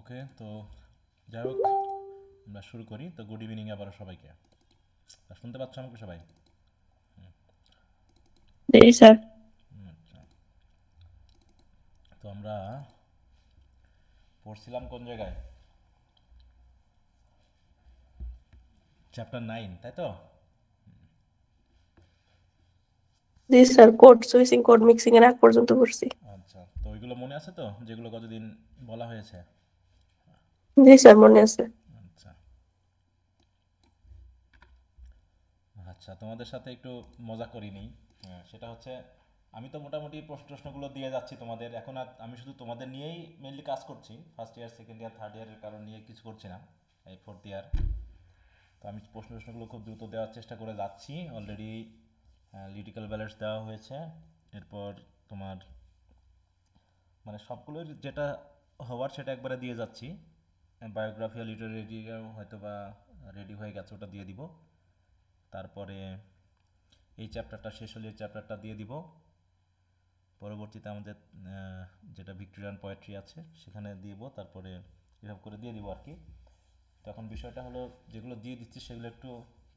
ওকে, তো যাই হোক, আমরা শুরু করি। তো গুড ইভিনিং আবারও সবাইকে। শুনতে পাচ্ছ আমাকে সবাই? জি স্যার। আচ্ছা, তো আমরা পড়ছিলাম কোন জায়গায়? চ্যাপ্টার 9, তাই তো? জি sir, code switching code mixing এর আগ পর্যন্ত পড়ছি। আচ্ছা, তো ওইগুলো মনে আছে তো, যেগুলো গতদিন বলা হয়েছে? জি স্যার, মনে আছে। আচ্ছা আচ্ছা, তোমাদের সাথে একটু মজা করিনি। সেটা হচ্ছে, আমি তো মোটামুটি প্রশ্নগুলো দিয়ে যাচ্ছি তোমাদের। এখন আর আমি শুধু তোমাদের নিয়েই মেনলি কাজ করছি। First year, second year, third ইয়ারের কারণ নিয়ে কিছু করছি না, এই ফোর্থ ইয়ার। তো আমি প্রশ্নগুলো খুব দ্রুত দেওয়ার চেষ্টা করে যাচ্ছি। অলরেডি লিটিক্যাল ব্যালেন্স দেওয়া হয়েছে। এরপর তোমার মানে সবগুলোর যেটা হওয়ার সেটা একবারে দিয়ে যাচ্ছি। বায়োগ্রাফি আর লিটারেরিও হয়তো বা রেডি হয়ে গেছে, ওটা দিয়ে দিব। তারপরে এই চ্যাপ্টারটা শেষ হলে এই চ্যাপ্টারটা দিয়ে দিব। পরবর্তীতে আমাদের যেটা ভিক্টোরিয়ান পোয়েট্রি আছে সেখানে দিব। তারপরে এরকম করে দিয়ে দিব আর কি। তো এখন বিষয়টা হলো, যেগুলো দিয়ে দিচ্ছি সেগুলো একটু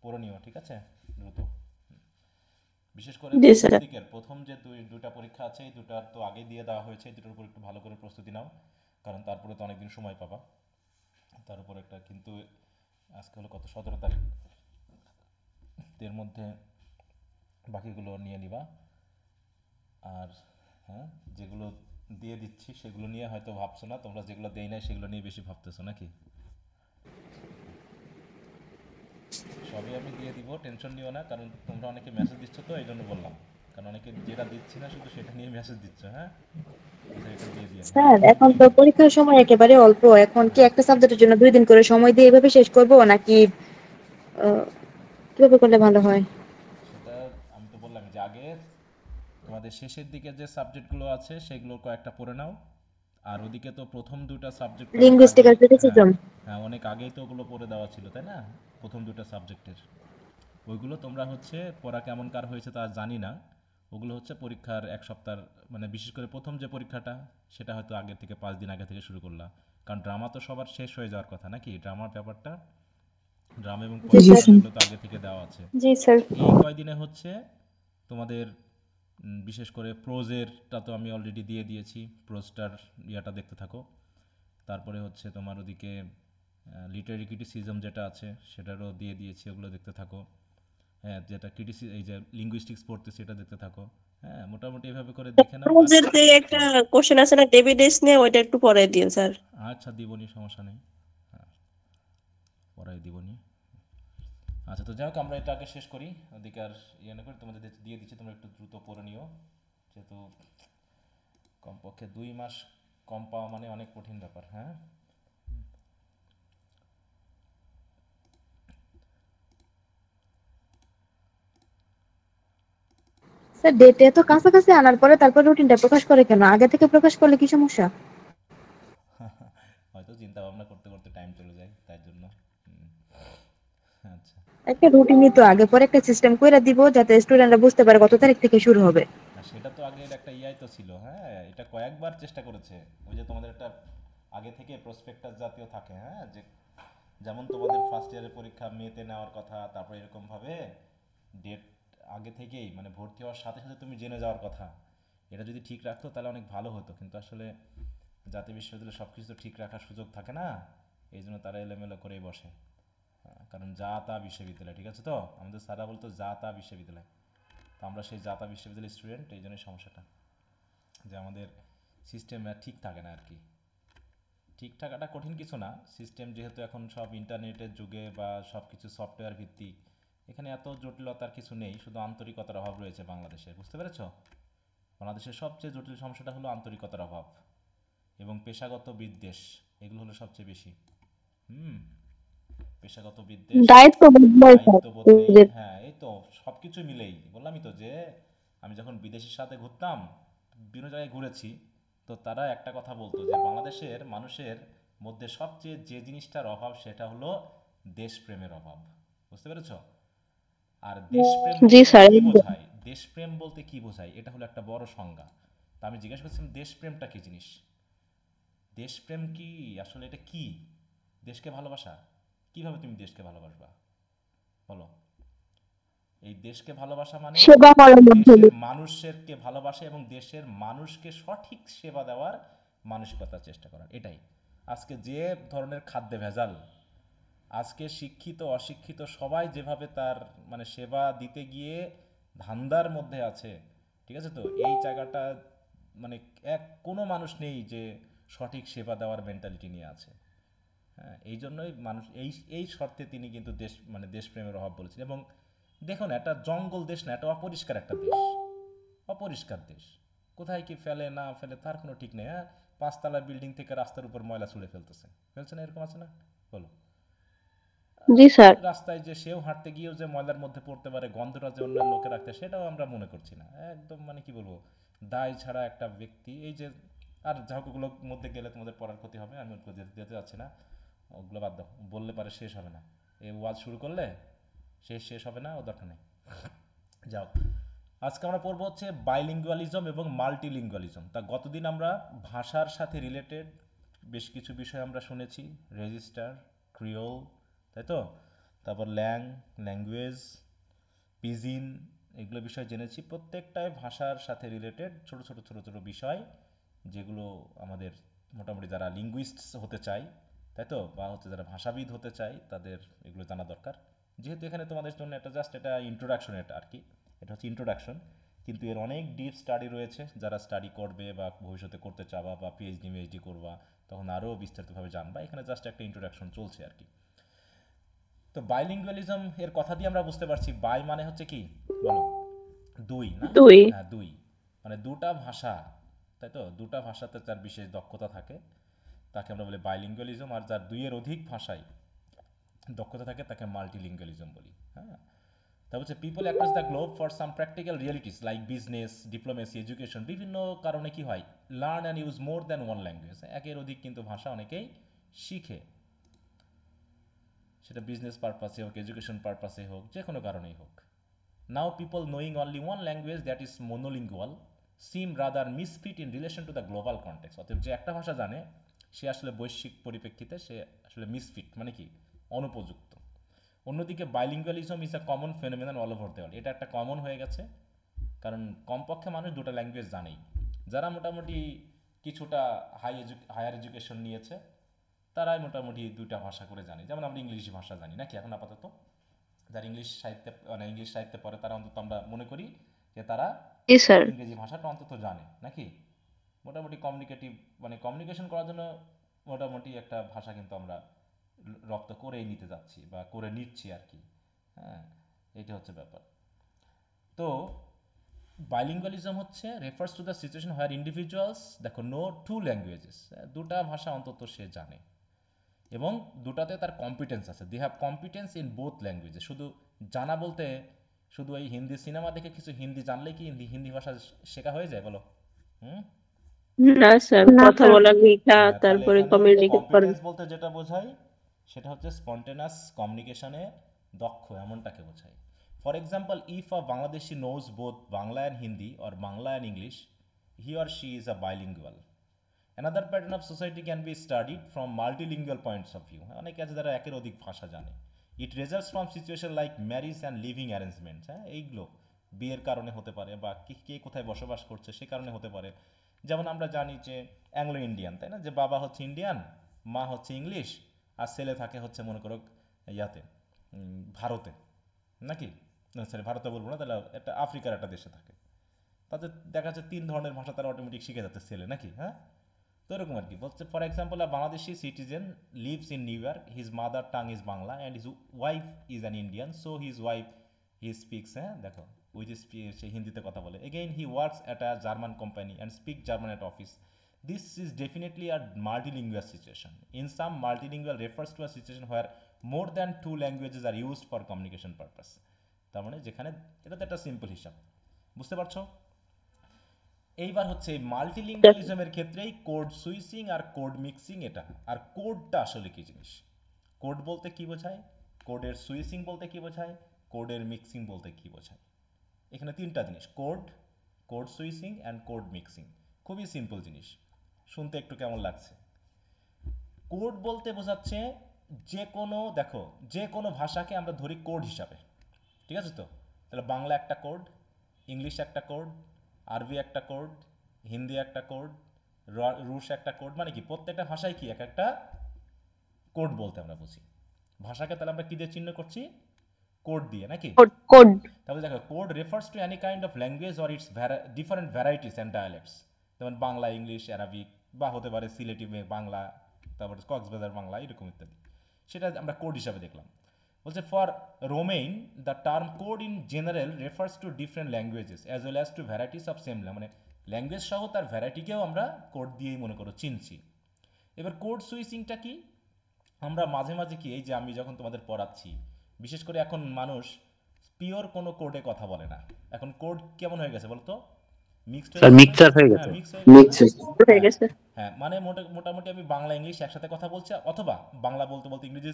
পড়ে নিও, ঠিক আছে? দ্রুত। বিশেষ করে জি প্রথম স্যার। দিকের প্রথম যে দুইটা পরীক্ষা আছে, এই দুটা তো আগেই দিয়ে দেওয়া হয়েছে। এই দুটোর উপর একটু ভালো করে প্রস্তুতি নাও, কারণ তারপরে তো অনেকদিন সময় পাবা। তার উপর একটা কিন্তু, আজকে হলো কত, 17 তারিখ। এর মধ্যে বাকিগুলো নিয়ে নিবা। আর হ্যাঁ, যেগুলো দিয়ে দিচ্ছি সেগুলো নিয়ে হয়তো ভাবছো না তোমরা, যেগুলো দেই নাই সেগুলো নিয়ে বেশি ভাবতেছো নাকি? সবই আমি দিয়ে দিব, টেনশন নিও না। কারণ তোমরা অনেকে মেসেজ দিচ্ছ, তো এই জন্য বললাম। কারণ অনেকে যেটা দিচ্ছি না শুধু সেটা নিয়ে মেসেজ দিচ্ছ। হ্যাঁ, স্যার এটা দিয়ে দিয়েন। হ্যাঁ, স্যার এখন তো পরীক্ষার সময় একেবারে অল্প, এখন কি হ্যাঁ, একটা সাবজেক্টের জন্য 2 দিন করে সময় দিয়ে এভাবে শেষ করব নাকি কিভাবে করলে ভালো হয়? সেটা আমি তো বললাম যে আগে তোমাদের শেষের দিকে যে সাবজেক্টগুলো আছে সেগুলো কয়েকটা পড়ে নাও। আর ওদিকে তো প্রথম দুটো সাবজেক্ট অনেক লিঙ্গুইস্টিক আগেই, আর হ্যাঁ ক্রিটিসিজম। হ্যাঁ, অনেক আগেই তো ওগুলো পড়ে দেওয়া ছিল, তাই না? প্রথম দুটো সাবজেক্টের ওইগুলো তোমরা হচ্ছে পড়া কেমন কার হয়েছে তা জানি না। ওগুলো হচ্ছে পরীক্ষার 1 সপ্তাহ, মানে বিশেষ করে প্রথম যে পরীক্ষাটা সেটা হয়তো আগে থেকে 5 দিন আগে থেকে শুরু করলা। কারণ ড্রামা তো সবার শেষ হয়ে যাওয়ার কথা নাকি, ড্রামার ব্যাপারটা, ড্রামা এবং জি পোয়েট্রি স্যার। মানে ওগুলো তো আগে থেকে দেওয়া আছে। জি স্যার। এই কয়দিনে হচ্ছে তোমাদের বিশেষ করে প্রোজেরটা তো আমি অলরেডি দিয়ে দিয়েছি। প্রোজটার ইয়াটা দেখতে থাকো। তারপরে হচ্ছে তোমার ওদিকে লিটারি ক্রিটিসিজম যেটা আছে সেটারও দিয়ে দিয়েছি, ওগুলো দেখতে থাকো। হ্যাঁ, যেটা এই যে লিঙ্গুইস্টিক্স পড়তেছি এটা দেখতে থাকো। হ্যাঁ, মোটামুটি এভাবে করে দেখে নাও। আর আমাদের যে একটা কোশ্চেন আছে না, ডেভিডেস নিয়ে, ওইটা একটু পরে দিন স্যার। আচ্ছা, দিবনি, সমস্যা নেই। হ্যাঁ, পড়াই দিবনি। আচ্ছা, তো যাই হোক, আমরা এটা আগে শেষ করি। ওদিকে আর ইয়ে না করে তোমাদের দিয়ে দিচ্ছি, তোমরা একটু দ্রুত পড়ে নিও। যেহেতু কমপক্ষে 2 মাস কম পাওয়া মানে অনেক কঠিন ব্যাপার। হ্যাঁ, স্যার ডেটে তো কাছাকাছি আনার পরে তারপর রুটিনটা প্রকাশ করে কেন? আগে থেকে প্রকাশ করলে কি সমস্যা? হয়তো চিন্তা ভাবনা করতে করতে টাইম চলে যায়, তাই জন্য। হুম, আচ্ছা। একটা রুটিনই তো আগে পরে একটা সিস্টেম কইরা দিব যাতে স্টুডেন্টরা বুঝতে পারে কত তারিখ থেকে শুরু হবে। না, সেটা তো আগের একটা ইয়াই তো ছিল। হ্যাঁ, এটা কয়েকবার চেষ্টা করেছে। ওই যে তোমাদের একটা আগে থেকে প্রসপেক্টাস জাতীয় থাকে, হ্যাঁ, যে যেমন তোমাদের ফার্স্ট ইয়ারের পরীক্ষা মেতে নেওয়ার কথা, তারপর এরকম ভাবে ডেট আগে থেকেই, মানে ভর্তি হওয়ার সাথে সাথে তুমি জেনে যাওয়ার কথা। এটা যদি ঠিক রাখতো তাহলে অনেক ভালো হতো, কিন্তু আসলে জাতীয় বিশ্ববিদ্যালয়ে সব কিছু তো ঠিক রাখার সুযোগ থাকে না। এই জন্য তারা এলোমেলো করেই বসে। কারণ যা তা বিশ্ববিদ্যালয়, ঠিক আছে? তো আমাদের স্যাররা বলতো যা তা বিশ্ববিদ্যালয়। তো আমরা সেই যা তা বিশ্ববিদ্যালয়ের স্টুডেন্ট, এই জন্যই সমস্যাটা, যে আমাদের সিস্টেম ঠিক থাকে না আর কি। ঠিক থাকাটা কঠিন কিছু না, সিস্টেম যেহেতু এখন সব ইন্টারনেটের যুগে বা সব কিছু সফটওয়্যার ভিত্তিক, এখানে এত জটিলতার কিছু নেই, শুধু আন্তরিকতার অভাব রয়েছে বাংলাদেশে। বুঝতে পেরেছো? বাংলাদেশের সবচেয়ে জটিল সমস্যাটা হলো আন্তরিকতার অভাব এবং পেশাগত বিদ্বেষ। এগুলো হলো সবচেয়ে বেশি। হুম, পেশাগত বিদ্বেষ, দায়িত্ব বদলায় স্যার। দায়িত্ববোধ নেই। হ্যাঁ, এই তো সব কিছু মিলেই বললামই তো, যে আমি যখন বিদেশের সাথে ঘুরতাম, বিভিন্ন জায়গায় ঘুরেছি, তো তারা একটা কথা বলতো যে বাংলাদেশের মানুষের মধ্যে সবচেয়ে যে জিনিসটার অভাব সেটা হলো দেশপ্রেমের অভাব। বুঝতে পেরেছ? আর দেশপ্রেম জি বলতে স্যার। কি বোঝায়, দেশপ্রেম বলতে কি বোঝায়, এটা হলো একটা বড় সংজ্ঞা। তা আমি জিজ্ঞাসা করছিলাম দেশপ্রেমটা কি জিনিস। দেশপ্রেম কি আসলে এটা কি? দেশকে ভালোবাসা? কিভাবে তুমি দেশকে ভালোবাসবা বলো? এই দেশকে ভালোবাসা মানে সেবা করার মধ্যে দেশের দিয়ে। মানুষকে ভালোবাসা এবং দেশের মানুষকে সঠিক সেবা দেওয়ার মানসিকতার চেষ্টা করা, এটাই। আজকে যে ধরনের খাদ্যে ভেজাল, আজকে শিক্ষিত অশিক্ষিত সবাই যেভাবে তার মানে সেবা দিতে গিয়ে ধান্দার মধ্যে আছে, ঠিক আছে, তো এই জায়গাটা মানে কোনো মানুষ নেই যে সঠিক সেবা দেওয়ার মেন্টালিটি নিয়ে আছে। হ্যাঁ, এই জন্যই মানুষ এই এই শর্তে তিনি কিন্তু দেশ মানে দেশপ্রেমের অভাব বলেছেন। এবং দেখুন, একটা জঙ্গল দেশ না, এটা অপরিষ্কার একটা দেশ, অপরিষ্কার দেশ। কোথায় কি ফেলে না ফেলে তার কোনো ঠিক নেই। হ্যাঁ, 5 তলা বিল্ডিং থেকে রাস্তার উপর ময়লা ছুঁড়ে ফেলছে না, এরকম আছে না? বলো। জি স্যার। রাস্তায় যে সেও হাঁটতে গিয়েও যে ময়লার মধ্যে পড়তে পারে, গন্ধটা যে অন্য লোকে রাখতে, সেটাও আমরা মনে করছি না। একদম মানে কি বলবো, দায় ছাড়া একটা ব্যক্তি। এই যে আর ঝাঁকুগুলোর মধ্যে গেলে তোমাদের পড়ার ক্ষতি হবে, আমি ওগুলো যেতে যাচ্ছি না, ওগুলো বাদ দাও, বললে পারে শেষ হবে না। এই ওয়াজ শুরু করলে শেষ হবে না, ও দরকার নেই। যাও, আজকে আমরা পড়বো হচ্ছে বাইলিঙ্গুয়ালিজম এবং মাল্টিলিঙ্গুয়ালিজম। তা গতদিন আমরা ভাষার সাথে রিলেটেড বেশ কিছু বিষয় আমরা শুনেছি, রেজিস্টার, ক্রিওল, তাই তো, তারপর ল্যাঙ্গুয়েজ, পিজিন, এগুলো বিষয় জেনেছি। প্রত্যেকটাই ভাষার সাথে রিলেটেড ছোট ছোট ছোট ছোট বিষয়, যেগুলো আমাদের মোটামুটি যারা লিঙ্গুইস্টস হতে চায়, তাই তো, বা হচ্ছে যারা ভাষাবিদ হতে চায়, তাদের এগুলো জানা দরকার। যেহেতু এখানে তোমাদের জন্য এটা জাস্ট এটা ইন্ট্রোডাকশন, এটা আর কি, এটা হচ্ছে ইন্ট্রোডাকশন। কিন্তু এর অনেক ডিপ স্টাডি রয়েছে, যারা স্টাডি করবে বা ভবিষ্যতে করতে চাবা বা পিএইচডি করবা, তখন আরও বিস্তারিতভাবে জানবা। এখানে জাস্ট একটা ইন্ট্রোডাকশন চলছে আর কি। তো বাইলিঙ্গুয়ালিজম এর কথা দিয়ে আমরা বুঝতে পারছি, বাই মানে হচ্ছে কি বলো? দুই না? দুই। হ্যাঁ, দুই, মানে দুটা ভাষা, তাই তো, দুটা ভাষাতে যার বিশেষ দক্ষতা থাকে তাকে আমরা বলি বাইলিঙ্গুয়ালিজম, আর যার দুইয়ের অধিক ভাষায় দক্ষতা থাকে তাকে মাল্টিলিঙ্গুয়ালিজম বলি। হ্যাঁ, তা হচ্ছে people across the globe for some practical realities like business, diplomacy, education, বিভিন্ন কারণে কি হয়, learn and use more than one language, একের অধিক কিন্তু ভাষা অনেকেই শিখে, সেটা বিজনেস পারপাসে হোক, এডুকেশন পারপাসে হোক, যে কোনো কারণেই হোক। Now people knowing only one language that is monolingual seem rather misfit in relation to the global context. অতএব যে একটা ভাষা জানে সে আসলে বৈশ্বিক পরিপ্রেক্ষিতে সে আসলে মিসফিট, মানে কি, অনুপযুক্ত। অন্যদিকে bilingualism is a common phenomenon all over the world, এটা একটা কমন হয়ে গেছে, কারণ কমপক্ষে মানুষ দুটো ল্যাঙ্গুয়েজ জানেই। যারা মোটামুটি কিছুটা হায়ার এডুকেশন নিয়েছে তারাই মোটামুটি দুইটা ভাষা করে জানে। যেমন আমরা ইংলিশ ভাষা জানি নাকি এখন আপাতত, যারা ইংলিশ সাহিত্যে মানে ইংলিশ সাহিত্যে পড়ে তারা অন্তত আমরা মনে করি যে তারা জি স্যার। ইংরেজি ভাষাটা অন্তত জানে নাকি। মোটামুটি কমিউনিকেটিভ মানে কমিউনিকেশন করার জন্য মোটামুটি একটা ভাষা কিন্তু আমরা রপ্ত করেই নিতে যাচ্ছি বা করে নিচ্ছি আর কি। হ্যাঁ, এটা হচ্ছে ব্যাপার। তো বাইলিঙ্গুয়ালিজম হচ্ছে refers to the situation where individuals, দেখো, নো টু ল্যাঙ্গুয়েজেস, দুটা ভাষা অন্তত সে জানে এবং দুটাতে তার কম্পিটেন্স আছে। They have competence in both ল্যাঙ্গুয়েজে। শুধু জানা বলতে শুধু এই হিন্দি সিনেমা দেখে কিছু হিন্দি জানলেই কি হিন্দি ভাষা শেখা হয়ে যায় বলো? হুম। না স্যার, না কথা স্যার। বলা, লেখা, হ্যাঁ, তাহলে তারপরে এখানে কমিউনিকেট করবে। কম্পিটেন্স বলতে যেটা বোঝায় সেটা হচ্ছে স্পন্টেনাস কমিউনিকেশনে দক্ষ, এমনটাকে বোঝায়। For example, if a Bangladeshi knows both Bangla and Hindi or Bangla and English, he or she is a bilingual. Another pattern of society can be studied from multilingual points of view. অনেকে আছে যারা একের অধিক ভাষা জানে। It results from situation like marriage and living arrangements. হ্যাঁ, এইগুলো বিয়ের কারণে হতে পারে বা কে কোথায় বসবাস করছে সে কারণে হতে পারে। যেমন আমরা জানি যে অ্যাংলো ইন্ডিয়ান, তাই না, যে বাবা হচ্ছে ইন্ডিয়ান, মা হচ্ছে ইংলিশ, আর ছেলে থাকে হচ্ছে মনে করো ইয়াতে ভারতে নাকি, সরি ভারতে বলবো না, তাহলে একটা আফ্রিকার একটা দেশে থাকে। তাদের দেখা যাচ্ছে 3 ধরনের ভাষা তারা অটোমেটিক শিখে যাচ্ছে ছেলে নাকি। হ্যাঁ, তো এরকম আর কি বলছে। For example, a Bangladeshi citizen lives in new York, his mother tongue is Bangla and his wife is an Indian, so his wife he speaks, হ্যাঁ দেখো, উইথ সে হিন্দিতে কথা বলে। Again he works at a German company and speak German at office. This is definitely a multilingual situation. In some, multilingual refers to a situation where more than 2 languages are used for communication purpose. তার মানে যেখানে, এটা তো একটা simple হিসাব, বুঝতে পারছো? এইবার হচ্ছে মাল্টিলিঙ্গুয়ালিজমের ক্ষেত্রেই কোড সুইচিং আর কোড মিক্সিং, এটা। আর কোডটা আসলে কি জিনিস, কোড বলতে কি বোঝায়, কোডের সুইচিং বলতে কি বোঝায়, কোডের মিক্সিং বলতে কি বোঝায়। এখানে 3টা জিনিস, code, code switching and code mixing. খুবই সিম্পল জিনিস, শুনতে একটু কেমন লাগছে কোড বলতে বোঝাচ্ছে যে কোনো, দেখো যে কোনো ভাষাকে আমরা ধরি কোড হিসাবে, ঠিক আছে তো? তাহলে বাংলা একটা কোড, ইংলিশ একটা কোড, আরবি একটা কোড, হিন্দি একটা কোড, রুশ একটা কোড, মানে কি প্রত্যেকটা ভাষায় কি এক একটা কোড বলতে আমরা বুঝি। ভাষাকে তাহলে আমরা কি দিয়ে চিহ্ন করছি? কোড দিয়ে, নাকি? কোড কোড তাহলে দেখো code refers to any kind of language or it's different varieties and ডায়ালেক্টস, যেমন বাংলা, ইংলিশ, অ্যারাবিক, বা হতে পারে সিলেটি বাংলা, তারপরে কক্সবাজার বাংলা, এরকম ইত্যাদি। সেটা আমরা কোড হিসাবে দেখলাম। বলছে for romaine the term code in general refers to different languages as well as to varieties of same, মানে ল্যাঙ্গুয়েজ সহ তার ভ্যারাইটিকেও আমরা কোড দিয়েই মনে করো চিনছি। এবার কোড সুইচিংটা কি? আমরা মাঝে মাঝে কি, এই যে আমি যখন তোমাদের পড়াচ্ছি, বিশেষ করে এখন মানুষ পিওর কোনো কোডে কথা বলে না। এখন কোড কেমন হয়ে গেছে বলতো? মিক্সড হয়ে স্যার গেছে না? মিক্সচার হয়ে হ্যাঁ, গেছে। মিক্স হয়ে গেছে মিক্স না? হয়ে হ্যাঁ গেছে। হ্যাঁ, মানে মোটামুটি আমি বাংলা ইংলিশ একসাথে কথা বলছি, অথবা বাংলা বলতে বলতে ইংরেজি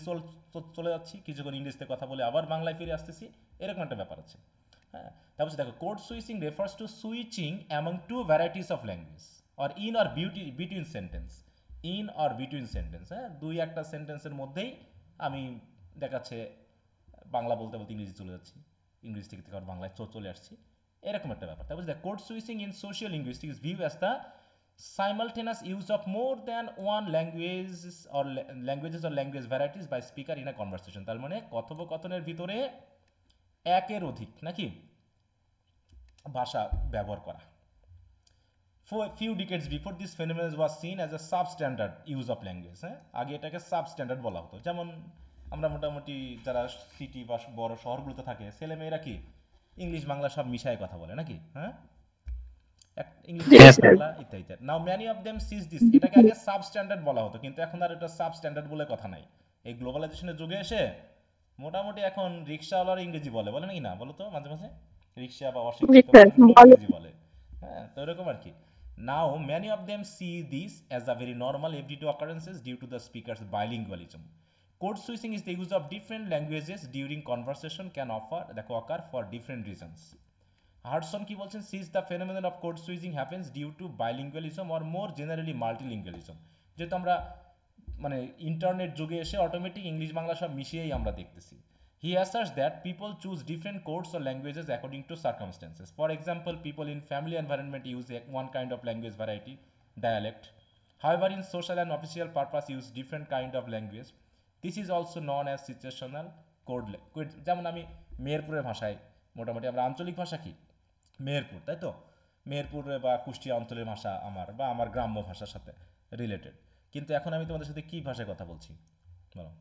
চলে যাচ্ছি, কিছুক্ষণ ইংরেজিতে কথা বলে আবার বাংলায় ফিরে আসতেছি, এরকম একটা ব্যাপার আছে। হ্যাঁ, তারপর দেখো code switching refers to switching among two varieties of language or in or between sentence, in or between sentence. হ্যাঁ, দুই একটা সেন্টেন্সের মধ্যেই আমি দেখাচ্ছে বাংলা বলতে বলতে ইংরেজি চলে যাচ্ছি, ইংরেজি থেকে আবার বাংলায় চলে আসছি, এরকম একটা ব্যাপার। তারপর the code switching in social linguistics view as the simultaneous use of more than one languages or language varieties by speaker in a conversation। তার মানে কথোপকথনের ভিতরে একের অধিক নাকি ভাষা ব্যবহার করা। For a few decades before this phenomenon was seen as a substandard use of language। হ্যাঁ, আগে এটাকে সাবস্ট্যান্ডার্ড বলা হতো। যেমন আমরা মোটামুটি যারা সিটি বা বড় শহরগুলোতে থাকে, ছেলেমেয়েরা কি ইংলিশ বাংলা সব মিশায় কথা বলে নাকি? হ্যাঁ, ইংলিশ বাংলা ইত্যাদি। Now many of them sees this, এটাকে আগে সাবস্ট্যান্ডার্ড বলা হতো, কিন্তু এখন আর এটা সাবস্ট্যান্ডার্ড বলে কথা নাই। এই গ্লোবালাইজেশনের যুগে এসে মোটামুটি এখন রিক্সাওয়ালার ইংরেজি বলে নাকি না বলো তো? মাঝে মাঝে রিক্সা বা অশিক্ষিত ইংরেজি বলে। হ্যাঁ, তো এরকম আর কি। Now many of them see this as a very normal everyday occurrences due to the speaker's bilingualism. Code switching is the use of different languages during conversation can occur for different reasons. Hartson কি বলছেন? Sees the phenomenon of code switching happens due to bilingualism or more generally multilingualism. যেহেতু আমরা মানে internet যুগে এসে automatic English Bangla সব মিশিয়েই আমরা দেখতেছি। হি asserts that people choose different codes or languages according to circumstances. For example, people in family environment use one kind of language variety, dialect. However, in social and official purpose use different kind of language. This is also known as situational code. যেমন আমি মেহেরপুরের ভাষায়, মোটামুটি আমরা আঞ্চলিক ভাষা কি মেহেরপুর, তাই তো? মেহেরপুর বা কুষ্টিয়া অঞ্চলের ভাষা আমার বা আমার গ্রাম্য ভাষার সাথে রিলেটেড, কিন্তু এখন আমি তোমাদের সাথে কি ভাষায় কথা বলছি বলো?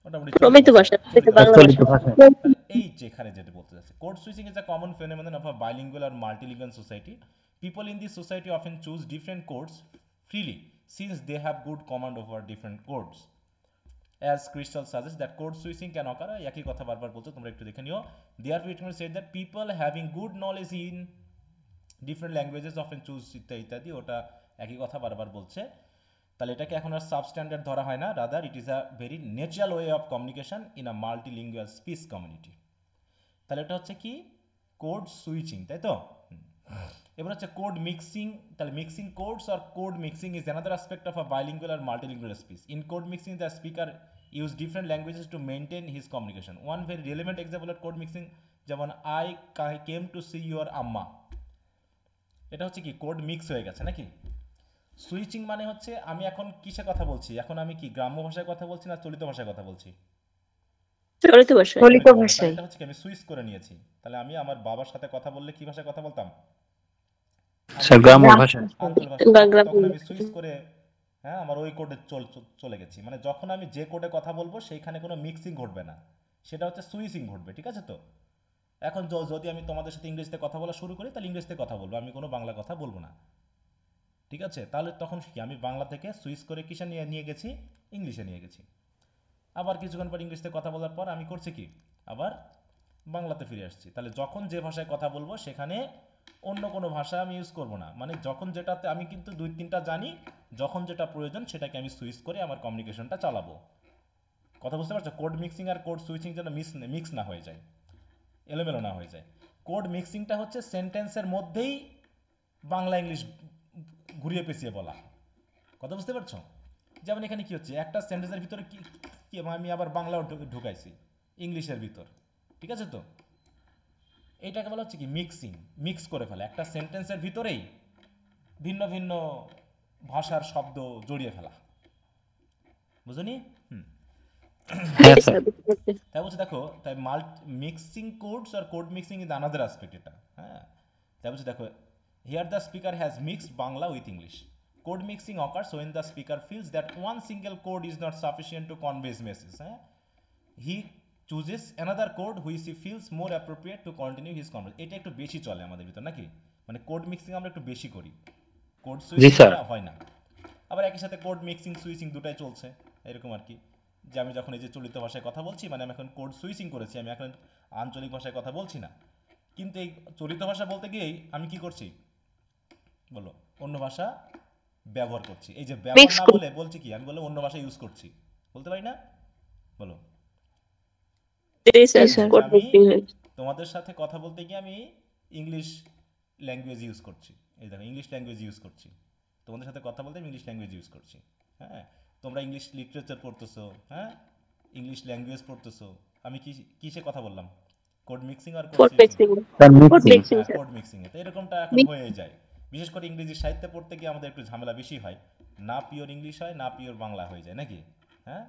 মোটামুটি প্রমিত ভাষা, চলিত বাংলা চলিত ভাষা। ভাষা। তাহলে এই যেখানে যেটা বলতে যাচ্ছে, code switching is a common phenomenon of a bilingual R multilingual society. People in this society often choose different codes freely since they have good command over different codes. As Crystal suggests that code switching can occur, একই কথা বারবার বলছো, তোমরা একটু দেখে নিও। Therefore it means said that people having good knowledge in different languages often choose ইত্যাদি, ওটা একই কথা বারবার বলছে। তাহলে এটাকে এখন আর সাবস্ট্যান্ডার্ড ধরা হয় না, rather it is a very natural way of communication in a multilingual speech community. তাহলে এটা হচ্ছে কি কোড সুইচিং, তাই তো? এবার হচ্ছে কোড মিক্সিং। তাহলে mixing codes or code mixing is another aspect of a bilingual R multilingual speech. In code mixing the speaker use different languages to maintain his communication. One very relevant example of code mixing, যেমন I came to see your amma, এটা হচ্ছে কি code mix হয়ে গেছে নাকি? Switching মানে হচ্ছে আমি এখন কিসে কথা বলছি, এখন আমি কি গ্রাম্য ভাষায় কথা বলছি না চলিত ভাষায় কথা বলছি? চলিত ভাষায়। চলিত ভাষায়। এটা হচ্ছে কি আমি সুইচ করে নিয়েছি। তাহলে আমি আমার বাবার সাথে কথা বললে কি ভাষায় কথা বলতাম? স্যার গ্রাম্য ভাষা। আঞ্চলিক ভাষা। তখন আমি সুইচ করে হ্যাঁ আমার ওই কোডে চলে গেছি। মানে যখন আমি যে কোডে কথা বলবো সেইখানে কোনো মিক্সিং ঘটবে না, সেটা হচ্ছে সুইচিং ঘটবে, ঠিক আছে তো? এখন যদি আমি তোমাদের সাথে ইংরেজিতে কথা বলা শুরু করি, তাহলে ইংরেজিতে কথা বলবো, আমি কোনো বাংলা কথা বলবো না, ঠিক আছে? তাহলে তখন কি আমি বাংলা থেকে সুইচ করে কিসে নিয়ে গেছি? ইংলিশে নিয়ে গেছি। আবার কিছুক্ষণ পর ইংলিশে কথা বলার পর আমি করছি কি আবার বাংলাতে ফিরে আসছি। তাহলে যখন যে ভাষায় কথা বলবো সেখানে অন্য কোনো ভাষা আমি ইউজ করব না। মানে যখন যেটাতে আমি কিন্তু দুই তিনটা জানি, যখন যেটা প্রয়োজন সেটাকে আমি সুইচ করে আমার কমিউনিকেশনটা চালাবো। কথা বুঝতে পারছো? কোড মিক্সিং আর কোড সুইচিং যেন মিক্স না হয়ে যায়, এলোমেলো না হয়ে যায়। কোড মিক্সিংটা হচ্ছে সেন্টেন্সের মধ্যেই বাংলা ইংলিশ ঘুরিয়ে পেঁচিয়ে বলা। কথা বুঝতে পারছো? যেমন এখানে কি হচ্ছে, একটা সেন্টেন্সের ভিতরে কি কি আমি আবার বাংলাও ঢুকাইছি ইংলিশের ভিতর, ঠিক আছে? তো এইটাকে বলা হচ্ছে কি মিক্সিং, মিক্স করে ফেলা, একটা সেন্টেন্সের ভিতরেই ভিন্ন ভিন্ন ভাষার শব্দ জড়িয়ে ফেলা, বুঝনি? হ্যাঁ জি স্যার। স্যার, বুঝতে পারছি। তাই বলছে দেখো, তাই mixing codes or code mixing is another aspect এটা, হ্যাঁ। তাই বলছে দেখো, here the speaker has mixed Bangla with English. Code mixing occurs when the speaker feels that one single code is not sufficient to convey his message, হ্যাঁ। He chooses another code which he feels more appropriate to continue his conversation. এটা একটু বেশি চলে আমাদের ভিতর নাকি, মানে code mixing আমরা একটু বেশি করি, কোড জি স্যার। সুইচিং হয় না। আবার একই সাথে কোড মিক্সিং সুইচিং দুটাই চলছে এরকম আর কি। যে আমি যখন এই যে চলিত ভাষায় কথা বলছি, মানে আমি এখন কোড সুইচিং করেছি, আমি এখন আঞ্চলিক ভাষায় কথা বলছি না, কিন্তু এই চলিত ভাষা বলতে গিয়েই আমি কি করছি বলো, অন্য ভাষা ব্যবহার করছি। এই যে ব্যবহার Mix না করি। বলে বলছি কি, আমি বলে অন্য ভাষা ইউজ করছি, বলতে পারি না? বলো। জি স্যার, স্যার। কোড আমি মিক্সিং হয়েছে। তোমাদের সাথে কথা বলতে গিয়ে আমি ইংলিশ ল্যাঙ্গুয়েজ ইউজ করছি, এই দেখো ইংলিশ ল্যাঙ্গুয়েজ ইউজ করছি, তোমাদের সাথে কথা বলতে আমি ইংলিশ ল্যাঙ্গুয়েজ ইউজ করছি, হ্যাঁ। তোমরা ইংলিশ লিটারেচার পড়তেছো, হ্যাঁ, ইংলিশ ল্যাঙ্গুয়েজ পড়তেছো, আমি কিসে কথা বললাম? কোড মিক্সিং আর code code switching, mixing, sir code mixing. Mixing sir. Code mixing এ। তো এরকমটা এখন হয়ে যায়, বিশেষ করে ইংরেজি সাহিত্য পড়তে গিয়ে আমাদের একটু ঝামেলা বেশি হয়, না পিওর ইংলিশ হয় না পিওর বাংলা হয়ে যায় নাকি, হ্যাঁ।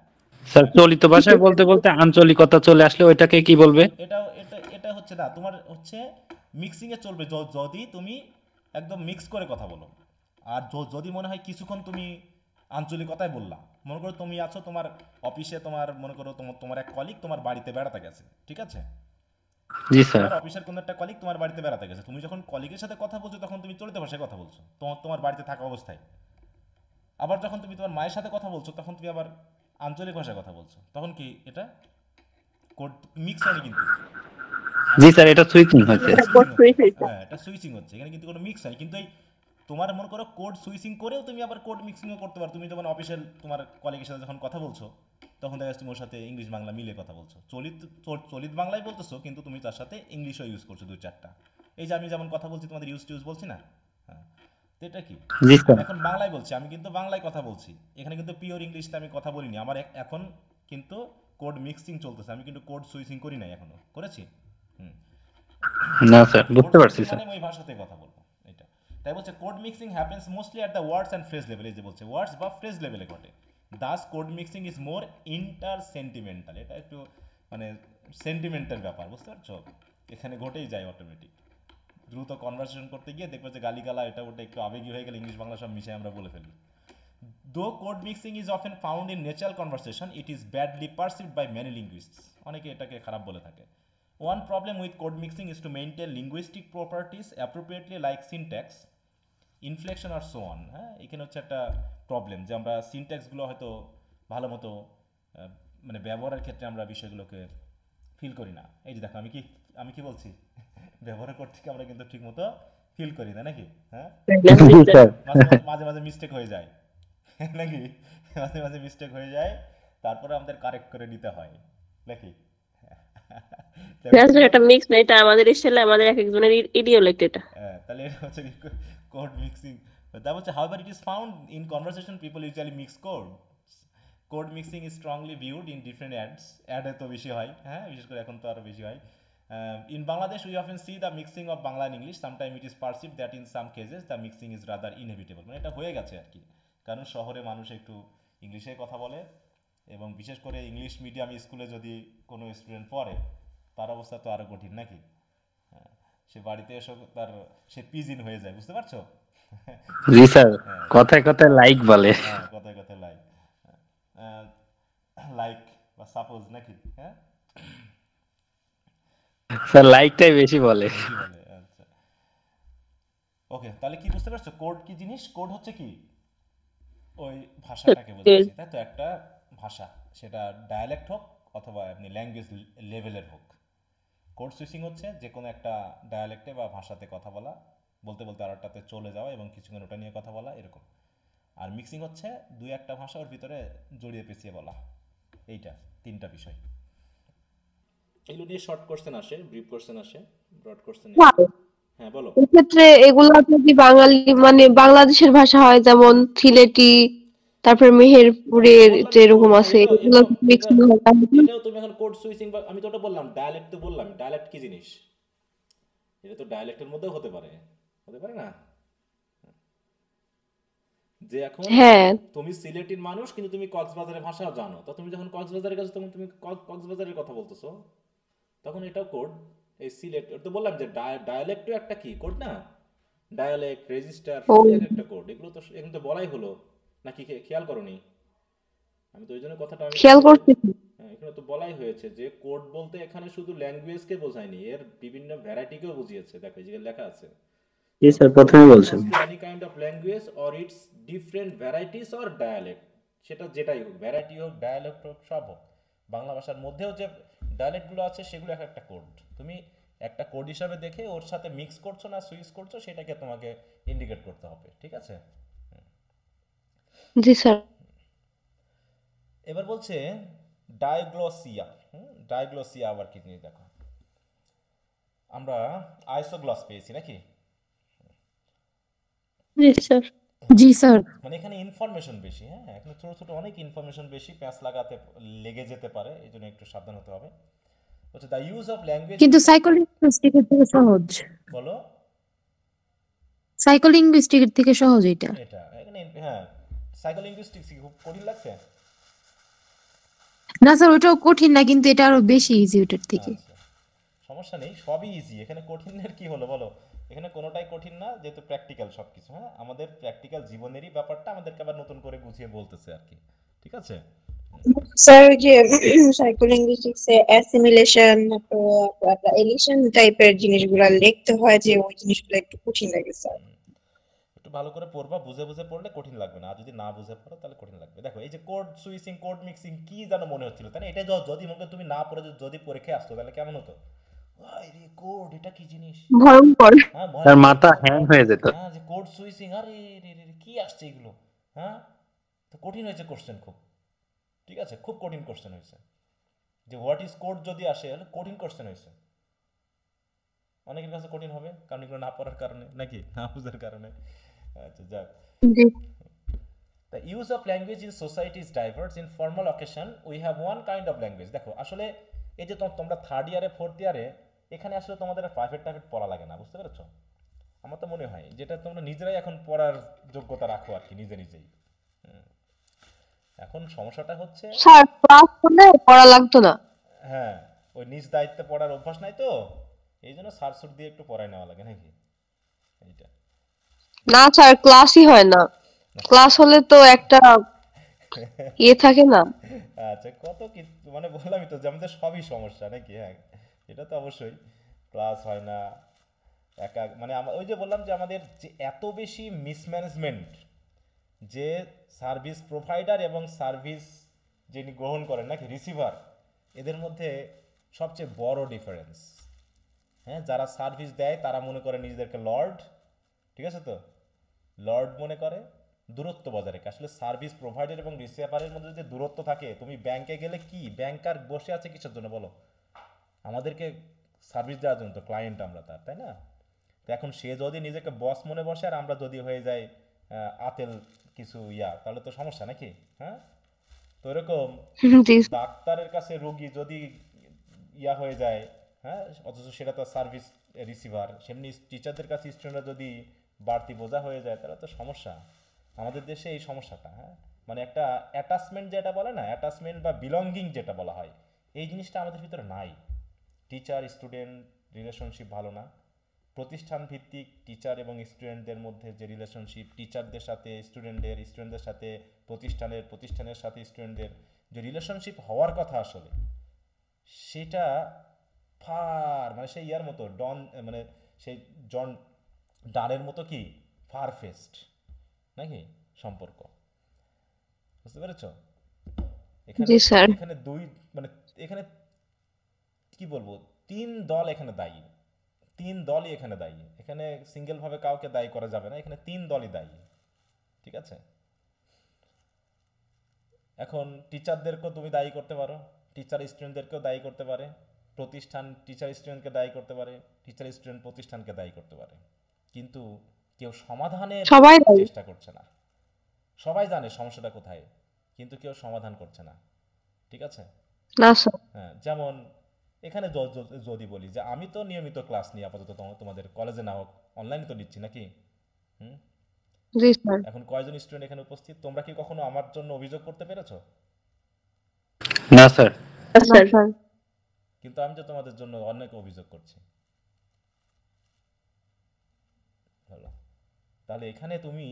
স্যার চলিত ভাষায় বলতে বলতে আঞ্চলিকতা চলে আসলে ওইটাকে কি বলবে? এটা হচ্ছে না, তোমার হচ্ছে মিক্সিং এ চলবে যদি তুমি একদম মিক্স করে কথা বলো। আর যদি মনে হয় কিছুক্ষণ তুমি আঞ্চলিকতায় বললা, মনে করো তুমি আছো তোমার অফিসে, তোমার মনে করো তোমার এক কলিগ তোমার বাড়িতে বেড়াতে গেছে, ঠিক আছে? জি স্যার। তোমার অফিসের কোনো একটা কলিগ তোমার বাড়িতে বেড়াতে গেছে, তুমি যখন কলিগের সাথে কথা বলছো তখন তুমি চলিত ভাষায় কথা বলছো তোমার বাড়িতে থাকা অবস্থায়। আবার যখন তুমি তোমার মায়ের সাথে কথা বলছো তখন তুমি আবার আঞ্চলিক ভাষায় কথা বলছো, তখন কি এটা কোড মিক্স হয়নি কিন্তু, জি স্যার, এটা সুইচিং হয়েছে। কোড সুইচ হয়েছে। হ্যাঁ এটা সুইচিং হচ্ছে, এখানে কিন্তু কোনো মিক্স হয়। কিন্তু এই তোমার মনে করো কোড সুইচিং করেও তুমি আবার কোড মিক্সিংও করতে পারো। তুমি যখন অফিসিয়াল তোমার কলিগের সাথে যখন কথা বলছো তখন দেখা যাচ্ছে তুমি ওর সাথে ইংলিশ বাংলা মিলে কথা বলছো, চলিত বাংলায় বলতেছো কিন্তু তুমি তার সাথে ইংলিশও ইউজ করছো দুই চারটা। এই যে আমি যেমন কথা বলছি তোমাদের ইউজ বলছি না, হ্যাঁ। তো এটা কি, জি স্যার। আমি এখন বাংলায় বলছি, আমি কিন্তু বাংলায় কথা বলছি, এখানে কিন্তু পিওর ইংলিশটা আমি কথা বলিনি, আমার এখন কিন্তু কোড মিক্সিং চলতেছে, আমি কিন্তু কোড সুইচিং করি নাই, এখনো করেছি। না স্যার, বুঝতে পারছি স্যার। মানে ওই ভাষাতে কথা বলবো এটা। তাই বলছে code mixing happens mostly at the words and phrase level, এই যে বলছে ওয়ার্ডস বা ফ্রেজ লেভেলে ঘটে। Das code mixing is more inter sentimental, এটা একটু মানে সেন্টিমেন্টের ব্যাপার, বুঝতে পারছো? এখানে ঘটেই যায় অটোমেটিক। দ্রুত কনভারসেশন করতে গিয়ে দেখবে যে গালিগালা এটা ওটা একটু আবেগী হয়ে গেলে ইংলিশ বাংলা সব মিশে আমরা বলে ফেলি। Though code mixing is often found in natural conversation, it is badly perceived by many linguists. অনেকে এটাকে খারাপ বলে থাকে। One problem with code mixing is to maintain linguistic properties appropriately like syntax, inflection or so on. হ্যাঁ, এখানে হচ্ছে একটা problem যে আমরা সিনট্যাক্সগুলো হয়তো ভালো মতো মানে ব্যবহারের ক্ষেত্রে আমরা বিষয়গুলোকে ফিল করি না। এই যে দেখো আমি কি বলছি, ব্যবহার করতে গিয়ে আমরা কিন্তু ঠিক মতো ফিল করি না নাকি, হ্যাঁ। জি স্যার। মাঝে মাঝে মিস্টেক হয়ে যায় নাকি, মাঝে মাঝে মিস্টেক হয়ে যায়, তারপরে আমাদের কারেক্ট করে নিতে হয় নাকি। আসলে এটা মিক্স না, এটা আমাদের স্টাইলে আমাদের এক একজনের ইডিওলেক্ট এটা। তাহলে এটা হচ্ছে কোড মিক্সিং। তা হচ্ছে however it is found in conversation people usually mix code mixing is strongly viewed in different ads তো বেশি হয়, হ্যাঁ, বিশেষ করে এখন তো আরো বেশি হয়। In Bangladesh we often see the mixing of Bangla and English. Sometimes it is perceived that in some cases the mixing is rather inevitable, মানে এটা হয়ে গেছে আর কি, কারণ শহরে মানুষ একটু ইংলিশে কথা বলে, এবং বিশেষ করে ইংলিশ মিডিয়াম স্কুলে যদি কোনো স্টুডেন্ট পড়ে তার অবস্থা তো আরো কঠিন নাকি, হ্যাঁ, সে বাড়িতে এসে সে পিজিন হয়ে যায়, বুঝতে পারছো? জি স্যার, কথায় কথায় লাইক বলে। হ্যাঁ, কথায় কথায় লাইক বা সাপোজ নাকি, হ্যাঁ স্যার লাইকটাই বেশি বলে। আচ্ছা ওকে, তাহলে কি বুঝতে পারছো কোড কি জিনিস? কোড হচ্ছে কি ওই ভাষাটাকে বোঝাচ্ছে, তাই তো, একটা ভাষা, সেটা ডায়ালেক্ট হোক অথবা আপনি ল্যাঙ্গুয়েজ লেভেলের হোক। কোড সুইচিং হচ্ছে যে কোনো একটা ডায়ালেক্টে বা ভাষাতে কথা বলা, বলতে বলতে আরেকটাতে চলে যাওয়া এবং কিছুক্ষণ ওটা নিয়ে কথা বলা, এরকম। আর মিক্সিং হচ্ছে দুই একটা ভাষা ওর ভিতরে জড়িয়ে পেঁচিয়ে বলা, এইটা তিনটা বিষয়। এগুলো দিয়ে শর্ট কোশ্চেন আসে, ব্রিফ কোশ্চেন আসে, ব্রড কোশ্চেন। হ্যাঁ বলো। এক্ষেত্রে এগুলা যদি বাঙালি মানে বাংলাদেশের ভাষা হয়, যেমন সিলেটি, তারপর মেহেরপুরের বললামই তো, যেরকম হ্যাঁ, আছে এটাও এগুলো এটাও এটা মিক্সিং হয় তাহলে এটাও তুমি এখন কোড সুইচিং, বা আমি তো ওটা বললাম, ডায়ালেক্ট তো বললাম, ডায়ালেক্ট কি জিনিস, এটা তো ডায়ালেক্টের মধ্যেও হতে পারে, হতে পারে না? যে এখন হ্যাঁ তুমি সিলেটের মানুষ কিন্তু তুমি কক্সবাজারের ভাষাও জানো, তো তুমি যখন কক্সবাজারের কাছে তখন তুমি কক্সবাজারের কথা বলতেছো, তখন এটাও কোড। এই সিলেট, ওটা তো বললাম যে ডায়ালেক্টও একটা কি কোড না, ডায়ালেক্ট, রেজিস্টার, ও সবই এক একটা কোড, এগুলো তো এখন তো বলাই হলো নাকি, খেয়াল করনি? আমি তো ওই জন্য কথাটা আমি খেয়াল বলে, করছি। হ্যাঁ, এখানে তো বলাই হয়েছে যে কোড বলতে এখানে শুধু ল্যাঙ্গুয়েজকে বোঝায়নি, এর বিভিন্ন ভ্যারাইটিকেও বুঝিয়েছে। দেখো এই যে লেখা আছে, জি স্যার, কোড প্রথমে বলছেন। Refers to any kind of language or it's different varieties or dialect. সেটা যেটাই হোক, ভ্যারাইটি হোক, ডায়ালেক্ট হোক, সব হোক, বাংলা ভাষার মধ্যেও যে ডায়ালেক্টগুলো আছে সেগুলো এক একটা কোড। তুমি একটা কোড হিসাবে দেখে ওর সাথে মিক্স করছো না সুইচ করছো সেটাকে তোমাকে ইন্ডিকেট করতে হবে, ঠিক আছে? জি স্যার। এবার বলছে ডায়গ্লসিয়া। ডায়গ্লসিয়া আবার কি জিনিস দেখো, আমরা আইসোগ্লস পেয়েছি নাকি? জি স্যার। জি স্যার। মানে এখানে ইনফরমেশন বেশি, হ্যাঁ, এখানে ছোট ছোট অনেক ইনফরমেশন বেশি, প্যাঁচ লাগাতে লেগে যেতে পারে, এই জন্য একটু সাবধান হতে হবে। হচ্ছে the use of language in, কিন্তু সাইকোলিঙ্গুইস্টিকের থেকে সহজ। বলো। সাইকোলিঙ্গুইস্টিকের থেকে সহজ এটা। এটা এখানে, হ্যাঁ, সাইকোলিঙ্গুইস্টিক্স খুব কঠিন লাগছে। না স্যার, ওটাও কঠিন না, কিন্তু এটা আরো বেশি ইজি ওটার থেকে। আচ্ছা, সমস্যা নেই, সবই ইজি, এখানে কঠিনের কি হলো বলো? এখানে কোনোটাই কঠিন না, যেহেতু প্র্যাকটিক্যাল সবকিছু। হ্যাঁ, আমাদের প্র্যাকটিক্যাল জীবনেরই ব্যাপারটা আমাদেরকে আবার নতুন করে গুছিয়ে বলতেছে আর কি, ঠিক আছে? স্যার ওই যে সাইকোলিঙ্গুইস্টিক্সে অ্যাসিমিলেশন এলিশন টাইপের জিনিসগুলা লিখতে হয়, যে ওই জিনিসগুলো একটু কঠিন লাগে স্যার। একটু ভালো করে পড়বা, বুঝে বুঝে পড়লে কঠিন লাগবে না, আর যদি না বুঝে পড়ো তাহলে কঠিন লাগবে। দেখো এই যে কোড সুইচিং, কোড মিক্সিং, কি যেন মনে হচ্ছিল, তাই না? এটা যদি মনে তুমি না পড়ে যদি পরীক্ষায় আসতো তাহলে কেমন হতো? ভাই রে, কোড এটা কি জিনিস? ভয়ঙ্কর। হ্যাঁ, তার ভয়ঙ্কর মাথা লাগতো। হ্যাং হয়ে যেত। হ্যাঁ, যে কোড সুইচিং, আরে রে রে রে, কি আসছে এগুলো? হ্যাঁ, তো কঠিন হয়েছে কোশ্চেন খুব, ঠিক আছে, খুব কঠিন কোশ্চেন হয়েছে। যে হোয়াট ইজ কোড যদি আসে তাহলে কঠিন কোশ্চেন হয়েছে, অনেকের কাছে কঠিন হবে, কারণ এগুলো না পড়ার কারণে, নাকি না বুঝার কারণে। আচ্ছা, যাক। জি The use of language in society is diverse. In formal occasion, we have one kind of language. দেখো আসলে এই যে তোমরা থার্ড ইয়ারে ফোর্থ ইয়ারে, এখানে আসলে তোমাদের প্রাইভেট পড়া লাগে না, বুঝতে পেরেছো? আমার তো মনে হয় যেটা তোমরা নিজেরাই এখন পড়ার যোগ্যতা রাখো আর কি, নিজে নিজেই। এখন সমস্যাটা হচ্ছে, স্যার, ক্লাস করলে পড়া লাগতো না। হ্যাঁ, ওই নিজ দায়িত্বে পড়ার অভ্যাস নাই তো, এই জন্য সারসুট দিয়ে একটু পড়াই নেওয়া লাগে নাকি, এইটা। না স্যার, ক্লাসই হয় না। ক্লাস হলে তো একটা ইয়ে থাকে না। আচ্ছা, কত কি, মানে বললামই তো যে আমাদের সবই সমস্যা নাকি, হ্যাঁ, এটা তো অবশ্যই। ক্লাস হয় না, একা, মানে ওই যে বললাম যে আমাদের যে এত বেশি মিসম্যানেজমেন্ট, যে সার্ভিস প্রোভাইডার এবং সার্ভিস যিনি গ্রহণ করেন নাকি রিসিভার, এদের মধ্যে সবচেয়ে বড় ডিফারেন্স। হ্যাঁ, যারা সার্ভিস দেয় তারা মনে করে নিজেদেরকে লর্ড, ঠিক আছে তো, লর্ড মনে করে, দূরত্ব বজায় রেখে। আসলে সার্ভিস প্রোভাইডার এবং রিসিভারের মধ্যে যে দূরত্ব থাকে, তুমি ব্যাংকে গেলে কি ব্যাংকার বসে আছে কিসের জন্য বলো? আমাদেরকে সার্ভিস দেওয়ার জন্য তো, ক্লায়েন্ট আমরা তার, তাই না? তো এখন সে যদি নিজেকে বস মনে বসে আর আমরা যদি হয়ে যাই আতেল কিছু তাহলে তো সমস্যা নাকি? হ্যাঁ, তো এরকম জি ডাক্তারের কাছে রোগী যদি হয়ে যায়, হ্যাঁ, অথচ সেটা তো সার্ভিস রিসিভার, সেমনি টিচারদের কাছে স্টুডেন্টরা যদি বাড়তি বোঝা হয়ে যায় তাহলে তো সমস্যা। আমাদের দেশে এই সমস্যাটা, হ্যাঁ, মানে একটা অ্যাটাচমেন্ট যেটা বলে না, অ্যাটাচমেন্ট বা বিলঙ্গিং যেটা বলা হয়, এই জিনিসটা আমাদের ভিতরে নাই। টিচার স্টুডেন্ট রিলেশনশিপ ভালো না, প্রতিষ্ঠান ভিত্তিক টিচার এবং স্টুডেন্টদের মধ্যে যে রিলেশনশিপ, টিচারদের সাথে স্টুডেন্টদের, স্টুডেন্টদের সাথে প্রতিষ্ঠানের সাথে স্টুডেন্টদের যে রিলেশনশিপ হওয়ার কথা আসলে, সেটা ফার, মানে সেই মতো ডন, মানে সেই জন ডানের মতো কি ফার ফেস্ট নাকি সম্পর্ক, বুঝতে পেরেছ? এখানে জি স্যার। এখানে দুই, মানে এখানে কি বলবো, তিন দল এখানে দায়ী, তিন দলই এখানে দায়ী। এখানে সিঙ্গেল ভাবে কাউকে দায়ী করা যাবে না, এখানে তিন দলই দায়ী, ঠিক আছে? এখন টিচারদেরকেও তুমি দায়ী করতে পারো, টিচার স্টুডেন্টদেরকেও দায়ী করতে পারে, প্রতিষ্ঠান টিচার স্টুডেন্টকে দায়ী করতে পারে, টিচার স্টুডেন্ট প্রতিষ্ঠানকে দায়ী করতে পারে, কিন্তু কেউ সমাধানের সবাই দায়ী। চেষ্টা করছে না। সবাই জানে সমস্যাটা কোথায়, কিন্তু কেউ সমাধান করছে না। ঠিক আছে? না স্যার। হ্যাঁ, যেমন এখানে যদি বলি যে আমি তো নিয়মিত ক্লাস নিই আপাতত, তোমাদের কলেজে না হোক অনলাইনে তো নিচ্ছি নাকি? হুম। জি স্যার। এখন কয়জন স্টুডেন্ট এখানে উপস্থিত, তোমরা কি কখনো আমার জন্য অভিযোগ করতে পেরেছো? না স্যার। না স্যার। কিন্তু আমি তো তোমাদের জন্য অনেক অভিযোগ করছি। ভালো, তাহলে এখানে তুমি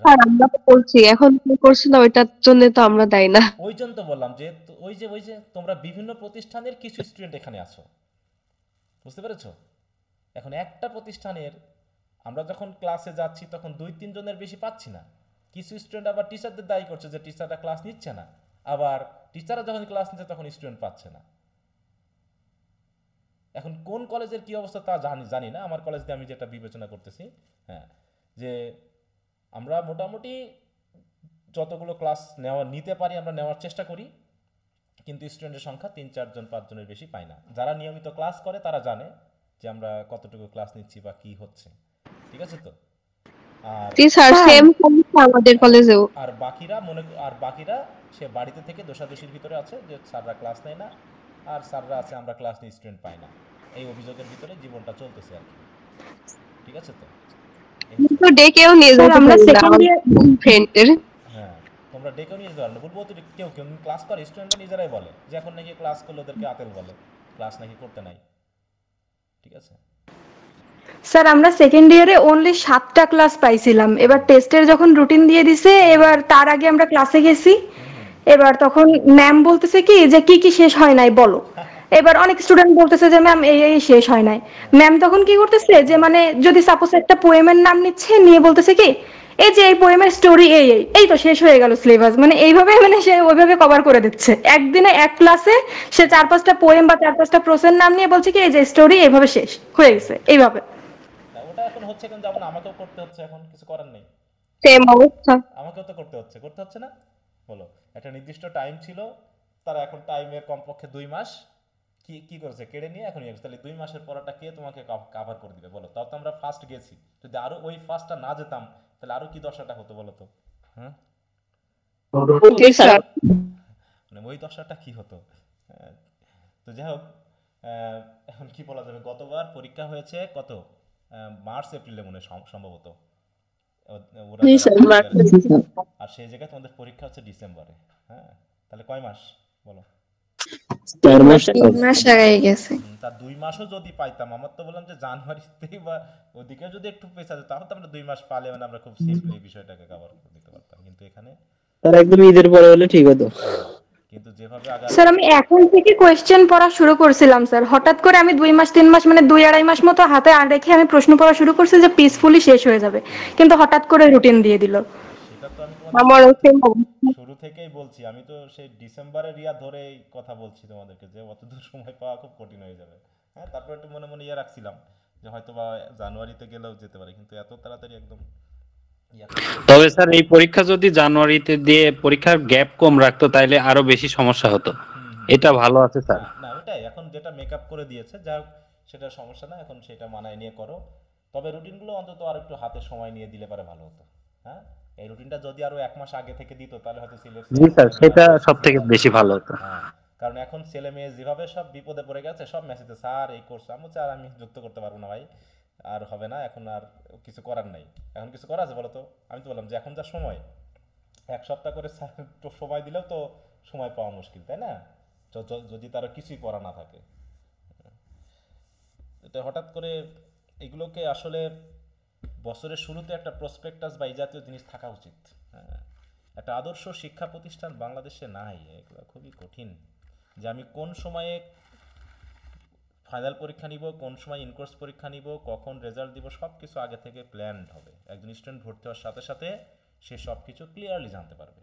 স্যার আমরা তো বলছি, এখন কি করছি না ওইটার জন্য তো আমরা দায়ী না। ওই জন্য তো বললাম যে ওই যে তোমরা বিভিন্ন প্রতিষ্ঠানের কিছু স্টুডেন্ট এখানে আছো, বুঝতে পেরেছো? এখন একটা প্রতিষ্ঠানের আমরা যখন ক্লাসে যাচ্ছি তখন 2-3 জনের বেশি পাচ্ছি না। কিছু স্টুডেন্ট আবার টিচারদের দায়ী করছে যে টিচাররা ক্লাস নিচ্ছে না, আবার টিচাররা যখন ক্লাস নিচ্ছে তখন স্টুডেন্ট পাচ্ছে না। এখন কোন কলেজের কি অবস্থা তা জানি না, আমার কলেজ দিয়ে আমি যেটা বিবেচনা করতেছি, হ্যাঁ, যে আমরা মোটামুটি যতগুলো ক্লাস নিতে পারি আমরা নেওয়ার চেষ্টা করি, কিন্তু স্টুডেন্টের সংখ্যা 3-4 জন 5 জনের বেশি পাই না। যারা নিয়মিত ক্লাস করে তারা জানে যে আমরা কতটুকু ক্লাস নিচ্ছি বা কি হচ্ছে। ঠিক আছে তো? আর জি স্যার, সেম সমস্যা আমাদের কলেজেও। বাকিরা সে বাড়িতে থেকে দোষাদোষির ভিতরে আছে যে স্যাররা ক্লাস নেয় না, আর স্যাররা আছে আমরা ক্লাস নিয়ে স্টুডেন্ট পাই না। এই অভিযোগের ভিতরে জীবনটা চলতেছে আর কি। ঠিক আছে তো? এই হচ্ছে তো ডেকেও নিয়ে স্যার যেতে আমরা পারি না সেকেন্ড আমার ইয়ার ফ্রেন্ডের। হ্যাঁ, তোমরা ডেকেও নিয়ে যেতে পারো না, বলবো তো কেউ কেউ ক্লাস করে, স্টুডেন্টরা নিজেরাই বলে যে এখন নাকি ক্লাস করলে ওদেরকে আতেল বলে, ক্লাস নাকি করতে নাই। ঠিক আছে? স্যার আমরা সেকেন্ড ইয়ারে অনলি 7টা ক্লাস পাইছিলাম। এবার টেস্টের যখন রুটিন দিয়ে দিছে, এবার তার আগে আমরা ক্লাসে গেছি। এবার তখন ম্যাম বলতেছে কি যে কি কি শেষ হয় নাই বলো। এবার অনেক স্টুডেন্ট বলতেছে যে ম্যাম এই এই শেষ হয় নাই। ম্যাম তখন কি করতেছে যে মানে যদি সাপোজ একটা পোয়েমের নাম নিচ্ছে, নিয়ে বলতেছে কি এই যে এই পোয়েমের স্টোরি এই এই এই তো শেষ হয়ে গেল সিলেবাস, মানে এইভাবে মানে সে ওইভাবে কভার করে দিচ্ছে। একদিনে এক ক্লাসে সে 4-5টা পোয়েম বা 4-5টা প্রোসের নাম নিয়ে বলছে কি এই যে স্টোরি এইভাবে শেষ হয়ে গেছে এইভাবে। না, ওটা এখন হচ্ছে, কিন্তু যেমন আমাকেও করতে হচ্ছে, এখন কিছু করার নেই। সেম অবস্থা। আমাকেও তো করতে হচ্ছে না? বলো, একটা নির্দিষ্ট টাইম ছিল, তারা এখন টাইমের কমপক্ষে 2 মাস কি কি করেছে কেড়ে নিয়ে এখন তাহলে 2 মাসের পড়াটা কে তোমাকে কাভার করে দিবে বলো? তাও তো আমরা ফার্স্ট গেছি, যদি আরো ওই ফার্স্টটা না যেতাম তাহলে আরো কি দশাটা হতো বলো তো? হ্যাঁ, জি স্যার। মানে ওই দশাটা কি হতো? হ্যাঁ, তো যাই হোক, এখন কি বলা যাবে, গতবার পরীক্ষা হয়েছে কত, মার্চ এপ্রিলে মনে হয় সম্ভবত, ওরা জি যারা স্যার। ফার্স্ট ইয়ারে, আর সেই জায়গায় তোমাদের পরীক্ষা হচ্ছে ডিসেম্বরে। হ্যাঁ, তাহলে কয় মাস বলো? 3 মাস আগে গেছে। তার 2 মাসও যদি পাইতাম, আমার তো বললাম যে জানুয়ারিতেই বা ওদিকে যদি একটু পেঁচা যেত তাহলে তো আমরা 2 মাস পালে মানে আমরা খুব সিম্পলি বিষয়টাকে কভার করে দিতে পারতাম, কিন্তু এখানে তার একদম ঈদের পরে হলে ঠিক হতো। কিন্তু যেভাবে আগার স্যার আমি এখন থেকে কোয়েশ্চেন পড়া শুরু করছিলাম স্যার, হঠাৎ করে আমি 2 মাস 3 মাস মানে 2-2.5 মাস মতো হাতে আর রেখে আমি প্রশ্ন পড়া শুরু করছি যে পিসফুলি শেষ হয়ে যাবে, কিন্তু হঠাৎ করে রুটিন দিয়ে দিল। সেটা তো আমি তোমাদের আমারও সেম অবস্থা। শুরু থেকেই বলছি, আমি তো সেই ডিসেম্বরের ইয়া ধরেই কথা বলছি তোমাদেরকে যে অতদূর সময় পাওয়া খুব কঠিন হয়ে যাবে। হ্যাঁ, তারপর একটু মনে মনে ইয়ে রাখছিলাম যে হয়তো বা জানুয়ারিতে গেলেও যেতে পারে, কিন্তু এত তাড়াতাড়ি একদম ইয়া তবে স্যার এই পরীক্ষা যদি জানুয়ারিতে দিয়ে পরীক্ষার গ্যাপ কম রাখতো তাইলে আরো বেশি সমস্যা হতো। এটা ভালো আছে স্যার। না ওটাই এখন যেটা মেকআপ করে দিয়েছে, যা হোক সেটা সমস্যা না, এখন সেটা মানায় নিয়ে করো। তবে রুটিনগুলো অন্তত আর একটু হাতে সময় নিয়ে দিলে পারে ভালো হতো। হ্যাঁ, এই রুটিনটা যদি আরো 1 মাস আগে থেকে দিত তাহলে হয়তো জি স্যার, সেটা সবথেকে বেশি ভালো হতো। হ্যাঁ, কারণ এখন ছেলে মেয়ে যেভাবে সব বিপদে পড়ে গেছে, সব মেসেজে স্যার এই কোর্স, আমি স্যার আমি যুক্ত করতে পারবো না ভাই, আর হবে না, এখন আর কিছু করার নাই। এখন কিছু করা আছে বলো তো? আমি তো বললাম যে এখন যা সময়, 1 সপ্তাহ করে তো সময় দিলেও তো সময় পাওয়া মুশকিল, তাই না? যদি তার কিছুই পড়া না থাকে। এটা হঠাৎ করে এগুলোকে আসলে বছরের শুরুতে একটা প্রসপেক্টাস বা এই জাতীয় জিনিস থাকা উচিত। হ্যাঁ, একটা আদর্শ শিক্ষা প্রতিষ্ঠান বাংলাদেশে নাই, এগুলো খুবই কঠিন, যে আমি কোন সময়ে ফাইনাল পরীক্ষা নিব, কোন সময় ইনকোর্স পরীক্ষা নিব, কখন রেজাল্ট দিব, সব কিছু আগে থেকে প্ল্যানড হবে। একজন স্টুডেন্ট ভর্তি হওয়ার সাথে সাথে সে সব কিছু ক্লিয়ারলি জানতে পারবে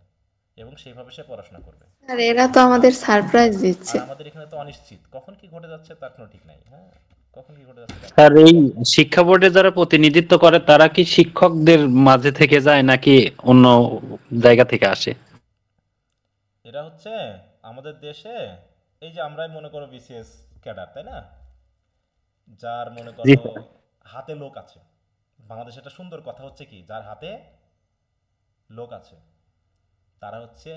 এবং সেইভাবে সে পড়াশোনা করবে। আর এরা তো আমাদের সারপ্রাইজ দিচ্ছে। আর আমাদের এখানে তো অনিশ্চিত, কখন কি ঘটে যাচ্ছে তার কোনো ঠিক নাই। হ্যাঁ, কখন কি ঘটে যাচ্ছে স্যার এই শিক্ষা বোর্ডে যারা প্রতিনিধিত্ব করে তারা কি শিক্ষকদের মাঝে থেকে যায় নাকি অন্য জায়গা থেকে আসে? এরা হচ্ছে আমাদের দেশে, এই যে আমরাই মনে করো বিসিএস ক্যাডার, তাই না? যার মনে করো জি স্যার। হাতে লোক আছে। বাংলাদেশে একটা সুন্দর কথা হচ্ছে কি, যার হাতে লোক আছে তারা হচ্ছে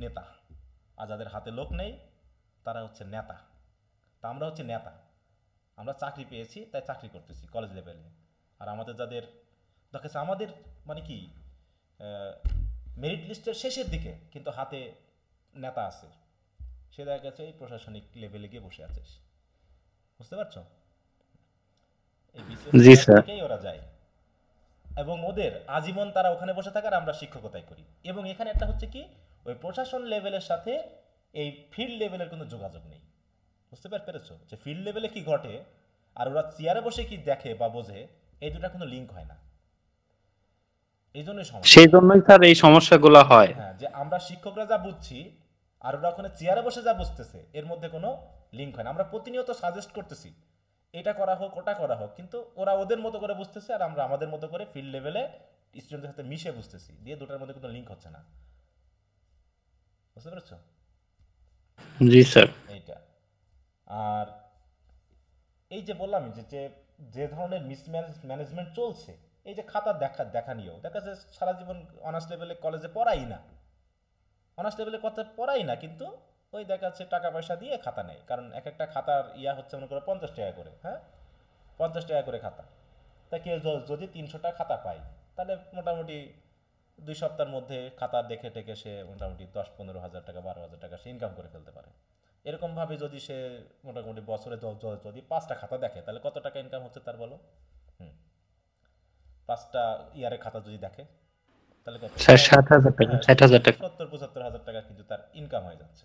নেতা, আর যাদের হাতে লোক নেই তারা হচ্ছে নেতা। তা আমরা হচ্ছে নেতা, আমরা চাকরি পেয়েছি তাই চাকরি করতেছি কলেজ লেভেলে। আর আমাদের যাদের দেখেছে আমাদের মানে কি মেরিট লিস্টের শেষের দিকে কিন্তু হাতে নেতা আছে, সে দেখা গেছে এই প্রশাসনিক লেভেলে গিয়ে বসে আছে। বুঝতে পারছো? এই জি বিসিএস স্যার। থেকেই ওরা যায় এবং ওদের আজীবন তারা ওখানে বসে থাকে আর আমরা শিক্ষকতাই করি। এবং এখানে একটা হচ্ছে কি, ওই প্রশাসন লেভেলের সাথে এই ফিল্ড লেভেলের কোনো যোগাযোগ নেই। বুঝতে পেরেছো যে ফিল্ড লেভেলে কি ঘটে আর ওরা চেয়ারে বসে কি দেখে বা বোঝে, এই দুটা কোনো লিঙ্ক হয় না। এই জন্যই সমস্যা। সেই জন্যই স্যার এই সমস্যাগুলো হয়। হ্যাঁ, যে আমরা শিক্ষকরা যা বুঝছি আর ওরা ওখানে চেয়ারে বসে যা বুঝতেছে এর মধ্যে কোনো লিঙ্ক হয় না। আমরা প্রতিনিয়ত সাজেস্ট করতেছি এটা করা হোক ওটা করা হোক, কিন্তু ওরা ওদের মতো করে বুঝতেছে আর আমরা আমাদের মতো করে ফিল্ড লেভেলে স্টুডেন্টদের সাথে মিশে বুঝতেছি, দিয়ে দুটার মধ্যে কোনো লিঙ্ক হচ্ছে না। বুঝতে পেরেছো? জি স্যার। এইটা। আর এই যে বললাম যে যে যে ধরনের ম্যানেজমেন্ট চলছে, এই যে খাতা দেখা নিয়েও দেখা যাচ্ছে সারা জীবন অনার্স লেভেলে কলেজে পড়াই না, অনার্স লেভেলে কথা পড়াই না, কিন্তু ওই দেখা যাচ্ছে টাকা পয়সা দিয়ে খাতা নেয়। কারণ এক একটা খাতার ইয়া হচ্ছে মনে করো 50 টাকা করে, হ্যাঁ 50 টাকা করে খাতা। তা কেউ যদি 300টা খাতা পায় তাহলে মোটামুটি 2 সপ্তাহের মধ্যে খাতা দেখে টেকে সে মোটামুটি 10-15 হাজার টাকা 12 হাজার টাকা সে ইনকাম করে ফেলতে পারে। এরকমভাবে যদি সে মোটামুটি বছরে যদি 5টা খাতা দেখে তাহলে কত টাকা ইনকাম হচ্ছে তার বলো? 5টা ইয়ারে খাতা যদি দেখে তাহলে কত? স্যার 60,000 টাকা, 60,000 টাকা। 70-75 হাজার টাকা কিন্তু তার ইনকাম হয়ে যাচ্ছে।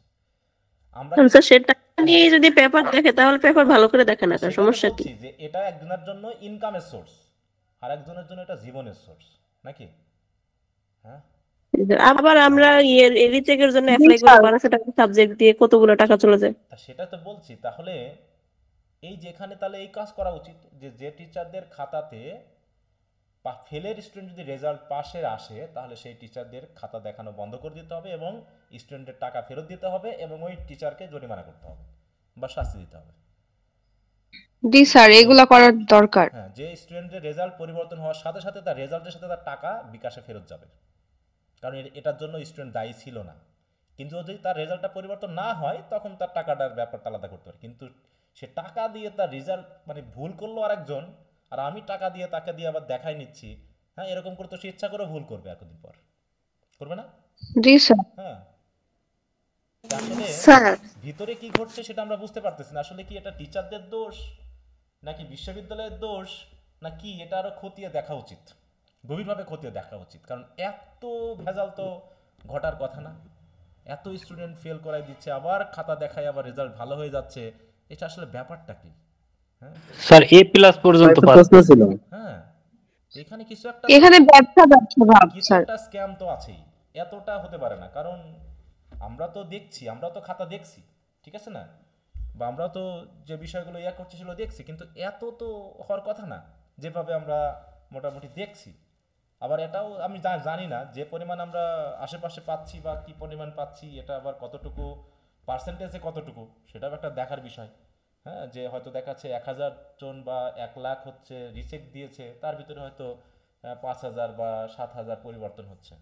আমরা স্যার সেটা নিয়ে যদি পেপার দেখে তাহলে পেপার ভালো করে দেখে না, সেটা সমস্যা কি? বলছি যে এটা একজনের জন্য ইনকামের সোর্স আর একজনের জন্য এটা জীবনের সোর্স, নাকি? হ্যাঁ, আবার আমরা রিচেকের জন্য অ্যাপ্লাই করে 1200 টাকা সাবজেক্ট দিয়ে কতগুলো টাকা চলে যায়। তা সেটা তো বলছি। তাহলে এই যে এখানে তাহলে এই কাজ করা উচিত যে যে টিচারদের খাতাতে ফেলের স্টুডেন্ট যদি রেজাল্ট পাশের আসে তাহলে সেই টিচারদের খাতা দেখানো বন্ধ করে দিতে হবে এবং স্টুডেন্টের টাকা ফেরত দিতে হবে এবং ওই টিচারকে জরিমানা করতে হবে বা শাস্তি দিতে হবে। জি স্যার, এগুলা করার দরকার। হ্যাঁ, যে স্টুডেন্টের রেজাল্ট পরিবর্তন হওয়ার সাথে সাথে তার রেজাল্টের সাথে তার টাকা বিকাশে ফেরত যাবে, কারণ এটার জন্য স্টুডেন্ট দায়ী ছিল না। কিন্তু যদি তার রেজাল্টটা পরিবর্তন না হয় তখন তার টাকাটার ব্যাপারটা আলাদা করতে পারে। কিন্তু সে টাকা দিয়ে তার রেজাল্ট মানে ভুল করলো আরেকজন আর আমি টাকা দিয়ে তাকে দিয়ে আবার দেখাই নিচ্ছি, হ্যাঁ এরকম করে তো সে ইচ্ছা করে ভুল করবে, এতদিন পর করবে না? জি স্যার। হ্যাঁ, আসলে স্যার ভিতরে কি ঘটছে সেটা আমরা বুঝতে পারতেছি না। আসলে কি এটা টিচারদের দোষ নাকি বিশ্ববিদ্যালয়ের দোষ নাকি এটা আরো খতিয়ে দেখা উচিত, গভীরভাবে খতিয়ে দেখা উচিত। কারণ এত ভেজাল তো ঘটার কথা না, এত স্টুডেন্ট ফেল করাই দিচ্ছে আবার খাতা দেখায় আবার রেজাল্ট ভালো হয়ে যাচ্ছে, এটা আসলে ব্যাপারটা কি? হ্যাঁ স্যার A+ পর্যন্ত একটা পাস। প্রশ্ন ছিল। হ্যাঁ, তো এখানে কিছু একটা এখানে ব্যবসা ভাব কিছু স্যার। একটা স্ক্যাম তো আছেই, এতটা হতে পারে না। কারণ আমরা তো দেখছি, আমরা তো খাতা দেখছি, ঠিক আছে না, বা আমরা তো যে বিষয়গুলো ইয়া করছি সেগুলো দেখছি, কিন্তু এত তো হওয়ার কথা না যেভাবে আমরা মোটামুটি দেখছি। আবার এটাও আমি জানি না যে পরিমাণ আমরা আশেপাশে পাচ্ছি বা কি পরিমাণ পাচ্ছি এটা আবার কতটুকু পার্সেন্টেজে কতটুকু সেটাও একটা দেখার বিষয়। হ্যাঁ, যে হয়তো দেখাচ্ছে 1000 জন বা 1 লাখ হচ্ছে রিজেক্ট দিয়েছে, তার ভিতরে হয়তো 5000 বা 7000 পরিবর্তন হচ্ছে।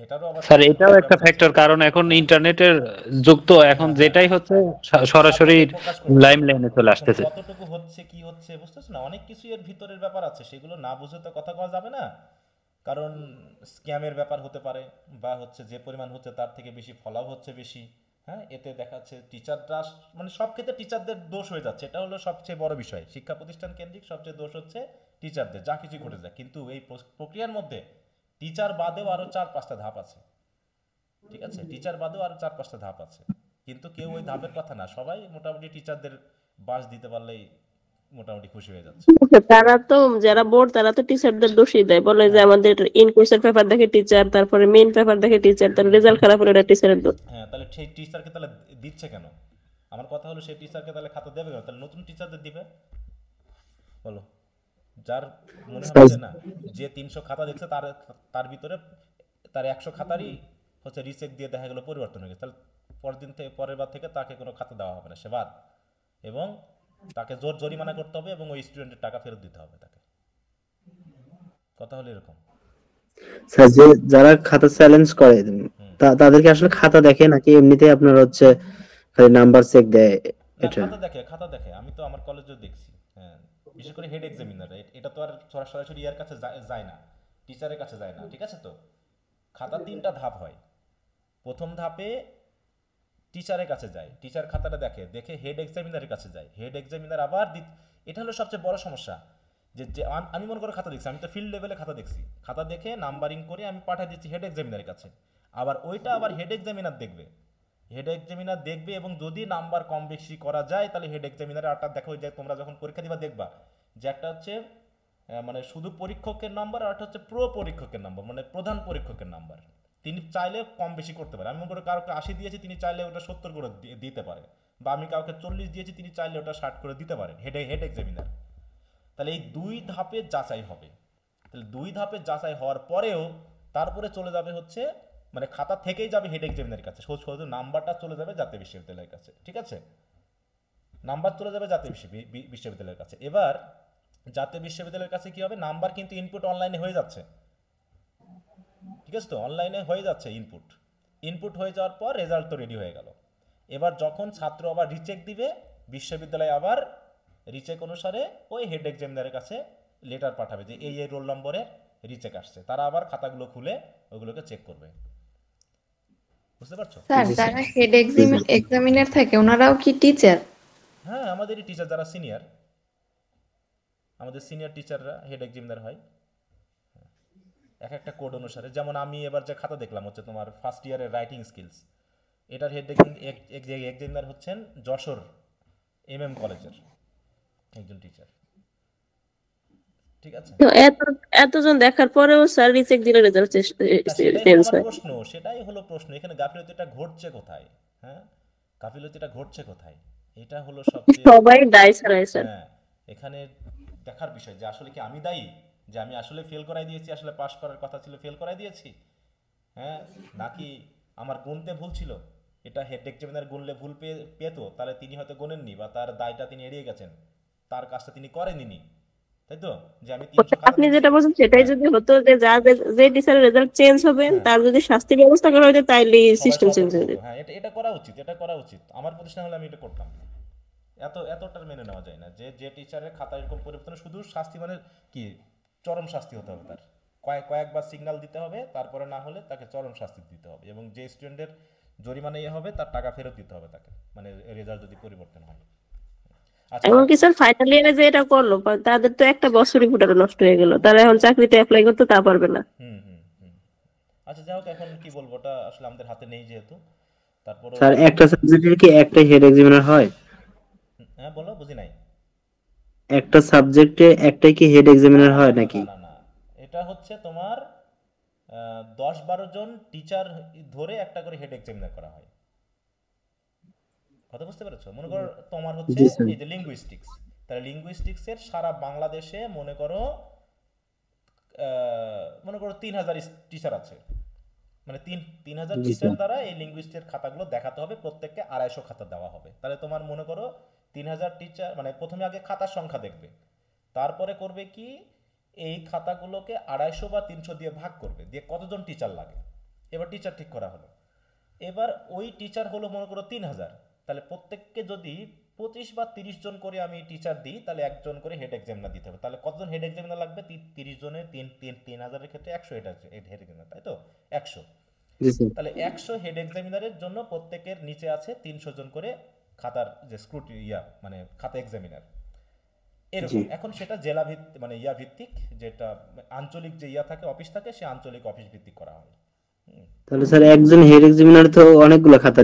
এটারও আবার স্যার এটাও একটা ফ্যাক্টর, কারণ এখন ইন্টারনেটের যুগ তো, এখন যেটাই হচ্ছে সরাসরি লাইমলাইনে চলে এখন আসতেছে। কতটুকু হচ্ছে কি হচ্ছে বুঝতেছ না, অনেক কিছু এর ভিতরের ব্যাপার আছে, সেগুলো না বুঝে তো কথা কওয়া যাবে না। কারণ স্ক্যামের ব্যাপার হতে পারে বা হচ্ছে যে পরিমাণ হচ্ছে তার থেকে বেশি ফলাও হচ্ছে বেশি। হ্যাঁ, এতে দেখাচ্ছে টিচাররা মানে সব ক্ষেত্রে টিচারদের দোষ হয়ে যাচ্ছে, এটা হলো সবচেয়ে বড় বিষয়। শিক্ষা প্রতিষ্ঠান কেন্দ্রিক সবচেয়ে দোষ হচ্ছে টিচারদের, যা কিছু ঘটে যায়। কিন্তু এই প্রক্রিয়ার মধ্যে টিচার বাদেও আরো 4-5টা ধাপ আছে, ঠিক আছে, টিচার বাদেও আরো 4-5টা ধাপ আছে, কিন্তু কেউ ওই ধাপের কথা না, সবাই মোটামুটি টিচারদের বাস দিতে পারলেই মোটামুটি খুশি হয়ে যাচ্ছে। তারা তো যারা বোর্ড তারা তো টিচারদের দোষই দেয়, বলে যে আমাদের ইন কোর্সের পেপার দেখে টিচার, তারপরে মেইন পেপার দেখে টিচার, তার রেজাল্ট খারাপ হলে এটা টিচারের দোষ। হ্যাঁ, তাহলে সেই টিচারকে তাহলে দিচ্ছে কেন? আমার কথা হলো সেই টিচারকে তাহলে খাতা দেবে কেন? তাহলে নতুন টিচারদের দিবে বলো। যার মনে হচ্ছে না যে 300 খাতা দেখছে তার তার ভিতরে তার 100 খাতারই হচ্ছে রিচেক দিয়ে দেখা গেলো পরিবর্তন হয়ে গেছে, তাহলে পরের বার থেকে তাকে কোনো খাতা দেওয়া হবে না, সে বাদ। এবং তাকে জরিমানা করতে হবে এবং ওই স্টুডেন্টের টাকা ফেরত দিতে হবে তাকে। কথা হলো এরকম। স্যার যে যারা খাতা চ্যালেঞ্জ করে তাদেরকে আসলে খাতা দেখে নাকি এমনিতেই আপনার হচ্ছে খালি নাম্বার চেক দেয় না, এটা? খাতা দেখে আমি তো আমার কলেজেও দেখছি। হ্যাঁ, বিশেষ করে হেড এক্সামিনার, এটা তো আর সরাসরি ইয়ার কাছে যায় না, টিচারের কাছে যায় না, ঠিক আছে? তো খাতা 3টা ধাপ হয়। প্রথম ধাপে টিচারের কাছে যায়, টিচার খাতাটা দেখে হেড এক্সামিনারের কাছে যায়, হেড এক্সামিনার আবার এটা হলো সবচেয়ে বড় সমস্যা। যে আমি মনে করো খাতা দেখছি, আমি তো ফিল্ড লেভেলে খাতা দেখছি, খাতা দেখে নাম্বারিং করে আমি পাঠিয়ে দিচ্ছি হেড এক্সামিনারের কাছে। আবার ওইটা আবার হেড এক্সামিনার দেখবে এবং যদি নাম্বার কম বেশি করা যায় তাহলে হেড এক্সামিনার আরটা দেখো, যে তোমরা যখন পরীক্ষা দিবা দেখবা যে একটা হচ্ছে মানে শুধু পরীক্ষকের নাম্বার, আর একটা হচ্ছে পরীক্ষকের নাম্বার, মানে প্রধান পরীক্ষকের নাম্বার। তিনি চাইলে কম বেশি করতে পারে। আমি মনে করি কাউকে 80 দিয়েছি, তিনি চাইলে ওটা 70 করে দিতে পারে, বা আমি কাউকে 40 দিয়েছি, তিনি চাইলে ওটা 60 করে দিতে পারেন হেড এক্সামিনার। তাহলে এই 2 ধাপে যাচাই হবে। তাহলে 2 ধাপে যাচাই হওয়ার পরেও তারপরে চলে যাবে হচ্ছে মানে খাতা থেকেই যাবে হেড এক্সামিনারের কাছে, শুধু নাম্বারটা চলে যাবে জাতীয় বিশ্ববিদ্যালয়ের কাছে, ঠিক আছে? নাম্বার চলে যাবে জাতীয় বিশ্ববিদ্যালয়ের কাছে। এবার জাতীয় বিশ্ববিদ্যালয়ের কাছে কি হবে, নাম্বার কিন্তু ইনপুট অনলাইনে হয়ে যাচ্ছে, ঠিক আছে? তো অনলাইনে হয়ে যাচ্ছে ইনপুট হয়ে যাওয়ার পর রেজাল্ট তো রেডি হয়ে গেল। এবার যখন ছাত্র আবার রিচেক দিবে, বিশ্ববিদ্যালয় আবার রিচেক অনুসারে ওই হেড এক্সামিনারের কাছে লেটার পাঠাবে যে এই রোল নম্বরে রিচেক আসছে, তারা আবার খাতাগুলো খুলে ওগুলোকে চেক করবে। বুঝতে পারছো? স্যার যারা হেড এক্সামিনার থাকে ওনারাও কি টিচার? হ্যাঁ, আমাদেরই টিচার যারা সিনিয়র, আমাদের সিনিয়র টিচাররা হেড এক্সামিনার হয় এক একটা কোড অনুসারে। যেমন আমি এবার যে খাতা দেখলাম হচ্ছে তোমার ফার্স্ট ইয়ারের রাইটিং স্কিলস, এটার হেড এক্সামিনার হচ্ছেন যশোর কলেজের একজন টিচার, ঠিক আছে? তো এতজন দেখার পরেও স্যার রিচেক দিলে রেজাল্ট চেঞ্জ হয়। সেটাই হলো প্রশ্ন, এখানে গাফিলতিটা ঘটছে কোথায়? হ্যাঁ, গাফিলতিটা ঘটছে কোথায়, এটা হলো সবচেয়ে সবাই দায় ছাড়াই স্যার। হ্যাঁ, এখানে দেখার বিষয় যে আসলে কি আমি দায়ী, যে আমি আসলে ফেল করাই দিয়েছি, আসলে পাস করার কথা ছিল ফেল করাই দিয়েছি, হ্যাঁ, নাকি আমার গুনতে ভুল ছিল। এটা হেড এক্সামিনার গুনলে ভুল পেতো, তাহলে তিনি হয়তো গোনেননি, বা তার দায়টা তিনি এড়িয়ে গেছেন, তার কাজটা তিনি করেননি, তাই তো? যে আমি 300 খাতা আপনি দিয়েছি। যেটা বলছেন সেটাই যদি হতো যে যে টিচারের রেজাল্ট চেঞ্জ হবে তার যদি শাস্তি ব্যবস্থা করা হতো তাইলে সিস্টেম চেঞ্জ হয়ে যেত। হ্যাঁ, এটা করা উচিত। আমার প্রতিষ্ঠান হলে আমি এটা করতাম। এতটা মেনে নেওয়া যায় না যে টিচারের খাতা এরকম পরিবর্তন, শুধু শাস্তি মানে কি চরম শাস্তি হতে হবে, তার কয়েকবার সিগন্যাল দিতে হবে, তারপরে না হলে তাকে চরম শাস্তি দিতে হবে, এবং যে স্টুডেন্টের জরিমানা হবে তার টাকা ফেরত দিতে হবে তাকে, মানে রেজাল্ট যদি পরিবর্তন হয়। আচ্ছা, এমনকি স্যার ফাইনাল ইয়ারে যে এটা করলো তাদের তো একটা বছরই পুরো নষ্ট হয়ে গেল, তারা এখন চাকরিতে অ্যাপ্লাই করতে তা পারবে না। আচ্ছা, যাই হোক, এখন কি বলবো, ওটা আসলে আমাদের হাতে নেই যেহেতু। তারপর স্যার একটা সাবজেক্টের কি একটাই হেড এক্সামিনার হয়? হ্যাঁ, বলো, বুঝি নাই। একটা সাবজেক্টে একটাই কি হেড এক্সামিনার হয় নাকি? না, এটা হচ্ছে তোমার 10-12 জন টিচার ধরে একটা করে হেড এক্সামিনার করা হয়। কথা বুঝতে পেরেছো? মনে করো তোমার হচ্ছে এই যে লিঙ্গুইস্টিক্স, তাহলে লিঙ্গুইস্টিক্সের সারা বাংলাদেশে মনে করো 3000 টিচার আছে, মানে 3000 টিচার দ্বারা এই লিঙ্গুইস্টের খাতাগুলো দেখাতে হবে, প্রত্যেককে 250 খাতা দেওয়া হবে। তাহলে তোমার মনে করো 3000 টিচার, মানে প্রথমে আগে খাতার সংখ্যা দেখবে, তারপরে করবে কি এই খাতাগুলোকে 250 বা 300 দিয়ে ভাগ করবে, দিয়ে কতজন টিচার লাগে, এবার টিচার ঠিক করা হলো। এবার ওই টিচার হলো মনে করো 3000, তাহলে প্রত্যেককে যদি 25 বা 30 জন করে আমি টিচার দিই, তাহলে একজন করে হেড এক্সামিনার দিতে হবে। তাহলে কতজন হেড এক্সামিনার লাগবে? 30 জনের 3000-এর ক্ষেত্রে 100 হেড এক্সামিনার, তাই তো? 100। তাহলে 100 হেড এক্সামিনারের জন্য প্রত্যেকের নিচে আছে 300 জন করে খাতার যে মানে খাতা এক্সামিনার, এরকম। এখন সেটা জেলা ভিত্তিক, মানে ভিত্তিক, যেটা আঞ্চলিক যে থাকে অফিস থাকে, সে আঞ্চলিক অফিস ভিত্তিক করা হয়। তাহলে স্যার একজন হেড এক্সামিনার তো অনেকগুলো খাতা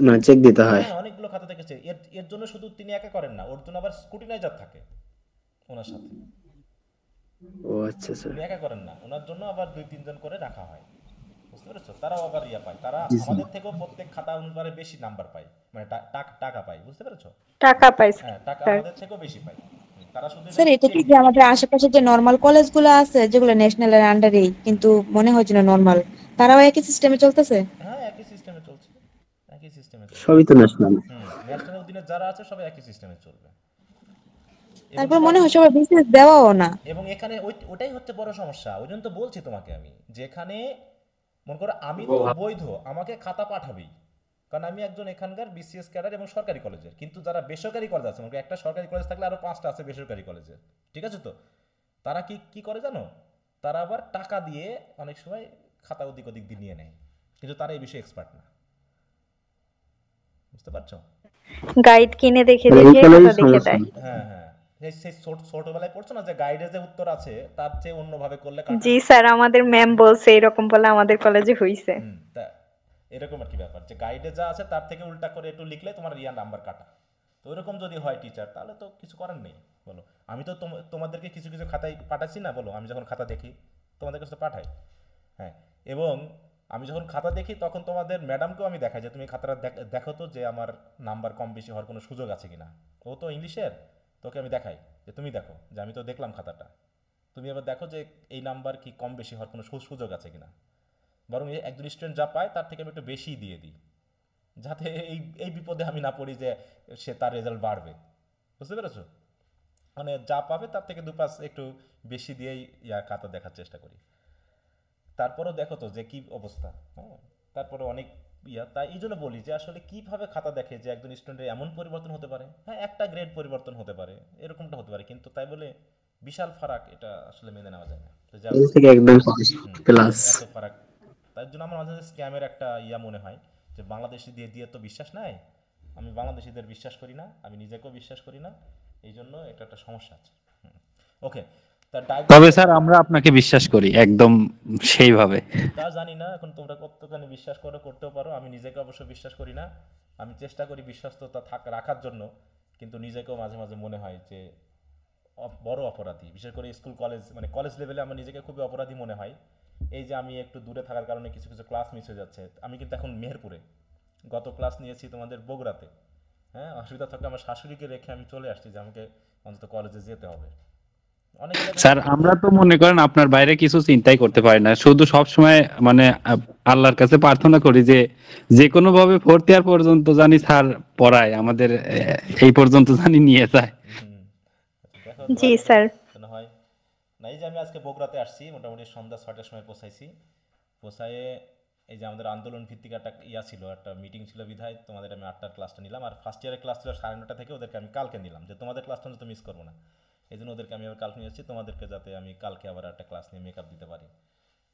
মানে চেক দিতে হয়। হ্যাঁ, অনেকগুলো খাতা থেকে চেক। এর জন্য শুধু তিনি একা করেন না, ওর জন্য আবার স্ক্রুটিনাইজার থাকে ওনার সাথে। ও আচ্ছা স্যার, উনি একা করেন না, ওনার জন্য আবার 2-3 জন করে রাখা হয়। বুঝতে পেরেছো? তারাও আবার পায়, তারা আমাদের থেকেও প্রত্যেক খাতা অনুসারে বেশি নাম্বার পায়, মানে টাকা পায়। বুঝতে পেরেছো? টাকা পাইছে। হ্যাঁ, টাকা আমাদের থেকেও বেশি পায়। তারা শুধু স্যার এটা কি যে আমাদের আশেপাশে যে নরমাল কলেজগুলো আছে যেগুলো ন্যাশনালের আন্ডারেই কিন্তু মনে হয় না নরমাল, তারাও একই সিস্টেমে চলতেছে? হ্যাঁ, একই সিস্টেমে চলছে, সবই তো ন্যাশনাল। ন্যাশনাল অধীনে যারা আছে সবাই একই সিস্টেমে চলবে। এবং তারপর সেটা মনে একদম হয় সবার বিসিএস দেওয়াও না। এবং এখানে ওটাই হচ্ছে বড় সমস্যা। ওই জন্য তো বলছি তোমাকে আমি, যেখানে মনে করো আমি তো বৈধ, আমাকে খাতা পাঠাবেই, কারণ আমি একজন এখানকার বিসিএস ক্যাডার এবং সরকারি কলেজের। কিন্তু যারা বেসরকারি কলেজ আছে, মনে করো একটা সরকারি কলেজ থাকলে আরো 5টা আছে বেসরকারি কলেজে, ঠিক আছে? তো তারা কি কি করে জানো, তারা আবার টাকা দিয়ে অনেক সময় খাতা ওদিক ওদিক দিয়ে নিয়ে নেয়, কিন্তু তারা এই বিষয়ে এক্সপার্ট না, বুঝতে পারছো? গাইড কিনে দেখে মানে দেখে এইখানেই খাতা দেখে সমস্যা। দেয়। হ্যাঁ হ্যাঁ, সেই ছোটবেলায় পড়ছো না যে গাইডে যে উত্তর আছে তার চেয়ে অন্যভাবে করলে কাটা। জি স্যার, আমাদের ম্যাম বলছে এরকম বলে আমাদের কলেজে হইছে। তা এরকম আর কি ব্যাপার, যে গাইডে যা আছে তার থেকে উল্টা করে একটু লিখলে তোমার নাম্বার কাটা। তো ওইরকম যদি হয় টিচার, তাহলে তো কিছু করার নেই। বলো, আমি তো তোমাদেরকে কিছু কিছু খাতায় পাঠাচ্ছি না, বলো, আমি যখন খাতা দেখি তোমাদের কাছে পাঠাই। হ্যাঁ, এবং আমি যখন খাতা দেখি তখন তোমাদের ম্যাডামকেও আমি দেখাই যে তুমি খাতাটা দেখো তো, যে আমার নাম্বার কম বেশি হওয়ার কোনো সুযোগ আছে কিনা। ও তো ইংলিশের, তোকে আমি দেখাই যে তুমি দেখো যে আমি তো দেখলাম খাতাটা, তুমি এবার দেখো যে এই নাম্বার কি কম বেশি হওয়ার কোনো সুযোগ আছে কিনা। বরং একজন স্টুডেন্ট যা পায় তার থেকে আমি একটু বেশি দিয়ে দিই, যাতে এই এই বিপদে আমি না পড়ি যে সে তার রেজাল্ট বাড়বে। বুঝতে পেরেছো? মানে যা পাবে তার থেকে 2-5 একটু বেশি দিয়েই খাতা দেখার চেষ্টা করি। তারপরেও দেখো তো যে কি অবস্থা। হ্যাঁ, তারপরে অনেক তাই এই জন্য বলি যে আসলে কিভাবে খাতা দেখে যে একজন স্টুডেন্টের এমন পরিবর্তন হতে পারে। হ্যাঁ, একটা গ্রেড পরিবর্তন হতে পারে, এরকমটা হতে পারে, কিন্তু তাই বলে বিশাল ফারাক, এটা আসলে মেনে নেওয়া যায় না। তো যা এর থেকে একদম প্লাস। এত ফারাক, তার জন্য আমার মাঝে স্ক্যামের একটা মনে হয় যে বাংলাদেশি দিয়ে দিয়ে তো বিশ্বাস নাই। আমি বাংলাদেশিদের বিশ্বাস করি না, আমি নিজেকেও বিশ্বাস করি না, এই জন্য এটা একটা সমস্যা আছে। ওকে, তার তবে স্যার আমরা আপনাকে বিশ্বাস করি একদম সেইভাবে। তা জানি না এখন তোমরা কতখানি বিশ্বাস করতেও পারো, আমি নিজেকে অবশ্য বিশ্বাস করি না। আমি চেষ্টা করি বিশ্বস্ততা রাখার জন্য, কিন্তু নিজেকেও মাঝে মাঝে মনে হয় যে বড় অপরাধী, বিশেষ করে স্কুল কলেজ, মানে কলেজ লেভেলে আমার নিজেকে খুবই অপরাধী মনে হয়। এই যে আমি একটু দূরে থাকার কারণে কিছু কিছু ক্লাস মিস হয়ে যাচ্ছে। আমি কিন্তু এখন মেহেরপুরে, গত ক্লাস নিয়েছি তোমাদের বগুড়াতে। হ্যাঁ, অসুবিধা থাকলে আমার শাশুড়িকে রেখে আমি চলে আসছি, যে আমাকে অন্তত কলেজে যেতে হবে। অনেক স্যার আমরা তো মনে করেন আপনার বাইরে কিছু চিন্তাই করতে পারি না, শুধু সব সময় মানে আল্লাহর কাছে প্রার্থনা করি যে যে কোনো ভাবে 4th ইয়ার পর্যন্ত জানি স্যার পড়ায় আমাদের, এই পর্যন্ত জানি নিয়ে যায়। দেখো জি দোয়া স্যার। করো হয় না। এই যে আমি আজকে বগুড়াতে আসছি মোটামুটি সন্ধ্যা 6টার সময় পৌঁছাইছি। পৌঁছায়ে এই যে আমাদের আন্দোলন ভিত্তিক একটা ছিল, একটা মিটিং ছিল, বিধায় তোমাদের আমি 8টার ক্লাসটা নিলাম। আর ফার্স্ট ইয়ারের ক্লাস ছিল 9:30 থেকে, ওদেরকে আমি কালকে নিলাম যে তোমাদের ক্লাসটা তো মিস করবো না। এই জন্য ওদেরকে আমি আবার কালকে নিয়ে এসেছি, তোমাদেরকে যাতে আমি কালকে আবার একটা ক্লাস নিয়ে মেকআপ দিতে পারি।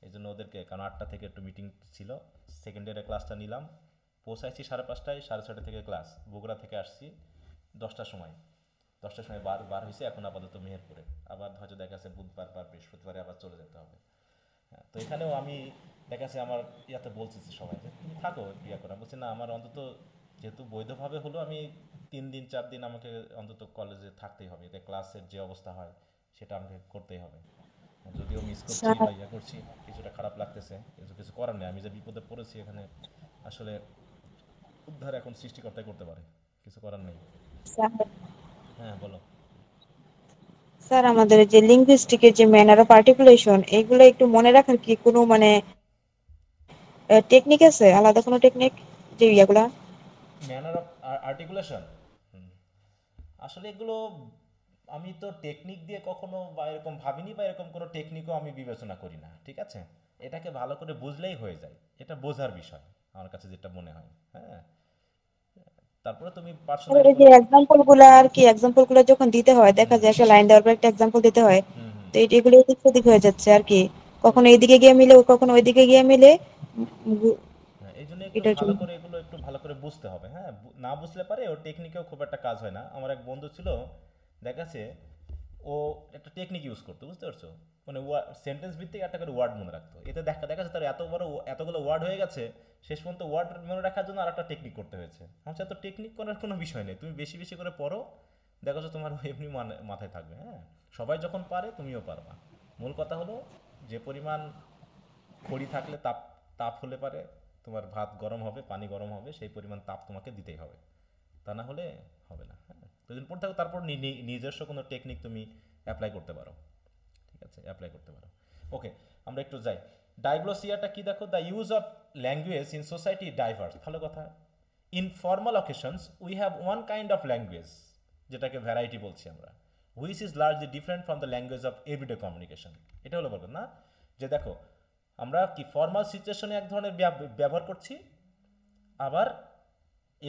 এই জন্য ওদেরকে, কারণ 8টা থেকে একটু মিটিং ছিল, সেকেন্ড ইয়ারের ক্লাসটা নিলাম। পৌঁছাইছি 5:30টায়, 6:30 থেকে ক্লাস। বগুড়া থেকে আসছি 10টার সময়। 10টার সময় বার হয়েছে, এখন আপাতত মেহেরপুরে। আবার হয়তো দেখা যাচ্ছে বুধবার বা বৃহস্পতিবারে আবার চলে যেতে হবে। হ্যাঁ, তো এখানেও আমি দেখা যাচ্ছে আমার বলছি সবাই যে তুমি থাকো করা, বলছি না, আমার অন্তত যেহেতু বৈধভাবে হলো, আমি 3 দিন 4 দিন আমাকে অন্তত কলেজে থাকতেই হবে, এতে ক্লাসের যে অবস্থা হয় সেটা আমাকে করতেই হবে। যদিও মিস করছি বা করছি, কিছুটা খারাপ লাগতেছে, কিন্তু কিছু করার নেই। আমি যে বিপদে পড়েছি এখানে, আসলে উদ্ধার এখন সৃষ্টিকর্তাই করতে পারে, কিছু করার নেই। হ্যাঁ বলো। স্যার আমাদের যে লিঙ্গুইস্টিকের যে ম্যানার অফ আর্টিকুলেশন, এগুলো একটু মনে রাখার কি কোনো মানে টেকনিক আছে, আলাদা কোনো টেকনিক যে ইয়াগুলা? ম্যানার অফ আর্টিকুলেশন, আসলে এগুলো আমি তো টেকনিক দিয়ে কখনো বা এরকম ভাবিনি, বা এরকম কোনো টেকনিকও আমি বিবেচনা করি না, ঠিক আছে? এটাকে ভালো করে বুঝলেই হয়ে যায়, এটা বোঝার বিষয় আমার কাছে যেটা মনে হয়। হ্যাঁ, তারপরে তুমি পার্সোনালি এই যে এক্সাম্পল গুলো যখন দিতে হয়, দেখা যায় একটা লাইন দেওয়ার পর একটা এক্সাম্পল দিতে হয়, তো এগুলো এদিক সেদিক হয়ে যাচ্ছে আর কি, কখনো এইদিকে গিয়ে মিলে কখনো ওইদিকে গিয়ে মিলে। এই জন্য একটু ভালো করে এগুলো একটু ভালো করে বুঝতে হবে। হ্যাঁ, না বুঝলে পারে ওর টেকনিকেও খুব একটা কাজ হয় না। আমার এক বন্ধু ছিল, দেখাচ্ছে ও একটা টেকনিক ইউজ করতো, বুঝতে পারছো? মানে সেন্টেন্স ভিত্তিক একটা করে ওয়ার্ড মনে রাখতো। এতে দেখাচ্ছে তার এতগুলো ওয়ার্ড হয়ে গেছে, শেষ পর্যন্ত ওয়ার্ড মনে রাখার জন্য আর একটা টেকনিক করতে হয়েছে। আমার এত টেকনিক করার কোনো বিষয় নেই, তুমি বেশি বেশি করে পড়ো, দেখো তোমার এমনি মাথায় থাকবে। হ্যাঁ, সবাই যখন পারে তুমিও পারবা। মূল কথা হলো যে পরিমাণ খড়ি থাকলে তাপ হলে পারে তোমার ভাত গরম হবে, পানি গরম হবে, সেই পরিমাণ তাপ তোমাকে দিতেই হবে, তা না হলে হবে না। হ্যাঁ, দুদিন পর থাকো, তারপর নিজস্ব কোনো টেকনিক তুমি অ্যাপ্লাই করতে পারো, ঠিক আছে? অ্যাপ্লাই করতে পারো। ওকে, আমরা একটু যাই। ডাইগ্লোসিয়াটা কি দেখো, the use of language in society diverse. ভালো কথা। In formal occasions we have one kind of language, যেটাকে ভ্যারাইটি বলছি আমরা। Which is largely different from the language of everyday communication. এটা হলো ব্যাপার না, যে দেখো আমরা কি ফর্মাল সিচুয়েশনে এক ধরনের ব্যবহার করছি, আবার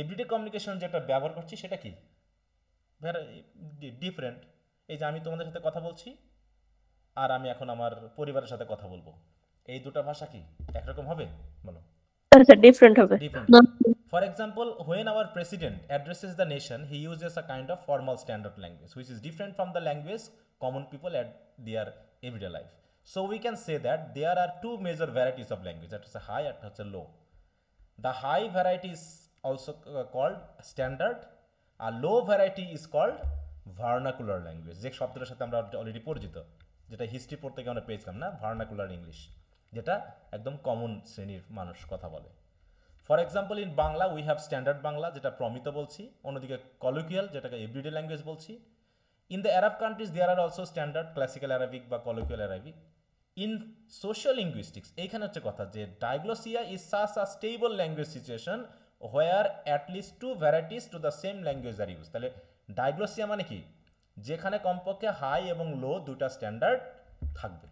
এভরিডে কমিউনিকেশন যেটা ব্যবহার করছি সেটা কি ডিফারেন্ট। এই যে আমি তোমাদের সাথে কথা বলছি আর আমি এখন আমার পরিবারের সাথে কথা বলবো, এই দুটো ভাষা কি একরকম হবে? বলো। স্যার ডিফারেন্ট হবে। Different. For example, when our president addresses the nation, he uses a kind of formal standard language, which is different from the language common people at their everyday life. So we can say that there are two major varieties of language, that is a high and that's a low. The high variety is also called standard, a low variety is called vernacular language, যে শব্দটার সাথে আমরা already পরিচিত, যেটা history পড়তে গিয়ে আমরা পেয়েছিলাম না, ভার্নাকুলার ইংলিশ, যেটা একদম কমন শ্রেণীর মানুষ কথা বলে। For example in Bangla we have standard Bangla, যেটা প্রমিত বলছি, অন্যদিকে কলোকিয়াল, যেটাকে এভরিডে ল্যাঙ্গুয়েজ বলছি। In the Arab countries there are also standard classical Arabic বা colloquial Arabic. In social linguistics এইখানে হচ্ছে কথা যে diglossia is such a stable language situation where at least two varieties to the same language are use. তাহলে diglossia মানে কি, যেখানে কমপক্ষে হাই এবং লো দুটা স্ট্যান্ডার্ড থাকবে।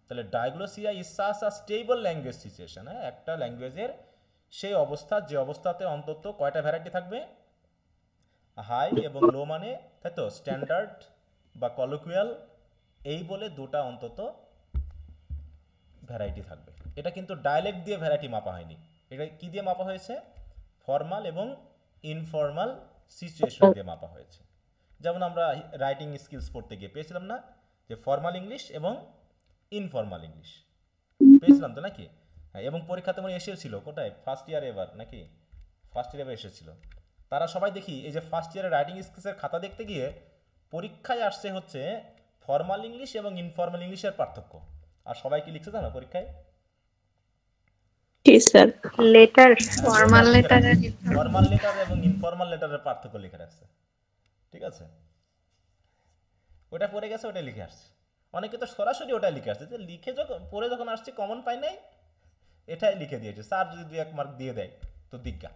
তাহলে diglossia is such a stable language situation, হ্যাঁ, একটা ল্যাঙ্গুয়েজের সেই অবস্থা যে অবস্থাতে অন্তত কয়টা ভ্যারাইটি থাকবে, হাই এবং লো মানে, তাই তো, স্ট্যান্ডার্ড বা কলোকুয়াল এই বলে দুটা অন্তত ভ্যারাইটি থাকবে। এটা কিন্তু ডায়ালেক্ট দিয়ে ভ্যারাইটি মাপা হয়নি, এটা কি দিয়ে মাপা হয়েছে, ফর্মাল এবং ইনফর্মাল সিচুয়েশন দিয়ে মাপা হয়েছে। যেমন আমরা রাইটিং স্কিলস পড়তে গিয়ে পেয়েছিলাম না যে ফর্মাল ইংলিশ এবং ইনফর্মাল ইংলিশ পেয়েছিলাম তো নাকি? হ্যাঁ, এবং পরীক্ষাতে মনে এসেছিল কোথায়, ফার্স্ট ইয়ারে এবার নাকি, ফার্স্ট ইয়ারে এসেছিল। তারা সবাই দেখি এই যে ফার্স্ট ইয়ারে রাইটিং স্কিলসের খাতা দেখতে গিয়ে পরীক্ষায় আসছে হচ্ছে ফর্মাল ইংলিশ এবং ইনফর্মাল ইংলিশের পার্থক্য। আর সবাই কি লিখছে জানো পরীক্ষায়? Sir letter, formal letter formal letter এবং ইনফর্মাল লেটারের পার্থক্য লিখে রাখছে, ঠিক আছে? ওটা পড়ে গেছে, ওটা লিখে আসছে। অনেকে তো সরাসরি ওটা লিখে আসছে, যে লিখে যখন পড়ে যখন আসছে কমন পাই নাই, এটাই লিখে দিয়েছে, স্যার যদি 2-1 মার্ক দিয়ে দেয় তো দিগ্গা,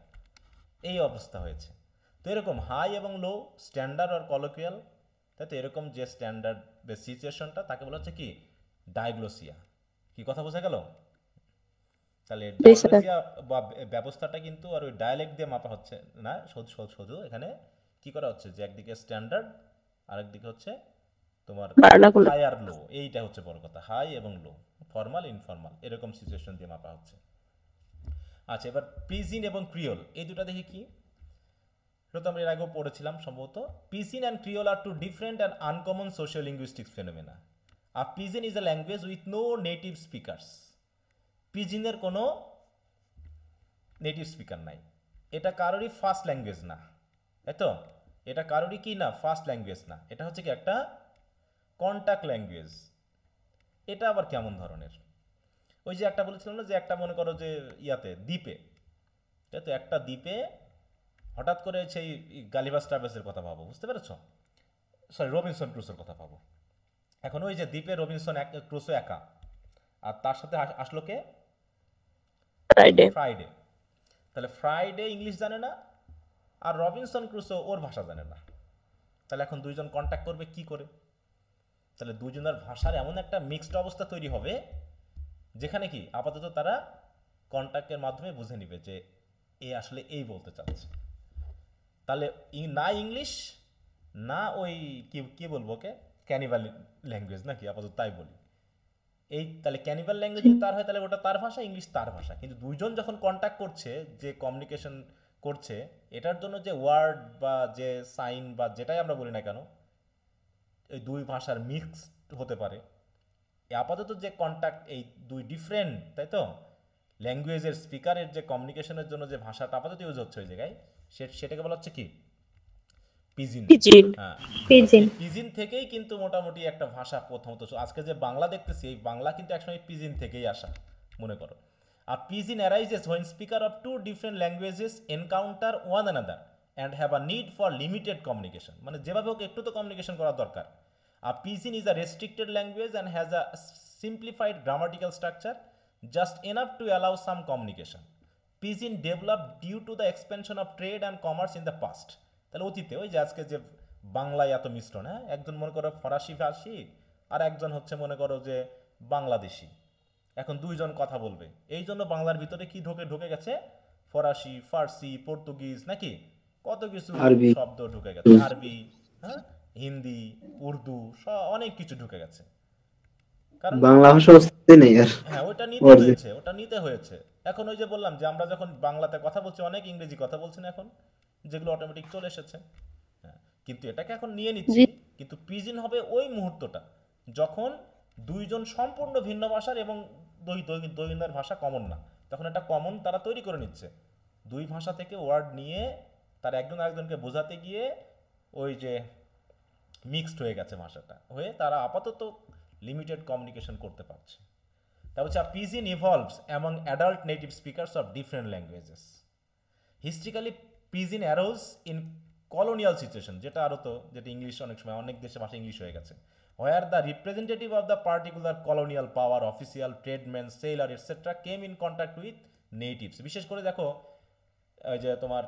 এই অবস্থা হয়েছে। তো এরকম হাই এবং লো, স্ট্যান্ডার্ড আর কলোকিয়াল, তাই তো, এরকম যে স্ট্যান্ডার্ড বা সিচুয়েশনটা তাকে বলা হচ্ছে কি ডায়াগ্লোসিয়া। কি কথা বোঝা গেল? তাহলে ডায়াগ্লোসিয়া বা ব্যবস্থাটা কিন্তু আর ওই ডায়ালেক্ট দিয়ে মাপা হচ্ছে না, শুধু এখানে কি করা হচ্ছে যে একদিকে স্ট্যান্ডার্ড আর একদিকে হচ্ছে তোমার হাই আর লো, এইটা হচ্ছে বড় কথা, হাই এবং লো, ফর্মাল ইনফর্মাল এরকম সিচুয়েশন দিয়ে মাপা হচ্ছে। আচ্ছা, এবার পিজিন এবং ক্রিওল এই দুটো দেখি কি, এটা তো আমরা এর আগেও পড়েছিলাম সম্ভবত। Pidgin and creole are two different and uncommon social linguistics phenomena. আর pidgin is a language with no native speakers. পিজিনের কোনো নেটিভ স্পিকার নাই, এটা কারোরই ফার্স্ট ল্যাঙ্গুয়েজ না, তাই তো, এটা কারোরই কি না, ফার্স্ট ল্যাঙ্গুয়েজ না, এটা হচ্ছে কি একটা কন্ট্যাক্ট ল্যাঙ্গুয়েজ। এটা আবার কেমন ধরনের? ওই যে একটা বলেছিলাম না যে একটা মনে করো যে ইয়াতে দ্বীপে, তাই তো, একটা দ্বীপে হঠাৎ করে সেই গালিভাস ট্রাভেলসের কথা ভাবো, বুঝতে পেরেছ, সরি রবিনসন ক্রুসোর কথা ভাবো। এখন ওই যে দ্বীপে রবিনসন ক্রুসো একা, আর তার সাথে আসলো কে, ফ্রাইডে। তাহলে ফ্রাইডে ইংলিশ জানে না আর রবিনসন ক্রুসো ওর ভাষা জানে না, তাহলে এখন দুইজন কন্ট্যাক্ট করবে কি করে? তাহলে দুজনের ভাষার এমন একটা মিক্সড অবস্থা তৈরি হবে যেখানে কি আপাতত তারা কন্ট্যাক্টের মাধ্যমে বুঝে নিবে যে এ আসলে এই বলতে চাচ্ছে। তাহলে না ইংলিশ না ওই কি বলবো ওকে, ক্যানিভাল ল্যাঙ্গুয়েজ নাকি, আপাতত তাই বলি। এই তাহলে ক্যানিভাল ল্যাঙ্গুয়েজ যদি তার হয় তাহলে ওটা তার ভাষা, ইংলিশ তার ভাষা। কিন্তু দুইজন যখন কন্ট্যাক্ট করছে, যে কমিউনিকেশন করছে, এটার জন্য যে ওয়ার্ড বা যে সাইন বা যেটাই আমরা বলি না কেন, এই দুই ভাষার মিক্স হতে পারে। আপাতত যে কন্ট্যাক্ট এই দুই ডিফারেন্ট, তাই তো, ল্যাঙ্গুয়েজের স্পিকারের যে কমিউনিকেশনের জন্য যে ভাষাটা আপাতত ইউজ হচ্ছে ওই জায়গায়, সেটাকে বলা হচ্ছে কি পিজিন। হ্যাঁ, পিজিন থেকেই কিন্তু মোটামুটি একটা ভাষা প্রথমত, আজকে যে বাংলা দেখতেছি এই বাংলা কিন্তু একসময় পিজিন থেকেই আসা মনে করো। আর pidgin arises when speaker of two different languages encounter one another and have a need for limited communication, মানে যেভাবে হোক একটু তো কমিউনিকেশন করা দরকার। আর pidgin is a restricted language and has a simplified grammatical structure just enough to allow some communication. Pidgin developed due to the expansion of trade and commerce in the past. তাহলে অতীতে ওই যে আজকে যে বাংলায় এত মিশ্রণ, হ্যাঁ, একজন মনে করো ফরাসি ভাষী আর একজন হচ্ছে মনে করো যে বাংলাদেশি, এখন দুইজন কথা বলবে, এই জন্য বাংলার ভিতরে কি ঢুকে ঢুকে গেছে, ফরাসি, ফার্সি, পর্তুগিজ, নাকি কত কিছু আরবি। শব্দ ঢুকে গেছে, আরবি, হ্যাঁ, হিন্দি, উর্দু, অনেক কিছু ঢুকে গেছে। কারণ বাংলা ভাষা অস্তিত্ব নেই আর। হ্যাঁ, ওটা নিতে Original। হয়েছে, ওটা নিতে হয়েছে। এখন ওই যে বললাম যে আমরা যখন বাংলাতে কথা বলছি অনেক ইংরেজি কথা বলছি না এখন, যেগুলো অটোমেটিক চলে এসেছে। হ্যাঁ, কিন্তু এটাকে এখন নিয়ে নিচ্ছি, জি। কিন্তু পিজিন হবে ওই মুহূর্তটা যখন দুইজন সম্পূর্ণ ভিন্ন ভাষার এবং দুইজনের ভাষা কমন না, তখন একটা কমন তারা তৈরি করে নিচ্ছে। দুই ভাষা থেকে ওয়ার্ড নিয়ে তার একজন আরেকজনকে বোঝাতে গিয়ে ওই যে মিক্সড হয়ে গেছে ভাষাটা, হয়ে তারা আপাতত লিমিটেড কমিউনিকেশন করতে পারছে। তা হচ্ছে pidgin evolves among adult native speakers of different languages. Historically pidgin arose in colonial situation, যেটা আরও তো, যেটা ইংলিশ অনেক সময় অনেক দেশে ভাষা ইংলিশ হয়ে গেছে, where the representative of the particular colonial power, official, tradesman, seller etcetera came in contact with natives. বিশেষ করে দেখো ওই যে তোমার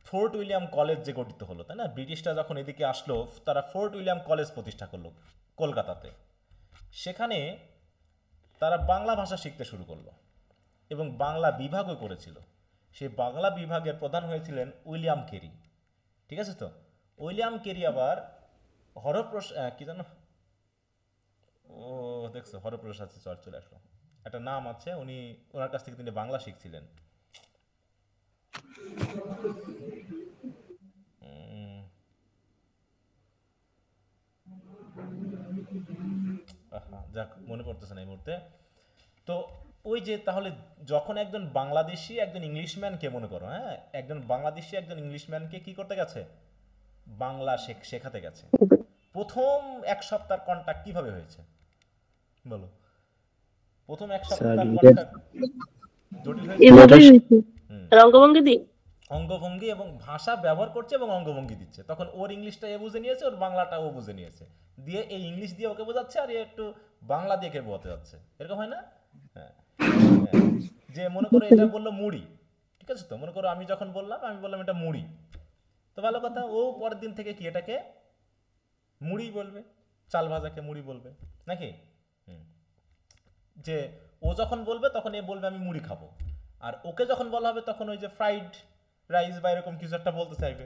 ফোর্ট উইলিয়াম কলেজ যে গঠিত হলো, তাই না, ব্রিটিশরা যখন এদিকে আসলো তারা ফোর্ট উইলিয়াম কলেজ প্রতিষ্ঠা করলো কলকাতাতে। সেখানে তারা বাংলা ভাষা শিখতে শুরু করলো এবং বাংলা বিভাগও করেছিল। সেই বাংলা বিভাগের প্রধান হয়েছিলেন উইলিয়াম কেরি, ঠিক আছে তো। উইলিয়াম কেরি আবার কি জানো, ও দেখছো হরপ্রসাদ চলে আসলো, একটা নাম আছে, উনি ওনার কাছ থেকে তিনি বাংলা শিখছিলেন। যাক, মনে পড়তেছে না এই মুহূর্তে। তো ওই যে তাহলে যখন একজন বাংলাদেশি একজন ইংলিশম্যানকে মনে করো, হ্যাঁ, একজন বাংলাদেশি একজন ইংলিশম্যানকে কি করতে গেছে, বাংলা শেখাতে গেছে। প্রথম এক সপ্তাহের কন্টাক্ট কিভাবে হয়েছে বলো? প্রথম এক সপ্তাহের কন্টাক্ট জটিল হয়েছে, এভাবেই হয়েছে, রঙ্গভঙ্গি দিয়ে, অঙ্গভঙ্গি এবং ভাষা ব্যবহার করছে এবং অঙ্গভঙ্গি দিচ্ছে। তখন ওর ইংলিশটা এ বুঝে নিয়েছে, ওর বাংলাটা ও বুঝে নিয়েছে, দিয়ে এই ইংলিশ দিয়ে ওকে বোঝাচ্ছে আর এ একটু বাংলা দিয়ে কে বোঝাতে যাচ্ছে, এরকম হয় না? হ্যাঁ, যে মনে করো এটা বললো মুড়ি, ঠিক আছে তো, মনে করো আমি যখন আমি বললাম এটা মুড়ি, তো ভালো কথা, ও পরের দিন থেকে কি এটাকে মুড়ি বলবে, চাল ভাজাকে মুড়ি বলবে, নাকি? যে ও যখন বলবে তখন এ বলবে আমি মুড়ি খাবো, আর ওকে যখন বলা হবে তখন ওই যে ফ্রাইড রাইস বা এরকম কিছু একটা বলতে চাইবে,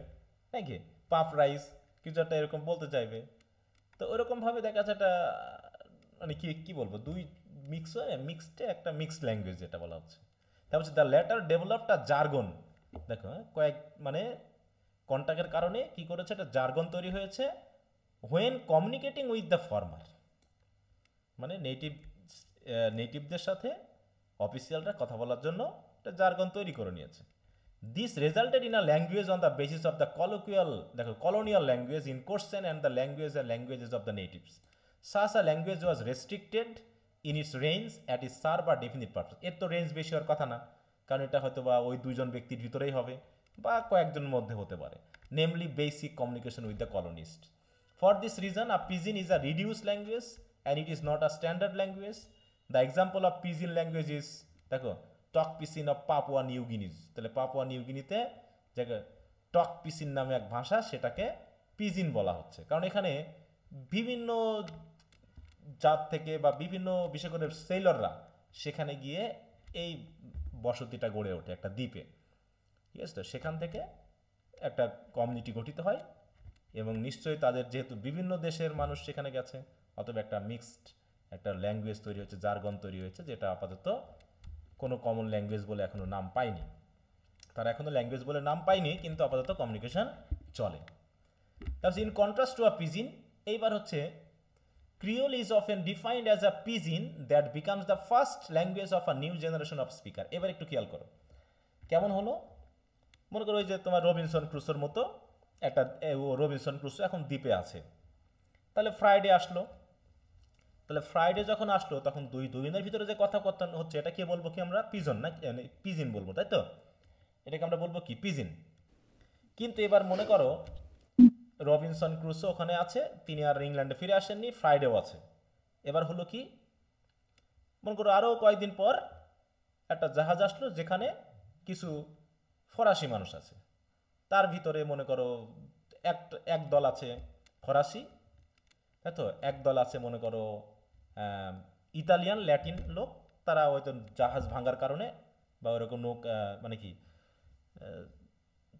নাকি পাফ রাইস কিছু একটা এরকম বলতে চাইবে। তো ওরকম ভাবে দেখা যাচ্ছে একটা মানে কি বলবো, দুই মিক্সড একটা মিক্সড ল্যাঙ্গুয়েজ যেটা বলা হচ্ছে। তারপর হচ্ছে the letter developed a jargon. দেখো কয়েক মানে কন্টাক্টের কারণে কি করেছে, একটা জার্গন তৈরি হয়েছে। When communicating with the former, মানে নেটিভদের সাথে অফিসিয়ালরা কথা বলার জন্য একটা জার্গন তৈরি করে নিয়েছে। This resulted in a language on the basis of the colonial language in question and the languages of the natives. Such a language was restricted in its range at its serve a definite purpose. এর তো range বেশি হওয়ার কথা না, কারণ এটা হয়তো বা ওই দুইজন ব্যক্তির ভিতরেই হবে বা কয়েকজনের মধ্যে হতে পারে, namely basic communication with the কলোনিস্ট। For this reason, a pidgin is a reduced language and it is not a standard language. The example of pidgin language is, দেখো, Tok Pisin of Papua New Guinea's. তাহলে Papua New গিনিতে Tok Pisin নামে এক ভাষা, সেটাকে pidgin বলা হচ্ছে, কারণ এখানে বিভিন্ন জাত থেকে বা বিভিন্ন বিশেষ করে সেলররা সেখানে গিয়ে এই বসতিটা গড়ে ওঠে একটা দ্বীপে, ঠিক আছে তো। সেখান থেকে একটা কমিউনিটি গঠিত হয় এবং নিশ্চয়ই তাদের যেহেতু বিভিন্ন দেশের মানুষ সেখানে গেছে, অথবা একটা মিক্সড একটা ল্যাঙ্গুয়েজ তৈরি হয়েছে, জার্গন তৈরি হয়েছে, যেটা আপাতত কোনো কমন ল্যাঙ্গুয়েজ বলে এখনও নাম পায়নি। তারা এখনও ল্যাঙ্গুয়েজ বলে নাম পায়নি, কিন্তু আপাতত কমিউনিকেশন চলে। তারপর in contrast to a pidgin, এইবার হচ্ছে creole is often defined as a pidgin that becomes the first language of a new generation of speaker. এবার একটু খেয়াল করো কেমন হলো। মনে করো ওই যে তোমার রবিনসন ক্রুসোর মতো একটা, রবিনসন ক্রুসো এখন দ্বীপে আছে, তাহলে ফ্রাইডে আসলো, তাহলে ফ্রাইডে যখন আসলো তখন দুই দিনের ভিতরে যে কথা হচ্ছে এটা কি বলবো, কি আমরা পিজন না পিজিন বলবো, তাই তো, এটাকে আমরা বলবো কি পিজিন। কিন্তু এবার মনে করো রবিনসন ক্রুসো ওখানে আছে, তিনি আর ইংল্যান্ডে ফিরে আসেননি, ফ্রাইডেও আছে। এবার হলো কি, মনে করো আরও কয়েকদিন পর একটা জাহাজ আসলো যেখানে কিছু ফরাসি মানুষ আছে, তার ভিতরে মনে করো এক দল আছে ফরাসি, তাই তো, এক দল আছে মনে করো ইতালিয়ান ল্যাটিন লোক, তারা হয়তো জাহাজ ভাঙার কারণে বা ওরকম মানে কি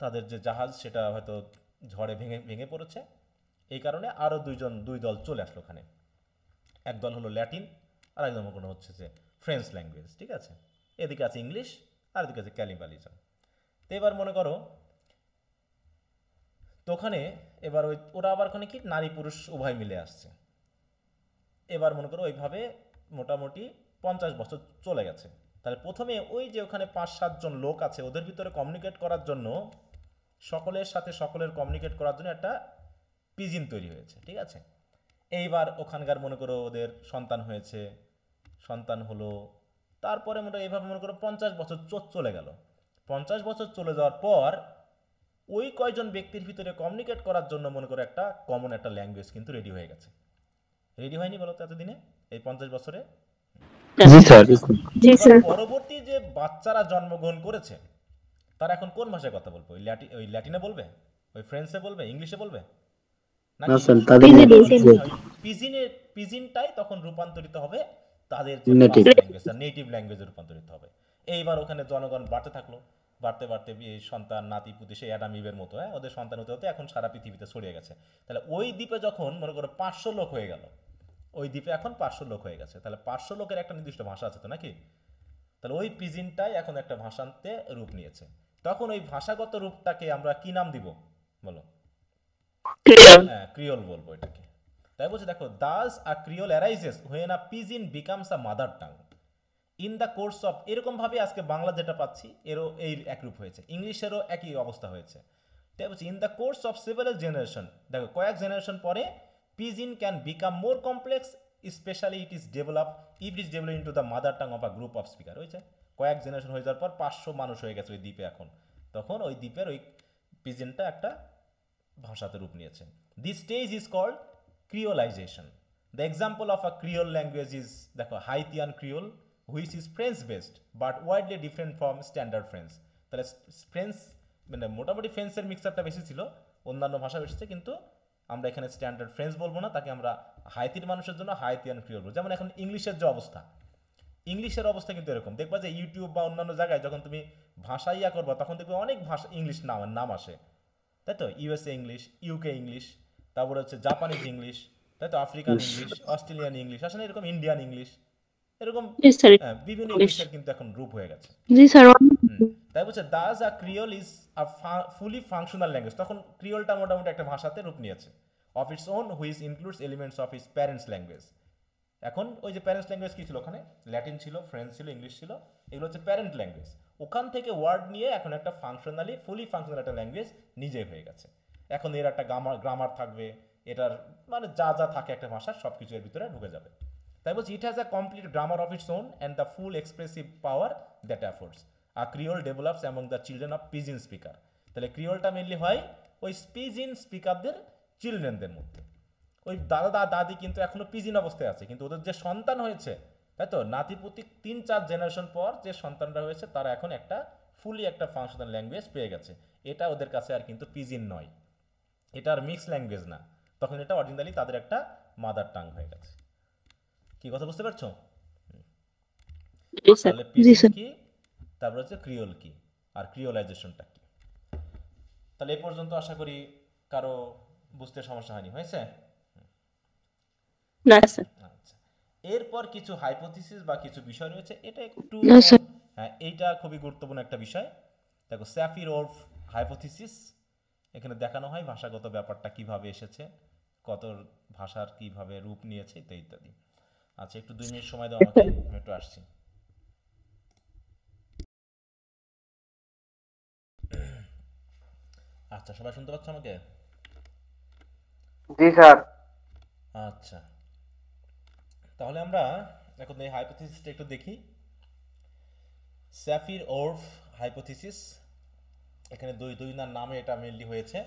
তাদের যে জাহাজ সেটা হয়তো ঝড়ে ভেঙে ভেঙে পড়েছে, এই কারণে আরও দুই দল চলে আসলো ওখানে। এক দল হলো ল্যাটিন আর একদম কোনো হচ্ছে যে ফ্রেঞ্চ ল্যাঙ্গুয়েজ, ঠিক আছে। এদিকে আছে ইংলিশ আর এদিকে আছে ক্যানিবালিজম। তো এবার মনে করো তো ওখানে এবার ওরা আবার ওখানে কি নারী পুরুষ উভয় মিলে আসছে। এবার মনে করো ওইভাবে মোটামুটি 50 বছর চলে গেছে। তাহলে প্রথমে ওই যে ওখানে 5-7 জন লোক আছে ওদের ভিতরে কমিউনিকেট করার জন্য, সকলের সাথে সকলের কমিউনিকেট করার জন্য একটা পিজিন তৈরি হয়েছে, ঠিক আছে। এইবার ওখানকার মনে করো ওদের সন্তান হয়েছে, সন্তান হলো, তারপরে এইভাবে মনে করো 50 বছর চলে গেল। 50 বছর চলে যাওয়ার পর ওই কয়জন ব্যক্তির ভিতরে কমিউনিকেট করার জন্য মনে করো একটা কমন একটা ল্যাঙ্গুয়েজ কিন্তু রেডি হয়ে গেছে। রেডি হয়নি বলো তো এতদিনে, এই 50 বছরে? জি স্যার। জি স্যার। পরবর্তী যে বাচ্চারা জন্মগ্রহণ করেছে তারা এখন কোন ভাষায় কথা বলবে? ওই ল্যাটিনে বলবে, ওই ফ্রেঞ্চে বলবে, ইংলিশে বলবে, না নাকি স্যার, তাদের পিজিনটাই তখন রূপান্তরিত হবে তাদের Native. নেটিভ ল্যাঙ্গুয়েজে রূপান্তরিত হবে। এইবার ওখানে জনগণ বাড়তে থাকলো, বাড়তে বাড়তে এই সন্তান নাতি পুতি সেই অ্যাডাম ইভের মতো, ওদের সন্তান হতে হতে এখন সারা পৃথিবীতে ছড়িয়ে গেছে। তাহলে ওই দ্বীপে যখন মনে করো 500 লোক হয়ে গেল, ওই দ্বীপে এখন 500 লোক হয়ে গেছে, তাহলে 500 লোকের একটা নির্দিষ্ট ভাষা আছে তো নাকি? তাহলে ওই পিজিনটাই এখন একটা ভাষান্তে রূপ নিয়েছে। তখন ওই ভাষাগত রূপটাকে আমরা কি নাম দিব বলো? হ্যাঁ, ক্রিওল বলবো এটাকে। তাই বলছে দেখো, thus a creole arises when a pidgin becomes a mother tongue in the course of, এরকম ভাবে আজকে বাংলা যেটা পাচ্ছি এরও এই একরূপ হয়েছে, ইংলিশেরও একই অবস্থা হয়েছে। তাই বলছি in the course of several generation, দেখো কয়েক জেনারেশন পরে pidgin can become more complex, specially it is develop if it is develop into the mother tongue of a group of speaker. হয়েছে কয়েক জেনারেশন হয়ে যাওয়ার পর 500 মানুষ হয়ে গেছে ওই দ্বীপে এখন, তখন ওই দ্বীপের ওই পিজিনটা একটা ভাষাতে রূপ নিয়েছে। This stage is called creolization. The example of a creole language is দেখো Haitian creole which is French based but widely different from standard French. তাহলে ফ্রেঞ্চ মানে মোটামুটি ফ্রেঞ্চের মিক্সারটা বেশি ছিল, অন্যান্য ভাষা এসেছে, কিন্তু আমরা এখানে স্ট্যান্ডার্ড ফ্রেঞ্চ বলবো না, তাকে আমরা হাইতির মানুষের জন্য হাইতিয়ান ক্রিওল বলবো। যেমন এখন ইংলিশের যে অবস্থা, ইংলিশের অবস্থা কিন্তু এরকম, দেখবা যে ইউটিউব বা অন্যান্য জায়গায় যখন তুমি ভাষা ইয়া করবা তখন দেখবে অনেক ভাষা ইংলিশ নাম আসে, তাই তো, ইউএসএ ইংলিশ, ইউকে ইংলিশ, তারপরে হচ্ছে জাপানিজ ইংলিশ, তাই তো, আফ্রিকান ইংলিশ, অস্ট্রেলিয়ান ইংলিশ, আসলে এরকম ইন্ডিয়ান ইংলিশ, এরকম বিভিন্ন ইংলিশের কিন্তু এখন রূপ হয়ে গেছে। জি স্যার। তাই বলছে thus a creole is a fully functional language, তখন ক্রিওলটা মোটামুটি একটা ভাষাতে রূপ নিয়েছে, of its own which includes elements of its parents language. এখন ওই যে প্যারেন্টস ল্যাঙ্গুয়েজ কি ছিল ওখানে, ল্যাটিন ছিল, ফ্রেঞ্চ ছিল, ইংলিশ ছিল, এগুলো হচ্ছে প্যারেন্ট ল্যাঙ্গুয়েজ। ওখান থেকে ওয়ার্ড নিয়ে এখন একটা ফুলি ফাংশনাল একটা ল্যাঙ্গুয়েজ নিজেই হয়ে গেছে। এখন এর একটা গ্রামার থাকবে, এটার মানে যা যা থাকে একটা ভাষার সব কিছু এর ভিতরে ঢুকে যাবে। তাই বলছি it has a complete grammar of its own and the full expressive power that affords a creole develops among the children of pidgin speaker. তাহলে ক্রিওলটা মেনলি হয় ওই পিজিন স্পিকারদের চিলড্রেনদের মধ্যে। ওই দাদা দাদি কিন্তু এখনো পিজিন অবস্থায় আছে, কিন্তু ওদের যে সন্তান হয়েছে, তাই তো, নাতিপুতি 3-4 জেনারেশন পর যে সন্তানরা হয়েছে তারা এখন একটা ফুলি একটা ফাংশনাল ল্যাঙ্গুয়েজ পেয়ে গেছে। এটা ওদের কাছে আর কিন্তু পিজিন নয়, এটা আর মিক্স ল্যাঙ্গুয়েজ না, তখন এটা অরিজিনালি তাদের একটা মাদার টাং হয়ে গেছে। কি কথা বুঝতে পারছো? তাহলে পিজিন কি, তারপর হচ্ছে ক্রিওল কি, আর ক্রিওলাইজেশনটা কি। তাহলে এই পর্যন্ত আশা করি কারো বুঝতে সমস্যা হয়নি, হয়েছে? না স্যার। আচ্ছা, এরপর কিছু হাইপোথিসিস বা কিছু বিষয় রয়েছে, এটা একটু হ্যাঁ, এইটা খুবই গুরুত্বপূর্ণ একটা বিষয়। দেখো স্যাফির-ওরফ হাইপোথিসিস, এখানে দেখানো হয় ভাষাগত ব্যাপারটা কিভাবে এসেছে, কত ভাষার কিভাবে রূপ নিয়েছে ইত্যাদি ইত্যাদি। আচ্ছা, একটু 2 মিনিট সময় দাও আমাকে, আমি একটু আসছি। আচ্ছা, সবাই শুনতে পাচ্ছ আমাকে? জি স্যার। আচ্ছা, তাহলে আমরা এখন এই হাইপোথিসিসটা একটু দেখি। স্যাফির-ওরফ হাইপোথিসিস, এখানে দুই নামে এটা মেনলি হয়েছে,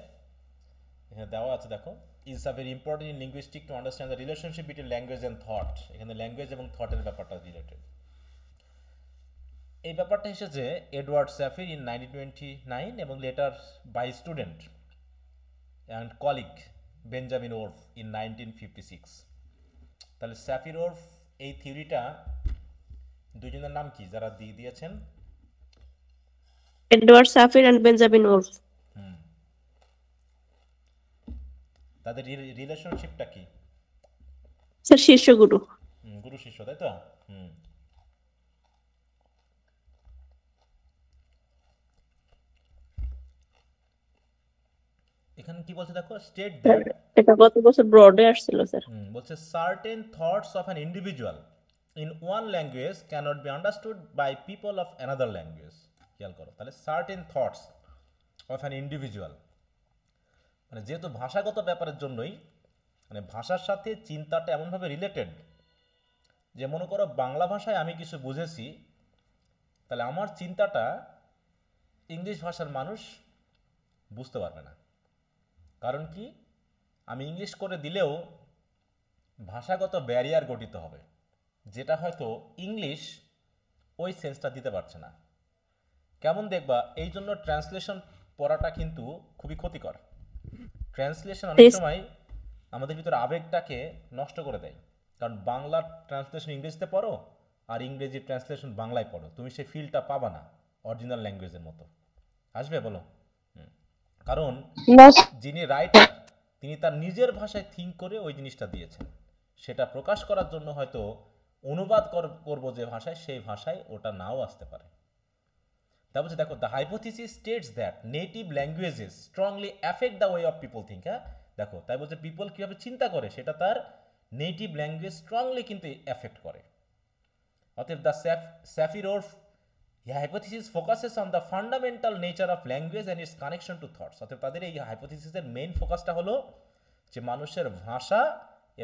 এখানে দেওয়া আছে দেখো, is a very important in linguistic to understand the relationship between language and thought. এখানে ল্যাঙ্গুয়েজ এবং থটের ব্যাপারটা রিলেটেড। এই ব্যাপারটা এসেছে এডওয়ার্ড স্যাফির ইন 1929 এবং later by student and colleague Benjamin Whorf in 1956। তাহলে স্যাফির ওরফ এই থিওরিটা দুজনের নাম কি যারা দিয়ে দিয়েছেন? Edward Sapir and Benjamin Whorf. তাদের রিলেশনশিপটা কি? স্যার শিষ্যগুরু। গুরু শিষ্য, তাই তো? এখানে কি বলছে দেখো, স্টেট দ্যাট, এটা গত বছর ব্রডে আসছিল স্যার। বলছে certain thoughts of an individual in one language cannot be understood by people of another language. খেয়াল করো, তাহলে certain thoughts of an individual, মানে যেহেতু ভাষাগত ব্যাপারের জন্যই, মানে ভাষার সাথে চিন্তাটা এমনভাবে রিলেটেড যে মনে করো বাংলা ভাষায় আমি কিছু বুঝেছি, তাহলে আমার চিন্তাটা ইংলিশ ভাষার মানুষ বুঝতে পারবে না। কারণ কি, আমি ইংলিশ করে দিলেও ভাষাগত ব্যারিয়ার গঠিত হবে, যেটা হয়তো ইংলিশ ওই সেন্সটা দিতে পারছে না। কেমন দেখবা, এই জন্য ট্রান্সলেশন পড়াটা কিন্তু খুবই ক্ষতিকর। ট্রান্সলেশন অনেক সময় আমাদের ভিতরে আবেগটাকে নষ্ট করে দেয়। কারণ বাংলার ট্রান্সলেশন ইংরেজিতে পড়ো আর ইংরেজি ট্রান্সলেশন বাংলায় পড়ো, তুমি সেই ফিলটা পাবা না অরিজিনাল ল্যাঙ্গুয়েজের মতো। আসবে বলো? কারণ যিনি রাইটার তিনি তার নিজের ভাষায় থিঙ্ক করে ওই জিনিসটা দিয়েছেন, সেটা প্রকাশ করার জন্য হয়তো অনুবাদ করব যে ভাষায়, সেই ভাষায় ওটা নাও আসতে পারে। তা বলছে দেখো, the hypothesis states that native languages strongly affect the way of people think. হ্যাঁ দেখো, তাই বলছে পিপল কীভাবে চিন্তা করে সেটা তার নেটিভ ল্যাঙ্গুয়েজ স্ট্রংলি কিন্তু এফেক্ট করে। অতএব the Sapir Whorf hypothesis focuses on the fundamental nature of language and its connection to thoughts. অতএব তাদের এই হাইপোথিসিসের মেইন ফোকাসটা হলো যে মানুষের ভাষা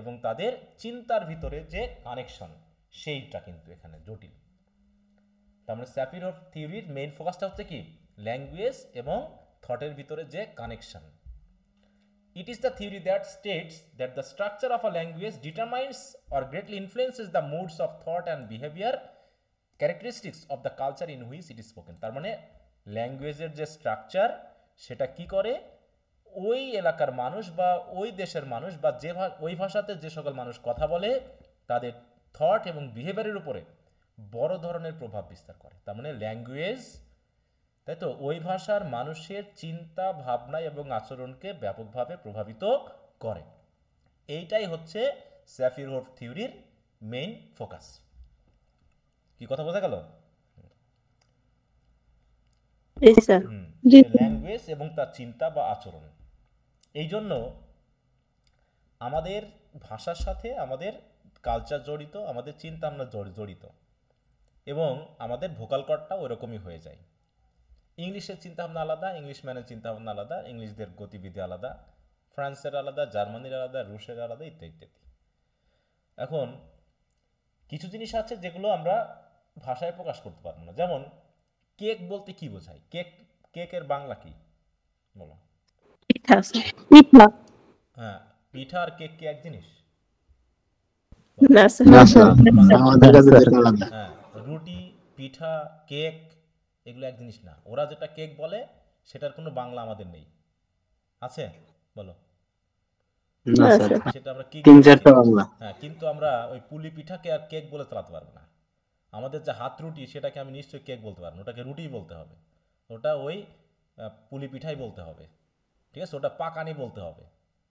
এবং তাদের চিন্তার ভিতরে যে কানেকশন, সেইটা কিন্তু এখানে জটিল। তার মানে স্যাফির-ওরফ থিওরির মেইন ফোকাসটা হচ্ছে কি, ল্যাঙ্গুয়েজ এবং থটের ভিতরে যে connection. It is the theory that states that the structure of a language determines or greatly influences the moods of thought and behavior characteristics of the culture in which it is spoken. তার মানে ল্যাঙ্গুয়েজের যে structure সেটা কি করে, ওই এলাকার মানুষ বা ওই দেশের মানুষ বা যে ওই ভাষাতে যে সকল মানুষ কথা বলে তাদের থট এবং বিহেভিয়ারের উপরে বড় ধরনের প্রভাব বিস্তার করে। তার মানে ল্যাঙ্গুয়েজ, তাই তো, ওই ভাষার মানুষের চিন্তা ভাবনা এবং আচরণকে ব্যাপকভাবে প্রভাবিত করে। এইটাই হচ্ছে স্যাফির-ওরফ থিওরির মেইন ফোকাস। কি কথা বোঝা গেল? ল্যাঙ্গুয়েজ এবং তার চিন্তা বা আচরণ। এই জন্য আমাদের ভাষার সাথে আমাদের কালচার জড়িত, আমাদের চিন্তা ভাবনা জড়িত, এবং আমাদের ভোকাল কর্ডটা ওরকমই হয়ে যায়। ইংলিশের চিন্তাভাবনা আলাদা, ইংলিশম্যানের চিন্তাভাবনা আলাদা, ইংলিশদের গতিবিধি আলাদা, ফ্রান্সের আলাদা, জার্মানির আলাদা, রুশের আলাদা, ইত্যাদি ইত্যাদি। এখন কিছু জিনিস আছে যেগুলো আমরা ভাষায় প্রকাশ করতে পারবো না। যেমন কেক বলতে কি বোঝায়? কেকের বাংলা কি বলো? পিঠা। হ্যাঁ, পিঠা আর কেক কি এক জিনিস? হ্যাঁ, রুটি, পিঠা, কেক এগুলো এক জিনিস না। ওরা যেটা কেক বলে সেটার কোনো বাংলা আমাদের নেই, আছে বলো? সেটা আমরা কি, হ্যাঁ, কিন্তু আমরা ওই পুলি পিঠাকে আর কেক বলে চালাতে পারবো না। আমাদের যে হাত রুটি সেটাকে আমি নিশ্চয়ই কেক বলতে পারবো না, ওটাকে রুটিই বলতে হবে, ওটা ওই পুলি পিঠাই বলতে হবে, ঠিক আছে? ওটা পাকানি বলতে হবে।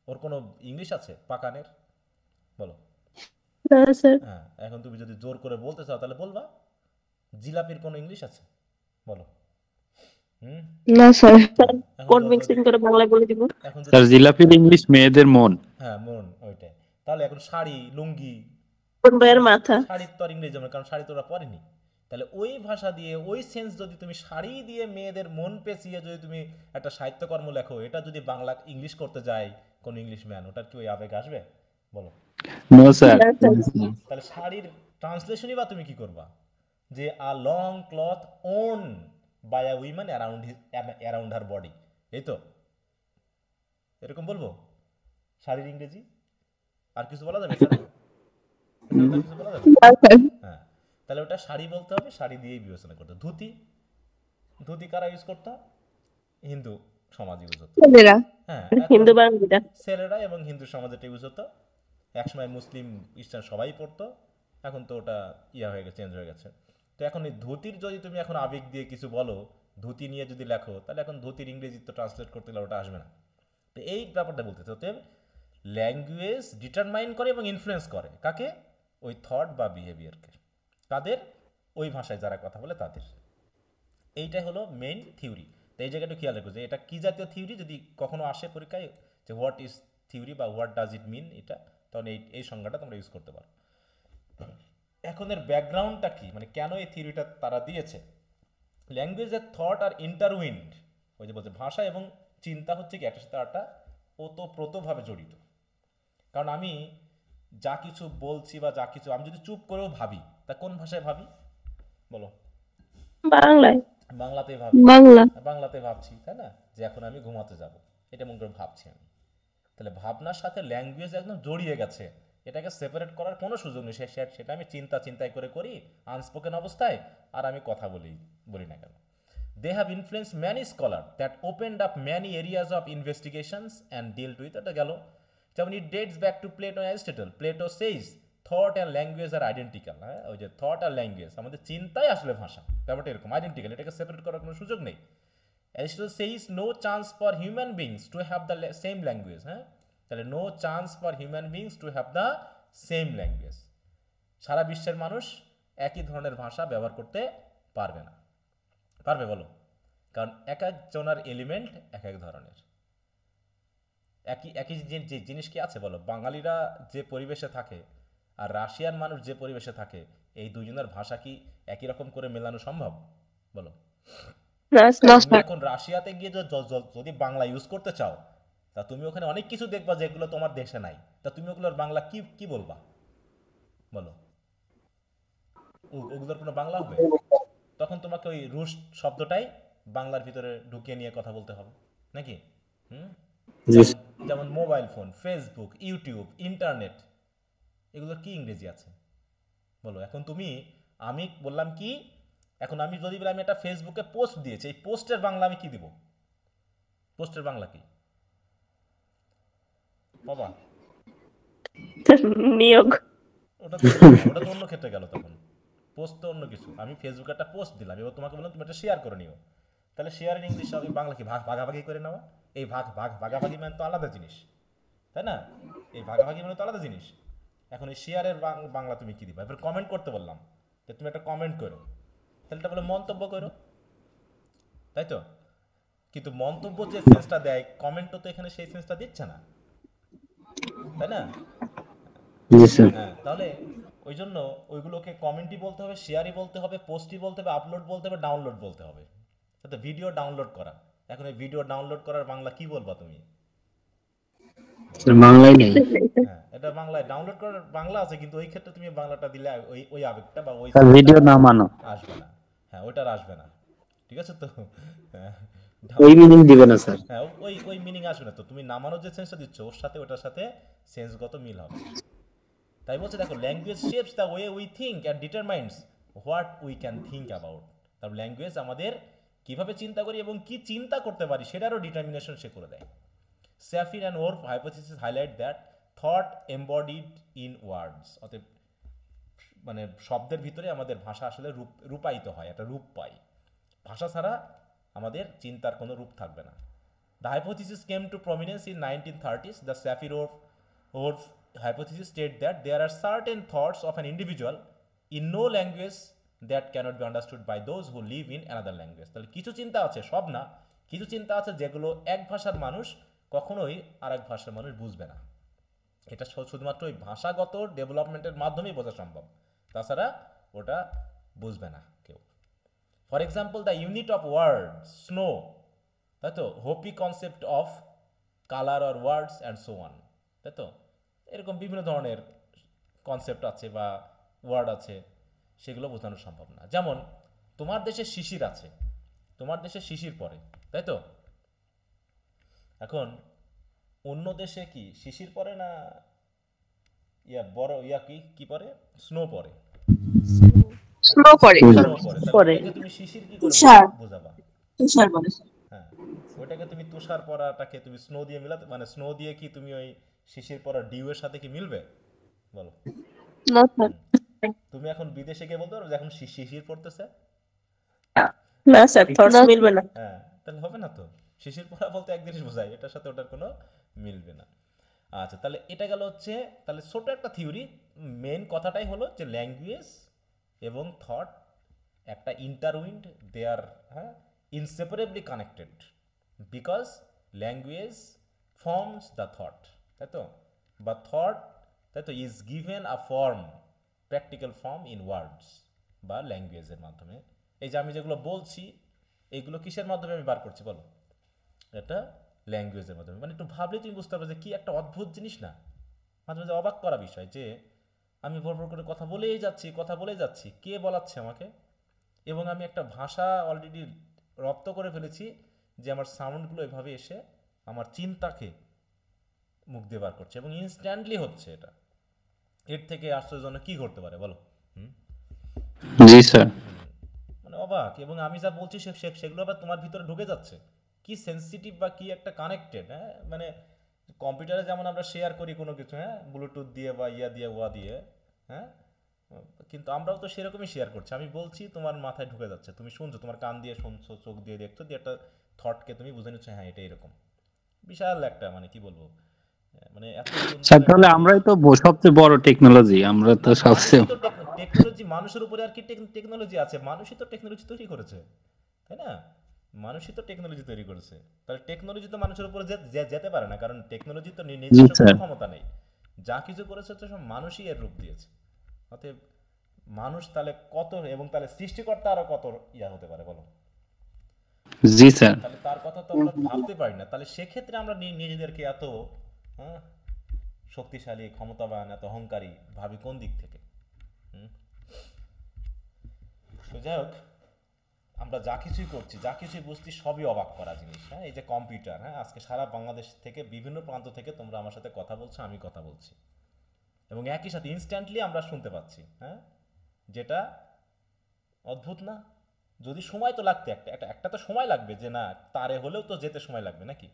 ওর কোনো ইংলিশ আছে পাকানের? বলো। হ্যাঁ, এখন তুমি যদি জোর করে বলতে চাও তাহলে বলবা। জিলাপির কোনো ইংলিশ আছে? বলো। না স্যার, কোড মিক্সিং করে বাংলায় বলে দিব। স্যার জিলাপির ইংলিশ মেয়েদের মন। হ্যাঁ, মন, ওইটাই। তাহলে এখন শাড়ি, লুঙ্গি, কোন বইয়ের মাথা? শাড়ির তো আর ইংরেজি হবে, কারণ শাড়ি তো ওরা পরেনি। তাহলে ওই ভাষা দিয়ে, ওই সেন্স যদি তুমি শাড়ি দিয়ে মেয়েদের মন পেঁচিয়ে যদি তুমি একটা সাহিত্যকর্ম লেখো, এটা যদি বাংলা ইংলিশ করতে যায় কোন ইংলিশম্যান, ওটার কি ওই আবেগ আসবে? বলো। No sir. তাহলে শাড়ির ট্রান্সলেশনই বা তুমি কি করবা? যে a long cloth worn by a women around her body, এই তো? এরকম বলবো শাড়ির ইংরেজি? আর কিছু বলা যাবে? কিছু বলা যাবে? হ্যাঁ, তাহলে ওটা শাড়ি বলতে হবে, শাড়ি দিয়েই বিবেচনা করতে। ধুতি, ধুতি কারা ইউজ করতো? হিন্দু সমাজ ইউজ হতো। ছেলেরা হ্যাঁ, হিন্দু এখন বাঙালিরা। ছেলেরা এবং হিন্দু সমাজে এটা ইউজ হতো। একসময় মুসলিম খ্রিস্টান সবাই পড়তো, এখন তো ওটা হয়ে গেছে, চেঞ্জ হয়ে গেছে। তো এখন এই ধুতির যদি তুমি এখন আবেগ দিয়ে কিছু বলো, ধুতি নিয়ে যদি লেখো, তাহলে এখন ধুতির ইংরেজি তো ট্রান্সলেট করতে গেলে ওটা আসবে না। তো এই ব্যাপারটা বলতেছে। অতএব ল্যাঙ্গুয়েজ ডিটারমাইন করে এবং ইনফ্লুয়েন্স করে কাকে? ওই থট বা বিহেভিয়ারকে। কাদের? ওই ভাষায় যারা কথা বলে তাদের। এইটাই হলো মেইন থিওরি। তো এই জায়গাটা খেয়াল রাখো যে এটা কি জাতীয় থিওরি, যদি কখনো আসে পরীক্ষায় যে হোয়াট ইজ থিওরি বা হোয়াট ডাজ ইট মিন, এটা তখন এই সংজ্ঞাটা তোমরা ইউজ করতে পারো। এখন এর ব্যাকগ্রাউন্ডটা কি, মানে কেন এই থিওরিটা তারা দিয়েছে? ল্যাঙ্গুয়েজের থট আর ইন্টারউইন্ড, ওই যে বলছে ভাষা এবং চিন্তা হচ্ছে কি একটার সাথে আরেকটা ওতপ্রোতভাবে জড়িত। কারণ আমি যা কিছু বলছি বা যা কিছু আমি যদি চুপ করেও ভাবি, তা কোন ভাষায় ভাবি বলো? বাংলায়। বাংলাতে ভাবি, বাংলা। বাংলাতে ভাবছি, তাই না? যে এখন আমি ঘুমাতে যাব, এটা মনে করে ভাবছি আমি। তাহলে ভাবনার সাথে ল্যাঙ্গুয়েজ একদম জড়িয়ে গেছে, এটাকে সেপারেট করার কোনো সুযোগ নেই। সেটা আমি চিন্তায় করে করি আনস্পোকেন অবস্থায়, আর আমি কথা বলি না কেন। They have influence many scholar that opened up many areas of investigations and dealt with. এটা গেল। যেমন it dates back to Plato and Aristotle. Plato says thought and language are identical. হ্যাঁ, ওই যে থট আর ল্যাঙ্গুয়েজ, আমাদের চিন্তাই আসলে ভাষা, ব্যাপারটা এরকম আইডেন্টিক্যাল, এটাকে সেপারেট করার কোনো সুযোগ নেই। Aristotle says no chance for human beings to have the same language. হ্যাঁ, তাহলে no chance for human beings to have the same language. সারা বিশ্বের মানুষ একই ধরনের ভাষা ব্যবহার করতে পারবে না। পারবে বলো? কারণ এক একজনের এলিমেন্ট এক এক ধরনের। একই যে জিনিস কি আছে বলো? বাঙালিরা যে পরিবেশে থাকে আর রাশিয়ান মানুষ যে পরিবেশে থাকে, এই দুজনের ভাষা কি একই রকম করে মেলানো সম্ভব বলো? তুমি এখন রাশিয়াতে গিয়ে যদি বাংলা ইউজ করতে চাও, তা তুমি ওখানে অনেক কিছু দেখবা যেগুলো তোমার দেশে নাই। তা তুমি ওগুলোর বাংলা কি বলবা বলো? ওগুলোর কোনো বাংলা হবে? তখন তোমাকে ওই রুশ শব্দটাই বাংলার ভিতরে ঢুকিয়ে নিয়ে কথা বলতে হবে, নাকি? যেমন mobile phone, Facebook, YouTube, internet, এগুলোর কি ইংরেজি আছে বলো? এখন আমি বললাম কি, এখন আমি যদি বলি আমি একটা ফেসবুকে পোস্ট দিয়েছি, এই পোস্টের বাংলা আমি কি দিব? পোস্টের বাংলা কি বাবা? নিয়োগ। ওটা তো অন্য ক্ষেত্রে গেল। তখন পোস্ট তো অন্য কিছু। আমি ফেসবুকে একটা পোস্ট দিলাম, এবার তোমাকে বললাম তুমি এটা শেয়ার করে নিও। তাহলে শেয়ারের ইংলিশ হবে বাংলা কি? ভাগাভাগি করে নেওয়া। এই ভাগাভাগি মানে তো আলাদা জিনিস, তাই না? এই ভাগাভাগি মানে তো আলাদা জিনিস। এখন এই শেয়ারের বাংলা তুমি কি দিবা? এবার কমেন্ট করতে বললাম, যে তুমি একটা কমেন্ট করো, তাহলে এটা বলে মন্তব্য করো, তাই তো? কিন্তু মন্তব্য যে সেন্সটা দেয়, কমেন্টও তো এখানে সেই সেন্সটা দিচ্ছে না, তাই না? হ্যাঁ, তাহলে ওই জন্য ওইগুলোকে কমেন্টই বলতে হবে, শেয়ারই বলতে হবে, পোস্টই বলতে হবে, আপলোড বলতে হবে, ডাউনলোড বলতে হবে। তো ভিডিও ডাউনলোড করা, এখন এই ভিডিও ডাউনলোড করার বাংলা কি বলবা তুমি? বাংলায় নেই। হ্যাঁ, এটা বাংলায় ডাউনলোড করার বাংলা আছে, কিন্তু ওই ক্ষেত্রে তুমি বাংলাটা দিলে ওই আবেগটা বা ওই ভিডিও নামানো আসবে না। হ্যাঁ, ওইটার আসবে না, ঠিক আছে তো? ওই মিনিং দিবে না স্যার। হ্যাঁ, ওই মিনিং আসবে না। তো তুমি নামানোর যে সেন্সটা দিচ্ছ, ওর সাথে ওটার সাথে সেন্সগত মিল হবে। তাই বলছে দেখো, language shapes the way we think and determines what we can think about. তারপর ল্যাঙ্গুয়েজ আমাদের কিভাবে চিন্তা করি এবং কি চিন্তা করতে পারি সেটারও ডিটারমিনেশন সে করে দেয়। Sapir and Whorf hypothesis highlight that thought embodied in words. অতএব মানে শব্দের ভিতরে আমাদের ভাষা আসলে রূপায়িত হয়, একটা রূপ পাই। ভাষা ছাড়া আমাদের চিন্তার কোনো রূপ থাকবে না। The hypothesis came to prominence in 1930s. The Sapir Whorf hypothesis state that there are certain thoughts of an individual in no language that cannot be understood by those who live in another language. তাহলে কিছু চিন্তা আছে, সব না, কিছু চিন্তা আছে যেগুলো এক ভাষার মানুষ কখনোই আরেক ভাষার মানুষ বুঝবে না। এটা শুধুমাত্র ওই ভাষাগত ডেভেলপমেন্টের মাধ্যমেই বোঝা সম্ভব, তাছাড়া ওটা বুঝবে না কেউ। For example, the unit of word snow, তাই তো, Hopi concept of colour or words and so on, তাই তো? এরকম বিভিন্ন ধরনের কনসেপ্ট আছে বা ওয়ার্ড আছে, সেগুলো বোঝানো সম্ভব না। যেমন তোমার দেশে শিশির আছে, তোমার দেশে শিশির পড়ে, তাই তো? এখন অন্য দেশে কি শিশির পড়ে না বড় কি পড়ে? স্নো পড়ে। স্লো করে হুম। স্নো করে, তাহলে পরে ওটাকে তুমি শিশির কি করে তুষার বোঝাবা? তুষার বলে হ্যাঁ, ওটাকে তুমি তুষার পরাটাকে তুমি স্নো দিয়ে মিলাতে, মানে স্নো দিয়ে কি তুমি ওই শিশির পরা ডিউ এর সাথে কি মিলবে? বলো। না স্যার, তুমি এখন বিদেশে গিয়ে বলতে পারো যে এখন শিশির পড়তেছে? না স্যার, থটস মিলবে না। হ্যাঁ, তাহলে হবে না তো। শিশির পরা বলতে এক জিনিস বোঝায়, এটার সাথে ওটার কোনো মিলবে না। আচ্ছা, তাহলে এটা গেল হচ্ছে, তাহলে ছোট একটা থিওরি। মেন কথাটাই হলো যে ল্যাঙ্গুয়েজ এবং থট একটা intertwined, they are inseparably connected, because language forms the thought, তাই তো, বা থট, তাই তো, is given a form, practical form in words বা ল্যাঙ্গুয়েজের মাধ্যমে। এই যে আমি যেগুলো বলছি, এইগুলো কিসের মাধ্যমে আমি বার করছি বলো? এটা ল্যাঙ্গুয়েজের মাধ্যমে। মানে একটু ভাবলে তুমি বুঝতে পারবে যে কি একটা অদ্ভুত জিনিস না, মাঝে মাঝে অবাক করা বিষয়, যে আমি ভরভর করে কথা বলেই যাচ্ছি, কে বলাচ্ছে আমাকে, এবং আমি একটা ভাষা অলরেডি রপ্ত করে ফেলেছি, যে আমার সাউন্ডগুলো এভাবে এসে আমার চিন্তাকে মুখ দিয়ে বার করছে, এবং ইনস্ট্যান্টলি হচ্ছে। এটা এর থেকে আশ্চর্যজনক কি ঘটতে পারে বলো? জি স্যার। মানে অবাক। এবং আমি যা বলছি সেগুলো আবার তোমার ভিতরে ঢুকে যাচ্ছে, কি সেন্সিটিভ বা কি একটা কানেক্টেড। হ্যাঁ, মানে কম্পিউটারে যেমন আমরা শেয়ার করি কোনো কিছু, হ্যাঁ, ব্লুটুথ দিয়ে বা ইয়া দিয়ে ওয়া দিয়ে, হ্যাঁ, কিন্তু আমরাও তো সেরকমই শেয়ার করছি। আমি বলছি, তোমার মাথায় ঢুকে যাচ্ছে, তুমি শুনছো, তোমার কান দিয়ে শুনছো, চোখ দিয়ে দেখছো, দিয়ে একটা থটকে তুমি বুঝে নিচ্ছ, হ্যাঁ এটা এরকম। বিশাল একটা, মানে কি বলবো, মানে এত সুন্দর স্যার একটা তাহলে জিনিস। আমরাই তো সবচেয়ে বড় টেকনোলজি, আমরা তো না, সবচেয়ে মানুষই তো টেকনোলজি, মানুষের উপরে আর কি টেকনোলজি আছে? মানুষই তো টেকনোলজি তৈরি করেছে, তাই না? মানুষই তো টেকনোলজি তৈরি করেছে। তাহলে টেকনোলজি তো মানুষের উপরে যেতে পারে না, কারণ টেকনোলজি তো জি নিজস্ব কোনো স্যার। ক্ষমতা নেই। যা কিছু করেছে তো সব মানুষই এর রূপ দিয়েছে। অতএব মানুষ তাহলে কত, এবং তাহলে সৃষ্টিকর্তা আরো কত ইয়া হতে পারে বলো? জি স্যার। তাহলে তার কথা তো আমরা ভাবতে পারি না। তাহলে সেক্ষেত্রে আমরা নিজেদেরকে এত হ্যাঁ, শক্তিশালী, ক্ষমতাবান, এত অহংকারী ভাবি কোন দিক থেকে? তো যাই হোক, আমরা যা কিছুই করছি, যা কিছুই বুঝছি, সবই অবাক করা জিনিস। হ্যাঁ, এই যে কম্পিউটার, হ্যাঁ, আজকে সারা বাংলাদেশ থেকে বিভিন্ন প্রান্ত থেকে তোমরা আমার সাথে কথা বলছো, আমি কথা বলছি, এবং একই সাথে ইনস্ট্যান্টলি আমরা শুনতে পাচ্ছি। হ্যাঁ, যেটা অদ্ভুত না? যদি সময় তো লাগতে, একটা তো সময় লাগবে, যে না তারে হলেও তো যেতে সময় লাগবে নাকি?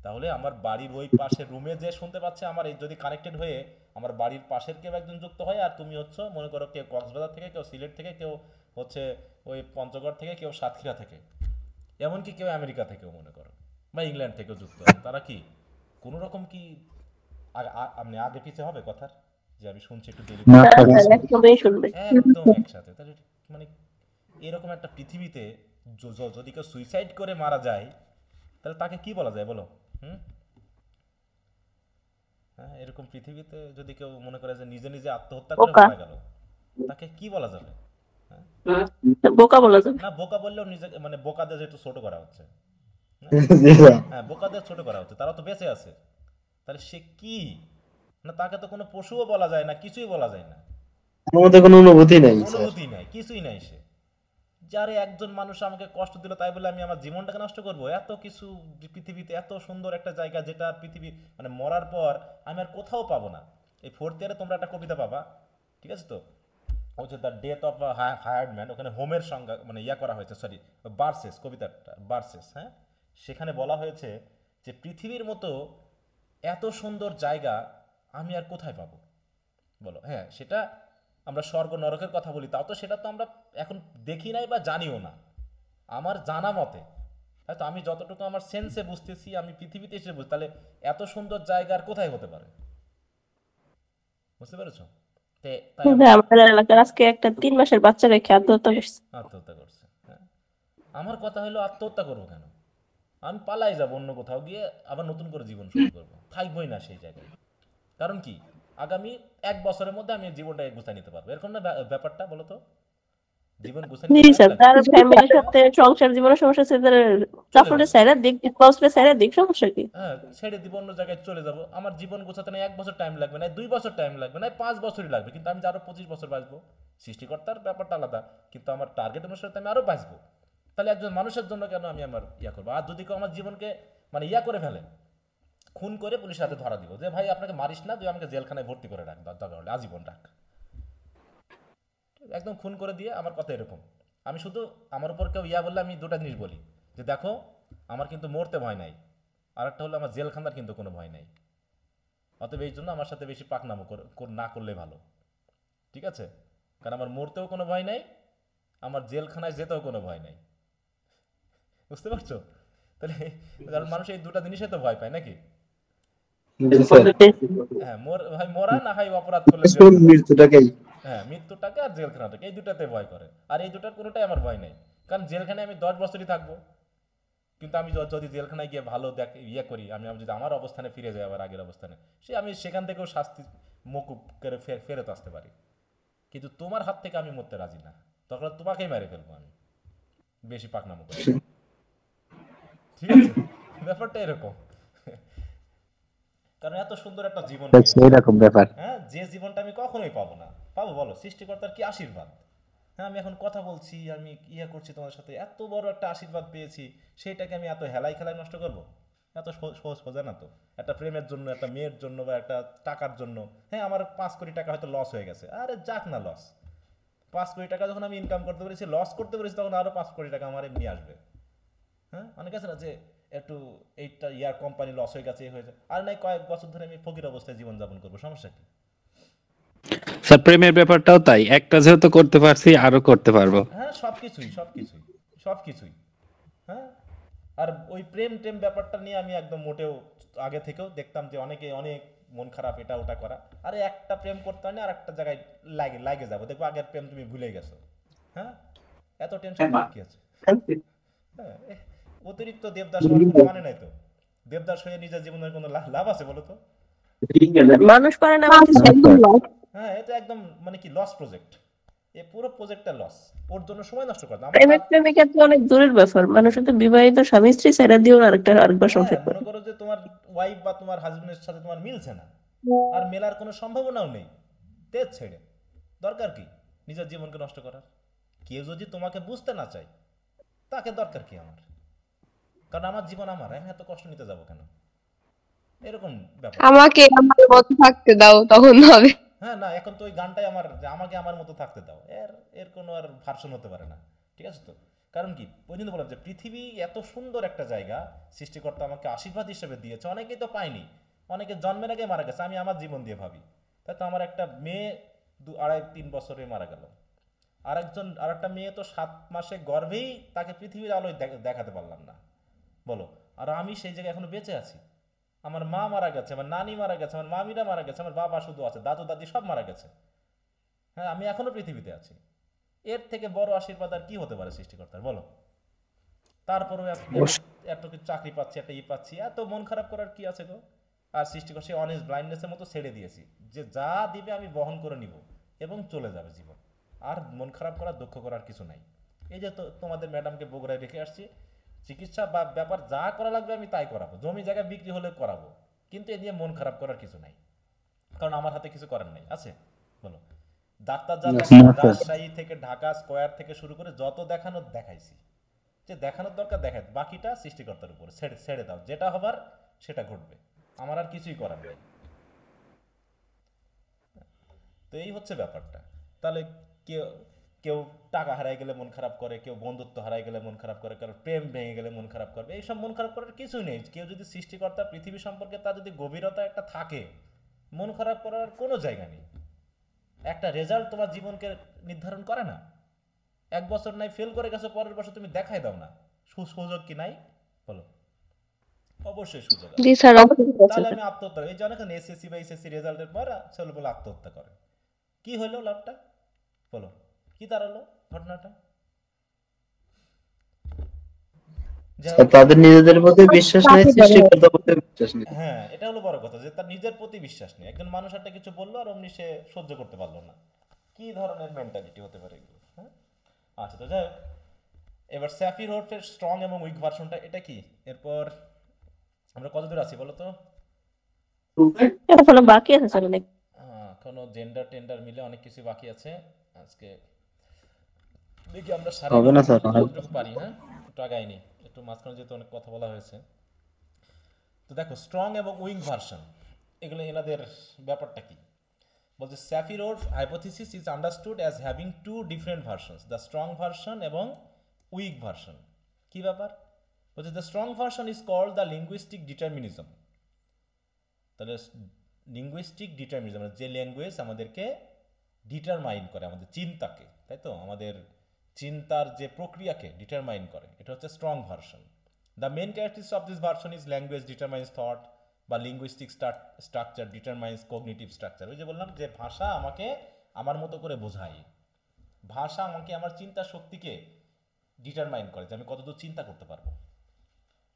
তাহলে আমার বাড়ির ওই পাশের রুমে যে শুনতে পাচ্ছে, আমার এই যদি কানেক্টেড হয়ে আমার বাড়ির পাশের কেউ একজন যুক্ত হয়, আর তুমি হচ্ছে মনে করো কেউ কক্সবাজার থেকে, কেউ সিলেট থেকে, কেউ হচ্ছে ওই পঞ্চগড় থেকে, কেউ সাতক্ষীরা থেকে, এমনকি কেউ আমেরিকা থেকেও মনে করো, বা ইংল্যান্ড থেকেও যুক্ত হয়, তারা কি কোনো রকম কি আপনি আগে পিছিয়ে হবে কথার, যে আমি শুনছি একটু দেরি না হ্যাঁ স্যার। স্যার, একদমই শুনবে। একদম একসাথে? তাহলে মানে এরকম একটা পৃথিবীতে যদি কেউ সুইসাইড করে মারা যায়, তাহলে তাকে কি বলা যায় বলো? হুম, হ্যাঁ, এরকম পৃথিবীতে যদি কেউ মনে করে যে নিজে নিজে আত্মহত্যা করে বোকা, মারা গেল, তাকে কি বলা যাবে? হ্যাঁ, বোকা বলা যাবে। না, বোকা বললেও নিজে, মানে বোকাদের যেহেতু ছোট করা হচ্ছে, জি স্যার। হ্যাঁ, বোকাদের ছোট করা হচ্ছে, তারা তো বেঁচে আছে। তাহলে সে কি? না, তাকে তো কোনো পশুও বলা যায় না, কিছুই বলা যায় না, আমার মধ্যে কোনো অনুভূতি নাই স্যার। অনুভূতি নাই, কিছুই নাই সে। যারে একজন মানুষ আমাকে কষ্ট দিল, তাই বলে আমি আমার জীবনটাকে নষ্ট করব? এত কিছু পৃথিবীতে, এত সুন্দর একটা জায়গা, যেটা পৃথিবী মানে মরার পর আমি আর কোথাও পাবো না। এই ফোর্থ ইয়ারে তোমরা একটা কবিতা পাবা, ঠিক আছে তো, ওই যে the death of hired man, ওখানে হোমের সংজ্ঞা মানে ইয়া করা হয়েছে, সরি বার্সেস, কবিতাটা বার্সেস, হ্যাঁ, সেখানে বলা হয়েছে যে পৃথিবীর মতো এত সুন্দর জায়গা আমি আর কোথায় পাবো বলো? হ্যাঁ, সেটা আমরা স্বর্গ নরকের কথা বলি, তাও তো সেটা তো আমরা এখন দেখি নাই বা জানিও না। আমার জানা মতে, হয়তো আমি যতটুকু আমার সেন্সে বুঝতেছি, আমি পৃথিবীতে এসে বুঝি, তাহলে এত সুন্দর জায়গা আর কোথায় হতে পারে? বুঝতে পেরেছো? তাই আমরা আমাদের এলাকার আজকে একটা 3 মাসের বাচ্চা রেখে আত্মহত্যা করছে। আত্মহত্যা করছে। হ্যাঁ, আমার কথা হলো আত্মহত্যা করবো কেন? আমি পালাই যাবো অন্য কোথাও গিয়ে, আবার নতুন করে জীবন শুরু করবো, থাকবোই না সেই জায়গায়। কারণ কি, আগামী 1 বছরের মধ্যে আমি জীবনটাকে গুছিয়ে নিতে পারবো, এরকম না ব্যাপারটা? বলো তো, জীবন গুছিয়ে জি নিতে টাইম স্যার, লাগবে। তার ফ্যামিলির সাথে সংসার জীবনের সমস্যা আছে, তার চলে চাকরিটা যাবো, স্যারের দিক, স্পাউসটা স্যারের দিক, সমস্যা কি? হ্যাঁ, ছেড়ে দিব, অন্য জায়গায় চলে যাব। আমার জীবন গোছাতে না 1 বছর টাইম লাগবে না, 2 বছর টাইম লাগবে না, 5 বছরই লাগবে, কিন্তু আমি যে আরো 25 বছর বাঁচবো। সৃষ্টিকর্তার ব্যাপারটা আলাদা, কিন্তু আমার টার্গেট অনুসারে তো আমি আরো বাঁচবো। তাহলে একজন মানুষের জন্য কেন আমি আমার ইয়া করবো? আর যদি কেউ আমার জীবনকে মানে ইয়া করে ফেলে, খুন করে পুলিশের হাতে ধরা দিব, যে ভাই আপনাকে মারিস না, তুই আমাকে জেলখানায় ভর্তি করে রাখ, দরকার হলে আজীবন রাখ। একদম খুন করে দিয়ে আমার কথা এরকম। আমি শুধু আমার উপর কেউ বললে আমি দুটো জিনিস বলি, যে দেখো আমার কিন্তু মরতে ভয় নাই, আর একটা হলো আমার জেলখানার কিন্তু কোনো ভয় নাই। অতএব এই জন্য আমার সাথে বেশি পাকনামো না করলে ভালো, ঠিক আছে? কারণ আমার মরতেও কোনো ভয় নাই, আমার জেলখানায় যেতেও কোনো ভয় নাই। বুঝতে পারছো? তাহলে কারণ মানুষ এই দুটো জিনিসে তো ভয় পায় নাকি? হ্যাঁ, ভাই মরা না হয় অপরাধ করলে মৃত্যুটাকেই। হ্যাঁ, মৃত্যুটাকে আর জেলখানাটাকে, এই দুটাতে ভয় করে। আর এই দুটার কোনোটাই আমার ভয় নাই, কারণ জেলখানায় আমি 10 বছরই থাকবো। কিন্তু আমি যদি জেলখানায় গিয়ে ভালো করি, আমি যদি আমার অবস্থানে ফিরে যাই, আবার আগের অবস্থানে, আমি সেখান থেকেও শাস্তি মকুব করে ফেরত আসতে পারি। কিন্তু তোমার হাত থেকে আমি মরতে রাজি না, তখন তোমাকেই মেরে ফেলবো আমি, বেশি পাকনামো করে। ঠিক আছে, ব্যাপারটা এরকম। কারণ এত সুন্দর একটা জীবন পেয়েছি, এরকম ব্যাপার। হ্যাঁ, যে জীবনটা আমি কখনোই পাবো না। পাবো বলো? সৃষ্টিকর্তার কি আশীর্বাদ। হ্যাঁ, আমি এখন কথা বলছি, আমি করছি তোমার সাথে, এত বড় একটা আশীর্বাদ পেয়েছি, সেইটাকে আমি এত হেলাই খেলায় নষ্ট করবো? এত সহজ সোজা না তো। একটা প্রেমের জন্য, একটা মেয়ের জন্য, বা একটা টাকার জন্য, হ্যাঁ আমার 5 কোটি টাকা হয়তো লস হয়ে গেছে, আরে যাক না লস। 5 কোটি টাকা যখন আমি ইনকাম করতে পেরেছি, লস করতে পেরেছি, তখন আরো 5 কোটি টাকা আমার এমনি আসবে। হ্যাঁ, অনেক আছে না যে একটু এইটা কোম্পানি লস হয়ে গেছে, হয়ে যায়, আর নাই কয়েক বছর ধরে আমি ফকির অবস্থায় জীবনযাপন করবো, সমস্যা কি? স্যার প্রেমের ব্যাপারটাও তাই, একটা যেহেতু করতে পারছি আরো করতে পারবো। হ্যাঁ, সবকিছুই। হ্যাঁ, আর ওই প্রেম টেম ব্যাপারটা নিয়ে আমি একদম মোটেও আগে থেকেও দেখতাম যে অনেকে অনেক মন খারাপ, এটা ওটা করা। আরে একটা প্রেম করতে হয় না, আর একটা জায়গায় লাগে যাবো, দেখবো আগের প্রেম তুমি ভুলে গেছো। হ্যাঁ, এত টেনশন কি আছে? হ্যাঁ, অতিরিক্ত দেবদাস হওয়ার কোনো মানে নাই তো। দেবদাস হয়ে নিজের জীবনের কোনো লাভ আছে বলো তো? মানুষ পারে না আমার কিছু। হ্যাঁ, এটা একদম মানে কি লস প্রজেক্ট, এই পুরো প্রজেক্টটা লস। ওর জন্য সময় নষ্ট করে না। প্রেমিক প্রেমিকা তো অনেক দূরের ব্যাপার, মানুষের তো বিবাহিত স্বামী স্ত্রী ছেড়ে দিয়েও আরেকবার সংসার করে। মনে করো যে তোমার ওয়াইফ বা তোমার হাজবেন্ডের সাথে তোমার মিলছে না, আর মেলার কোনো সম্ভাবনাও নেই, তেজ ছেড়ে দরকার কি নিজের জীবনকে নষ্ট করার? কেউ যদি তোমাকে বুঝতে না চায়, তাকে দরকার কি আমার? কারণ আমার জীবন আমার, আমি এত কষ্ট নিতে যাবো কেন? এরকম ব্যাপার। আমাকে আমার মতো থাকতে দাও, তখন হবে। হ্যাঁ, না এখন তো ওই গানটাই আমার, যে আমাকে আমার মতো থাকতে দাও, এর কোনো আর ভার্সন হতে পারে না। ঠিক আছে তো? কারণ কি ওই জন্য বললাম যে পৃথিবী এত সুন্দর একটা জায়গা, সৃষ্টিকর্তা আমাকে আশীর্বাদ হিসেবে দিয়েছে। অনেকেই তো পায়নি, অনেকে জন্মের আগে মারা গেছে। আমি আমার জীবন দিয়ে ভাবি, তাই তো আমার একটা মেয়ে 2-3 বছরে মারা গেল, আর একটা মেয়ে তো 7 মাসে গর্ভেই তাকে পৃথিবীর আলোয় দেখাতে পারলাম না, বলো। আর আমি সেই জায়গায় এখনো বেঁচে আছি। আমার মা মারা গেছে, আমার নানি মারা গেছে, আমার মামিরা মারা গেছে, আমার বাবা শুধু আছে, দাদু দাদি সব মারা গেছে। হ্যাঁ, আমি এখনো পৃথিবীতে আছি। এর থেকে বড় আশীর্বাদ আর কি হতে পারে সৃষ্টিকর্তার, বলো? তারপরেও এত কিছু চাকরি পাচ্ছি, একটা পাচ্ছি, এত মন খারাপ করার কি আছে গো? আর সৃষ্টিকর সেই অনেস্ট ব্লাইন্ডনেসের মতো ছেড়ে দিয়েছি, যে যা দিবে আমি বহন করে নিব এবং চলে যাবে জীবন। আর মন খারাপ করার, দুঃখ করার কিছু নাই। এই যে তোমাদের ম্যাডামকে বগুড়ায় রেখে আসছি, চিকিৎসা বা ব্যাপার যা করা লাগবে আমি তাই করাবো, জমি জায়গা বিক্রি হলে করাবো, কিন্তু এ নিয়ে মন খারাপ করার কিছু নাই, কারণ আমার হাতে কিছু করার নাই আছে, বলো? ডাক্তার যা রাজশাহী থেকে ঢাকা স্কয়ার থেকে শুরু করে যত দেখানোর দেখাইছি, যে দেখানোর দরকার দেখায়, বাকিটা সৃষ্টিকর্তার উপরে ছেড়ে দাও, যেটা হবার সেটা ঘটবে, আমার আর কিছুই করার নেই। তো এই হচ্ছে ব্যাপারটা। তাহলে কেউ কেউ টাকা হারাই গেলে মন খারাপ করে, কেউ বন্ধুত্ব হারাই গেলে মন খারাপ করে, কারণ প্রেম ভেঙে গেলে মন খারাপ করবে। এইসব মন খারাপ করার কিছুই নেই। কেউ যদি সৃষ্টিকর্তা পৃথিবী সম্পর্কে তার যদি গভীরতা একটা থাকে, মন খারাপ করার কোনো জায়গা নেই। একটা রেজাল্ট তোমার জীবনকে নির্ধারণ করে না। 1 বছর নাই ফেল করে গেছো, পরের বছর তুমি দেখাই দাও না, সুযোগ কি নাই, বলো? অবশ্যই সুযোগ আছে। তাহলে আমি আত্মহত্যা, এই যে অনেক এসএসসি বা এসএসসি রেজাল্টের পর ছেলে বলে আত্মহত্যা করে, কি হলো লাভটা, বলো? কি দাঁড়ালো ঘটনাটা? তাদের নিজেদের প্রতি বিশ্বাস নেই, সৃষ্টিকর্তার প্রতি বিশ্বাস নেই। হ্যাঁ, এটা হলো বড় কথা, যে তার নিজের প্রতি বিশ্বাস নেই। একজন মানুষ একটা কিছু বললো আর অমনি সে সহ্য করতে পারলো না। কি ধরনের মেন্টালিটি হতে পারে এগুলো? হ্যাঁ, আচ্ছা, তো যাই হোক, এবার স্যাফির হোর্ফের স্ট্রং এবং উইক ভার্সনটা এটা কি? এরপর আমরা কত দূর আছি বলো তো? এখনো বাকি আছে স্যার অনেক। এখনো জেন্ডার টেন্ডার মিলে অনেক কিছু বাকি আছে। আজকে দেখি আমরা হবে না স্যার, যতটুকু পারি। হ্যাঁ, একটু আগাইনি, একটু মাঝখানে যেহেতু অনেক কথা বলা হয়েছে। তো দেখো, স্ট্রং এবং উইক ভার্সন, এগুলো এনাদের ব্যাপারটা কি? বলছে স্যাফিরোর hypothesis is understood as having two different versions, the strong version এবং উইক ভার্সন। কি ব্যাপার? বলছে the strong version is called the linguistic determinism. তাহলে লিঙ্গুইস্টিক ডিটারমিনিজম যে ল্যাঙ্গুয়েজ আমাদেরকে ডিটারমাইন করে, আমাদের চিন্তাকে, তাই তো, আমাদের চিন্তার যে প্রক্রিয়াকে ডিটারমাইন করে, এটা হচ্ছে strong version. The main characteristics of this version is language determines thought বা linguistic structure determines cognitive structure. ওই যে বললাম যে ভাষা আমাকে আমার মতো করে বোঝায়, ভাষা আমাকে আমার চিন্তা শক্তিকে ডিটারমাইন করে যে আমি কতদূর চিন্তা করতে পারবো,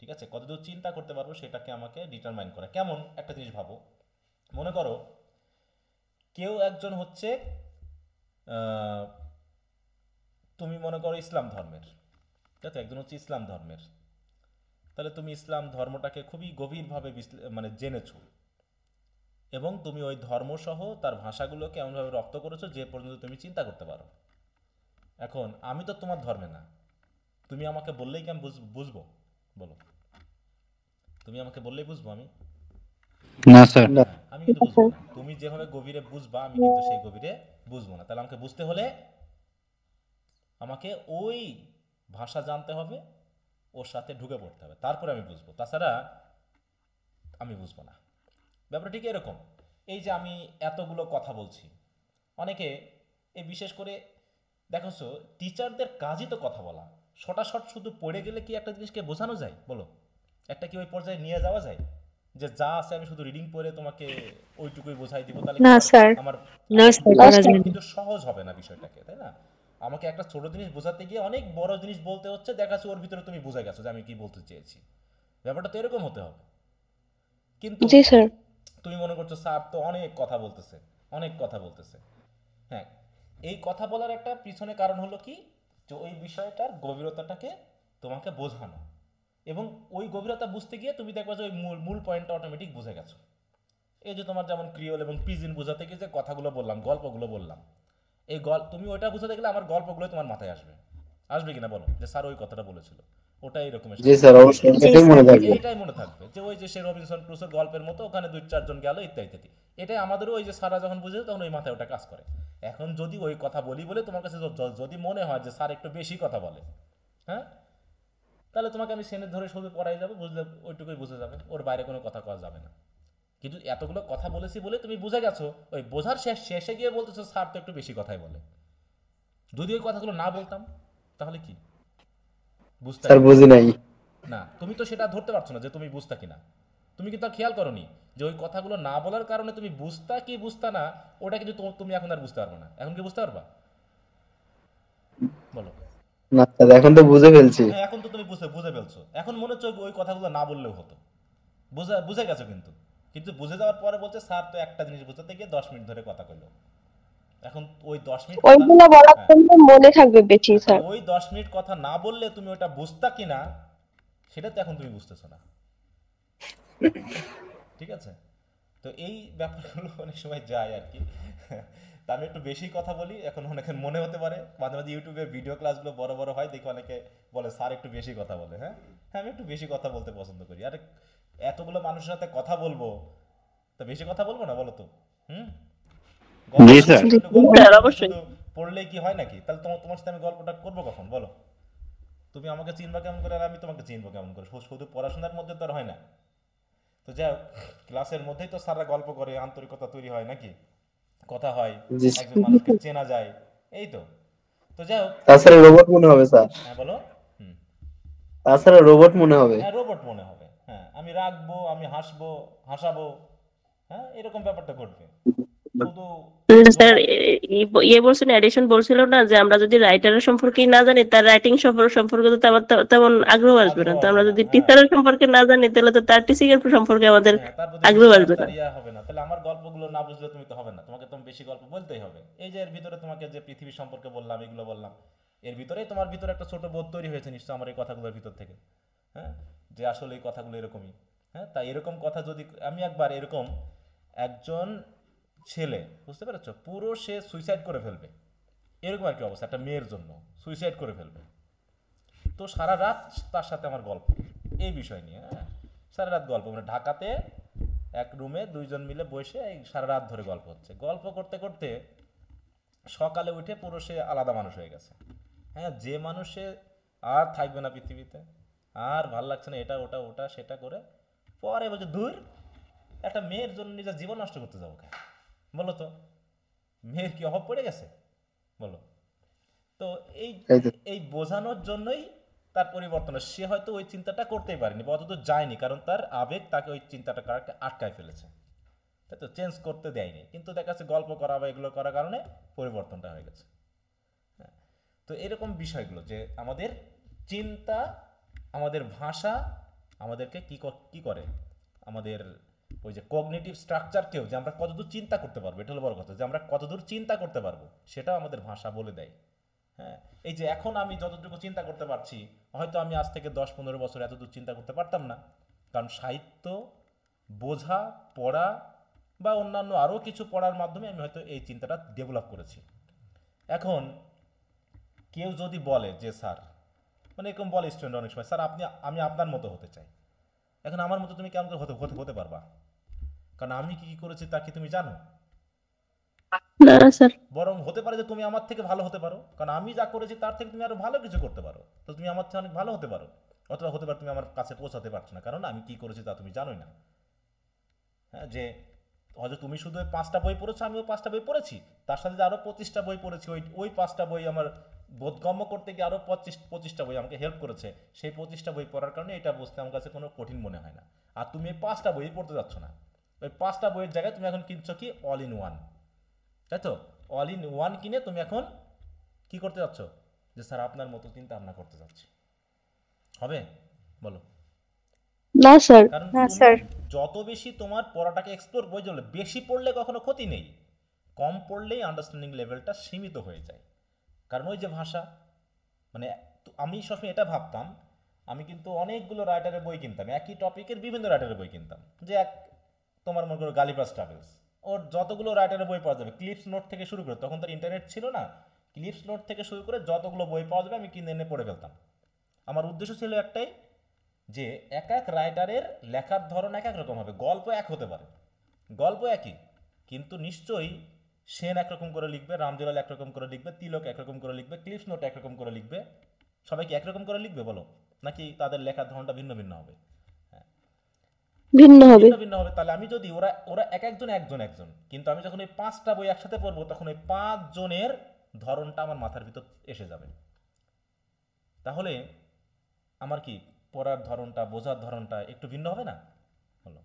ঠিক আছে, কতদূর চিন্তা করতে পারবো সেটাকে আমাকে ডিটারমাইন করে। কেমন একটা জিনিস ভাবো, মনে করো কেউ একজন হচ্ছে তুমি মনে করো ইসলাম ধর্মের, ঠিক আছে, একজন হচ্ছে ইসলাম ধর্মের, তাহলে তুমি ইসলাম ধর্মটাকে খুবই গভীরভাবে মানে জেনেছো এবং তুমি ওই ধর্মসহ তার ভাষাগুলোকে এমনভাবে রপ্ত করেছো যে পর্যন্ত তুমি চিন্তা করতে পারো। এখন আমি তো তোমার ধর্মে না, তুমি আমাকে বললেই কি আমি বুঝবো? বলো, তুমি আমাকে বললেই বুঝবো আমি? না স্যার। আমি কিন্তু বুঝবো না। তুমি যেভাবে গভীরে বুঝবা আমি কিন্তু সেই গভীরে বুঝবো না। তাহলে আমাকে বুঝতে হলে আমাকে ওই ভাষা জানতে হবে, ওর সাথে ঢুকে পড়তে হবে, তারপরে আমি বুঝবো, তাছাড়া আমি বুঝবো না। ব্যাপারটা ঠিক এরকম। এই যে আমি এতগুলো কথা বলছি, অনেকে এই বিশেষ করে দেখছো টিচারদের কাজই তো কথা বলা, শটাশট শুধু পড়ে গেলে কি একটা জিনিসকে বোঝানো যায়? বলো, একটা কি ওই পর্যায়ে নিয়ে যাওয়া যায় যে যা আছে আমি শুধু রিডিং পড়ে তোমাকে ওইটুকুই বোঝাই দিব? তাহলে না স্যার, আমার না স্যার, করা যায় না। কিন্তু সহজ হবে না বিষয়টাকে, তাই না? আমাকে একটা ছোট জিনিস বোঝাতে গিয়ে অনেক বড় জিনিস বলতে হচ্ছে, দেখাচ্ছে ওর ভিতরে তুমি বুঝে গেছো যে আমি কি বলতে চেয়েছি। ব্যাপারটা তো এরকম হতে হবে। কিন্তু জি স্যার। তুমি মনে করছো স্যার তো অনেক কথা বলতেছে, অনেক কথা বলতেছে। হ্যাঁ, এই কথা বলার একটা পিছনে কারণ হলো কি, যে ওই বিষয়টার গভীরতাটাকে তোমাকে বোঝানো, এবং ওই গভীরতা বুঝতে গিয়ে তুমি দেখবা যে ওই মূল পয়েন্টটা অটোমেটিক বুঝে গেছো। এই যে তোমার যেমন ক্রিওল এবং পিজিন বোঝাতে গিয়ে যে কথাগুলো বললাম, গল্পগুলো বললাম, এই তুমি ওইটা বুঝাতে গেলে আমার গল্পগুলো তোমার মাথায় আসবে কিনা বলো, যে স্যার ওই কথাটা বলেছিল, ওটাই এরকম। জি স্যার, অবশ্যই এটাই মনে থাকবে। এইটাই মনে থাকবে যে ওই যে সে রবিনসন ক্রুসোর গল্পের মতো ওখানে 2-4 জন গেল ইত্যাদি ইত্যাদি। এটাই আমাদেরও ওই যে সারা যখন বুঝে তখন ওই মাথায় ওটা কাজ করে। এখন যদি ওই কথা বলি বলে তোমার কাছে যদি মনে হয় যে স্যার একটু বেশি কথা বলে, হ্যাঁ, তাহলে তোমাকে আমি সেনে ধরে শুধু পড়াই যাবো, বুঝলে ওইটুকুই বুঝে যাবে, ওর বাইরে কোনো কথা কওয়া যাবে না। কিন্তু এতগুলো কথা বলেছি বলে তুমি বুঝে গেছো, ওই বোঝার শেষে গিয়ে বলতেছো স্যার তো একটু বেশি কথাই বলে। যদি ওই কথাগুলো না বলতাম তাহলে কি বুঝতে স্যার বুঝি নাই না, তুমি তো সেটা ধরতে পারছো না যে তুমি বুঝতা কিনা। তুমি কিন্তু খেয়াল করনি যে ওই কথাগুলো না বলার কারণে তুমি বুঝতা কি বুঝতা না, ওটা কিন্তু তুমি এখন আর বুঝতে পারবে না। এখন কি বুঝতে পারবা? বলো না স্যার, এখন তো বুঝে ফেলছি। হ্যাঁ, এখন তো তুমি বুঝে ফেলছো। এখন মনে হচ্ছে ওই কথাগুলো না বললেও হতো, বুঝে গেছো। কিন্তু বুঝে যাওয়ার পরে বলছে স্যার তো একটা জিনিস বুঝাতে গিয়ে 10 মিনিট ধরে কথা কইলো। এখন ওই 10 মিনিট ওইগুলো বলার জন্য মনে থাকবে বেশি স্যার। ওই 10 মিনিট কথা না বললে তুমি ওটা বুঝতা কিনা সেটা তো এখন তুমি বুঝতেছো না, ঠিক আছে? তো এই ব্যাপারগুলো অনেক সময় যায় আর কি। তা আমি একটু বেশি কথা বলি, এখন অনেকের মনে হতে পারে, মাঝে মাঝে ইউটিউবে ভিডিও ক্লাসগুলো বড় বড় হয়, দেখে অনেকে বলে স্যার একটু বেশি কথা বলে। হ্যাঁ হ্যাঁ, আমি একটু বেশি কথা বলতে পছন্দ করি। আরে এতগুলো মানুষের সাথে কথা বলবো, তো বেশি কথা বলবো না বলো তো? জি স্যার। শুধু পড়লেই কি হয় নাকি? তাহলে তোমার সাথে আমি গল্পটা করবো কখন বলো? তুমি আমাকে চিনবা কেমন করে আর আমি তোমাকে চিনবো কেমন করে? শুধু পড়াশোনার মধ্যে তো আর হয় না। তো যাই হোক, ক্লাসের মধ্যেই তো স্যাররা গল্প করে, আন্তরিকতা তৈরি হয় নাকি, কথা হয়, একজন মানুষকে চেনা যায়, এই তো। তো যাই হোক, তাছাড়া রোবট মনে হবে স্যার। হ্যাঁ বলো। তাছাড়া রোবট মনে হবে। হ্যাঁ, রোবট মনে হবে। হ্যাঁ, আমি রাখবো, আমি হাসাবো, হ্যাঁ, এরকম ব্যাপারটা ঘটবে। শুধু স্যার বলছেন, এডিশন বলছিল না যে আমরা যদি রাইটারের সম্পর্কে না জানি তার রাইটিং সম্পর্কে তো তেমন আগ্রহ আসবে না। তো আমরা যদি টিচারের সম্পর্কে না জানি তাহলে তো তার টিচিং এর সম্পর্কে আমাদের আগ্রহ আসবে না। হবে না। তাহলে আমার গল্পগুলো না বুঝলে তুমি তো হবে না, তোমাকে তো বেশি গল্প বলতেই হবে। এই যে এর ভিতরে তোমাকে যে পৃথিবী সম্পর্কে বললাম, এগুলো বললাম, এর ভিতরেই তোমার ভিতরে একটা ছোট বোধ তৈরি হয়েছে নিশ্চয় আমার এই কথাগুলোর ভিতর থেকে, হ্যাঁ, যে আসলে এই কথাগুলো এরকমই। হ্যাঁ, তাই এরকম কথা যদি আমি একবার এরকম একজন ছেলে, বুঝতে পেরেছ, পুরো সে সুইসাইড করে ফেলবে, এরকম আর কি অবস্থা, একটা মেয়ের জন্য সুইসাইড করে ফেলবে। তো সারা রাত তার সাথে আমার গল্প এই বিষয় নিয়ে, হ্যাঁ, সারা রাত গল্প, মানে ঢাকাতে এক রুমে দুইজন মিলে বসে এই সারা রাত ধরে গল্প হচ্ছে, গল্প করতে করতে সকালে উঠে পুরো সে আলাদা মানুষ হয়ে গেছে। হ্যাঁ, যে মানুষে আর থাকবে না পৃথিবীতে, আর ভাল লাগছে না, এটা ওটা ওটা সেটা করে পরে বলছে দূর, একটা মেয়ের জন্য নিজের জীবন নষ্ট করতে যাবো কেন? বলো তো, মেয়ের কি অভাব পড়ে গেছে? বলো তো। এই এই তো। এই বোঝানোর জন্যই তার পরিবর্তন। সে হয়তো ওই চিন্তাটা করতেই পারেনি বা অতদূর যায়নি, কারণ তার আবেগ তাকে ওই চিন্তাটা করাকে আটকায় ফেলেছে, তাই তো, চেঞ্জ করতে দেয়নি। কিন্তু দেখা যাচ্ছে গল্প করা বা এগুলো করার কারণে পরিবর্তনটা হয়ে গেছে। হ্যাঁ, তো এরকম বিষয়গুলো যে আমাদের চিন্তা, আমাদের ভাষা আমাদেরকে কি করে, আমাদের ওই যে কগনিটিভ স্ট্রাকচারকেও, যে আমরা কতদূর চিন্তা করতে পারবো, এটা হলো বড় কথা, যে আমরা কতদূর চিন্তা করতে পারবো সেটাও আমাদের ভাষা বলে দেয়। হ্যাঁ, এই যে এখন আমি যতটুকু চিন্তা করতে পারছি, হয়তো আমি আজ থেকে 10-15 বছর এতদূর চিন্তা করতে পারতাম না, কারণ সাহিত্য বোঝা, পড়া বা অন্যান্য আরও কিছু পড়ার মাধ্যমে আমি হয়তো এই চিন্তাটা ডেভেলপ করেছি। এখন কেউ যদি বলে যে স্যার, মানে এরকম বলে স্টুডেন্ট অনেক সময়, স্যার আমি আপনার মতো হতে চাই। এখন আমার মতো তুমি কেমন করে হতে পারবা? কারণ আমি কি কি করেছি তা কি তুমি জানো? না স্যার। বরং হতে পারে যে তুমি আমার থেকে ভালো হতে পারো, কারণ আমি যা করেছি তার থেকে তুমি আরো ভালো কিছু করতে পারো, তো তুমি আমার থেকে অনেক ভালো হতে পারো। অথবা হতে পারে তুমি আমার কাছে পৌঁছাতে পারছো না, কারণ আমি কি করেছি তা তুমি জানোই না। হ্যাঁ, যে হয়তো তুমি শুধু ওই 5টা বই পড়েছো, আমিও 5টা বই পড়েছি, তার সাথে আরো 25টা বই পড়েছি, ওই 5টা বই আমার বোধগম্য করতে গিয়ে আরো 25টা বই আমাকে হেল্প করেছে। সেই 25টা বই পড়ার কারণে এটা বুঝতে আমার কাছে কোনো কঠিন মনে হয় না। আর তুমি এই 5টা বই পড়তে যাচ্ছ না, ওই 5টা বইয়ের জায়গায় তুমি এখন কিনছো কি অল ইন ওয়ান, তাই তো? অল ইন ওয়ান কিনে তুমি এখন কি করতে যাচ্ছ? যে স্যার আপনার মতো চিন্তা ভাবনা করতে যাচ্ছি। হবে? বলো। না স্যার। কারণ না তুমি স্যার। যত বেশি তোমার পড়াটাকে এক্সপ্লোর, বই চলে বেশি পড়লে কখনো ক্ষতি নেই, কম পড়লেই আন্ডারস্ট্যান্ডিং লেভেলটা সীমিত হয়ে যায়। কারণ ওই যে ভাষা, মানে আমি সবসময় এটা ভাবতাম, আমি কিন্তু অনেকগুলো রাইটারের বই কিনতাম, একই টপিকের বিভিন্ন রাইটারের বই কিনতাম। যে তোমার মনে করো গালিভার্স ট্রাভেলস, ওর যতগুলো রাইটারের বই পাওয়া যাবে, ক্লিপস নোট থেকে শুরু করে, তখন তার ইন্টারনেট ছিল না, ক্লিপস নোট থেকে শুরু করে যতগুলো বই পাওয়া যাবে আমি কিনে এনে পড়ে ফেলতাম। আমার উদ্দেশ্য ছিল একটাই, যে এক এক রাইটারের লেখার ধরন এক এক রকম হবে, গল্প এক হতে পারে, গল্প একই, কিন্তু নিশ্চয়ই সেন একরকম করে লিখবে, রামজলাল একরকম করে লিখবে, তিলক একরকম করে লিখবে, ক্লিপস নোট একরকম করে লিখবে, সবাই কি একরকম করে লিখবে বলো? নাকি তাদের লেখার ধরনটা ভিন্ন ভিন্ন হবে? ভিন্ন হবে। ভিন্ন ভিন্ন হবে। তাহলে আমি যদি ওরা একজন, কিন্তু আমি যখন এই 5টা বই একসাথে পড়বো, তখন ওই 5 জনের ধরনটা আমার মাথার ভিতর এসে যাবে। তাহলে আমার কি পড়ার ধরনটা, বোঝার ধরনটা একটু ভিন্ন হবে না? হলো,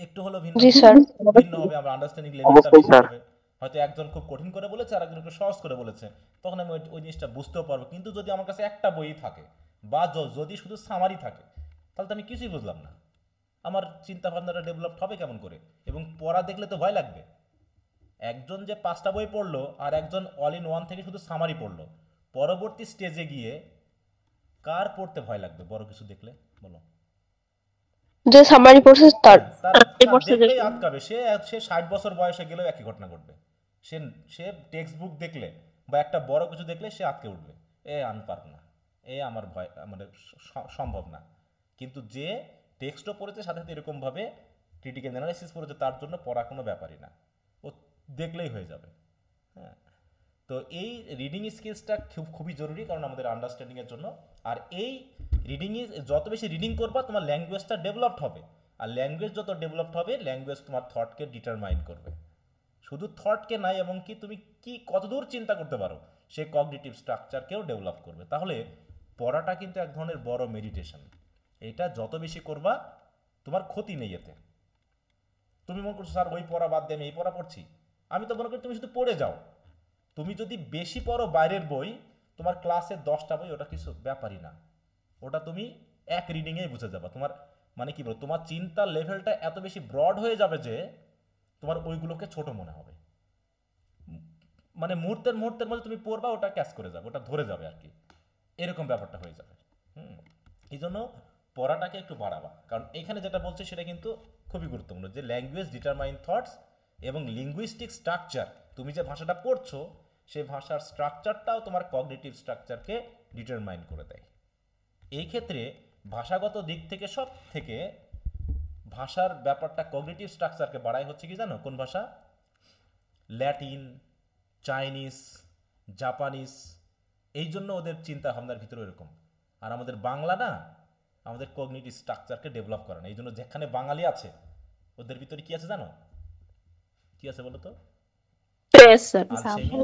একটু হলো ভিন্ন জি স্যার। ভিন্ন হবে, আমার আন্ডারস্ট্যান্ডিং লেভেলটা ভিন্ন হবে। হয়তো একজন খুব কঠিন করে বলেছে আর একজন একটু সহজ করে বলেছে, তখন আমি ওই জিনিসটা বুঝতেও পারবো। কিন্তু যদি আমার কাছে একটা বই থাকে বা যদি শুধু সামারি থাকে, তাহলে তো আমি কিছুই বুঝলাম না। আমার চিন্তা ভাবনাটা ডেভেলপ হবে কেমন করে? এবং পড়া দেখলে তো ভয় লাগবে। একজন যে 5টা বই পড়লো আর একজন অল ইন ওয়ান থেকে শুধু সামারি পড়লো, পরবর্তী স্টেজে গিয়ে কার পড়তে ভয় লাগবে বড় কিছু দেখলে? বলো। যে সামারি পড়ছে তার। তার দেখলেই আটকাবে। সে 60 বছর বয়সে গেলেও একই ঘটনা ঘটবে। সে টেক্সট বুক দেখলে বা একটা বড় কিছু দেখলে সে আটকে উঠবে, আমি পারবো না, আমার ভয়, মানে সম্ভব না। কিন্তু যে টেক্সটও পড়েছে, সাথে সাথে এরকমভাবে ক্রিটিক্যাল অ্যানালাইসিস পড়েছে, তার জন্য পড়া কোনো ব্যাপারই না, ও দেখলেই হয়ে যাবে। হ্যাঁ, তো এই রিডিং স্কিলসটা খুবই জরুরি, কারণ আমাদের আন্ডারস্ট্যান্ডিংয়ের জন্য। আর এই যত বেশি রিডিং করবা, তোমার ল্যাঙ্গুয়েজটা ডেভেলপড হবে। আর ল্যাঙ্গুয়েজ যত ডেভেলপড হবে, ল্যাঙ্গুয়েজ তোমার থটকে ডিটারমাইন করবে। শুধু থটকে নাই, এবং তুমি কতদূর চিন্তা করতে পারো, সে কগনিটিভ স্ট্রাকচারকেও ডেভেলপ করবে। তাহলে পড়াটা কিন্তু এক ধরনের বড় মেডিটেশন। এটা যত বেশি করবা, তোমার ক্ষতি নেই এতে। তুমি মনে করছো স্যার ওই পড়া বাদ দিয়ে আমি এই পড়া পড়ছি, আমি তো মনে করি তুমি শুধু পড়ে যাও। তুমি যদি বেশি পড়ো বাইরের বই, তোমার ক্লাসে 10টা বই, ওটা কিছু ব্যাপারই না, ওটা তুমি এক রিডিংয়েই বুঝে যাবা। তোমার মানে কি বলবো, তোমার চিন্তার লেভেলটা এত বেশি ব্রড হয়ে যাবে যে তোমার ওইগুলোকে ছোট মনে হবে। মানে মুহূর্তের মধ্যে তুমি পড়বা, ওটা ক্যাচ করে যাবে, ওটা ধরে যাবে আর কি, এরকম ব্যাপারটা হয়ে যাবে। এই জন্য পড়াটাকে একটু বাড়াবা। কারণ এখানে যেটা বলছে সেটা কিন্তু খুবই গুরুত্বপূর্ণ, যে ল্যাঙ্গুয়েজ ডিটারমাইন থটস, এবং লিঙ্গুইস্টিক স্ট্রাকচার, তুমি যে ভাষাটা পড়ছো সেই ভাষার স্ট্রাকচারটাও তোমার কগনিটিভ স্ট্রাকচারকে ডিটারমাইন করে দেয়। এই ক্ষেত্রে ভাষাগত দিক থেকে সব থেকে ভাষার ব্যাপারটা কগনিটিভ স্ট্রাকচারকে বাড়ায় হচ্ছে কি জানো কোন ভাষা? ল্যাটিন, চাইনিজ, জাপানিজ, এই জন্য ওদের চিন্তা ভাবনার ভিতরে এরকম। আর আমাদের বাংলা না, আমাদের কগনিটিভ স্ট্রাকচারকে ডেভেলপ করে না। এই জন্য যেখানে বাঙালি আছে ওদের ভিতরে কি আছে জানো? কি আছে বলো তো? Press sir. আলসেমি,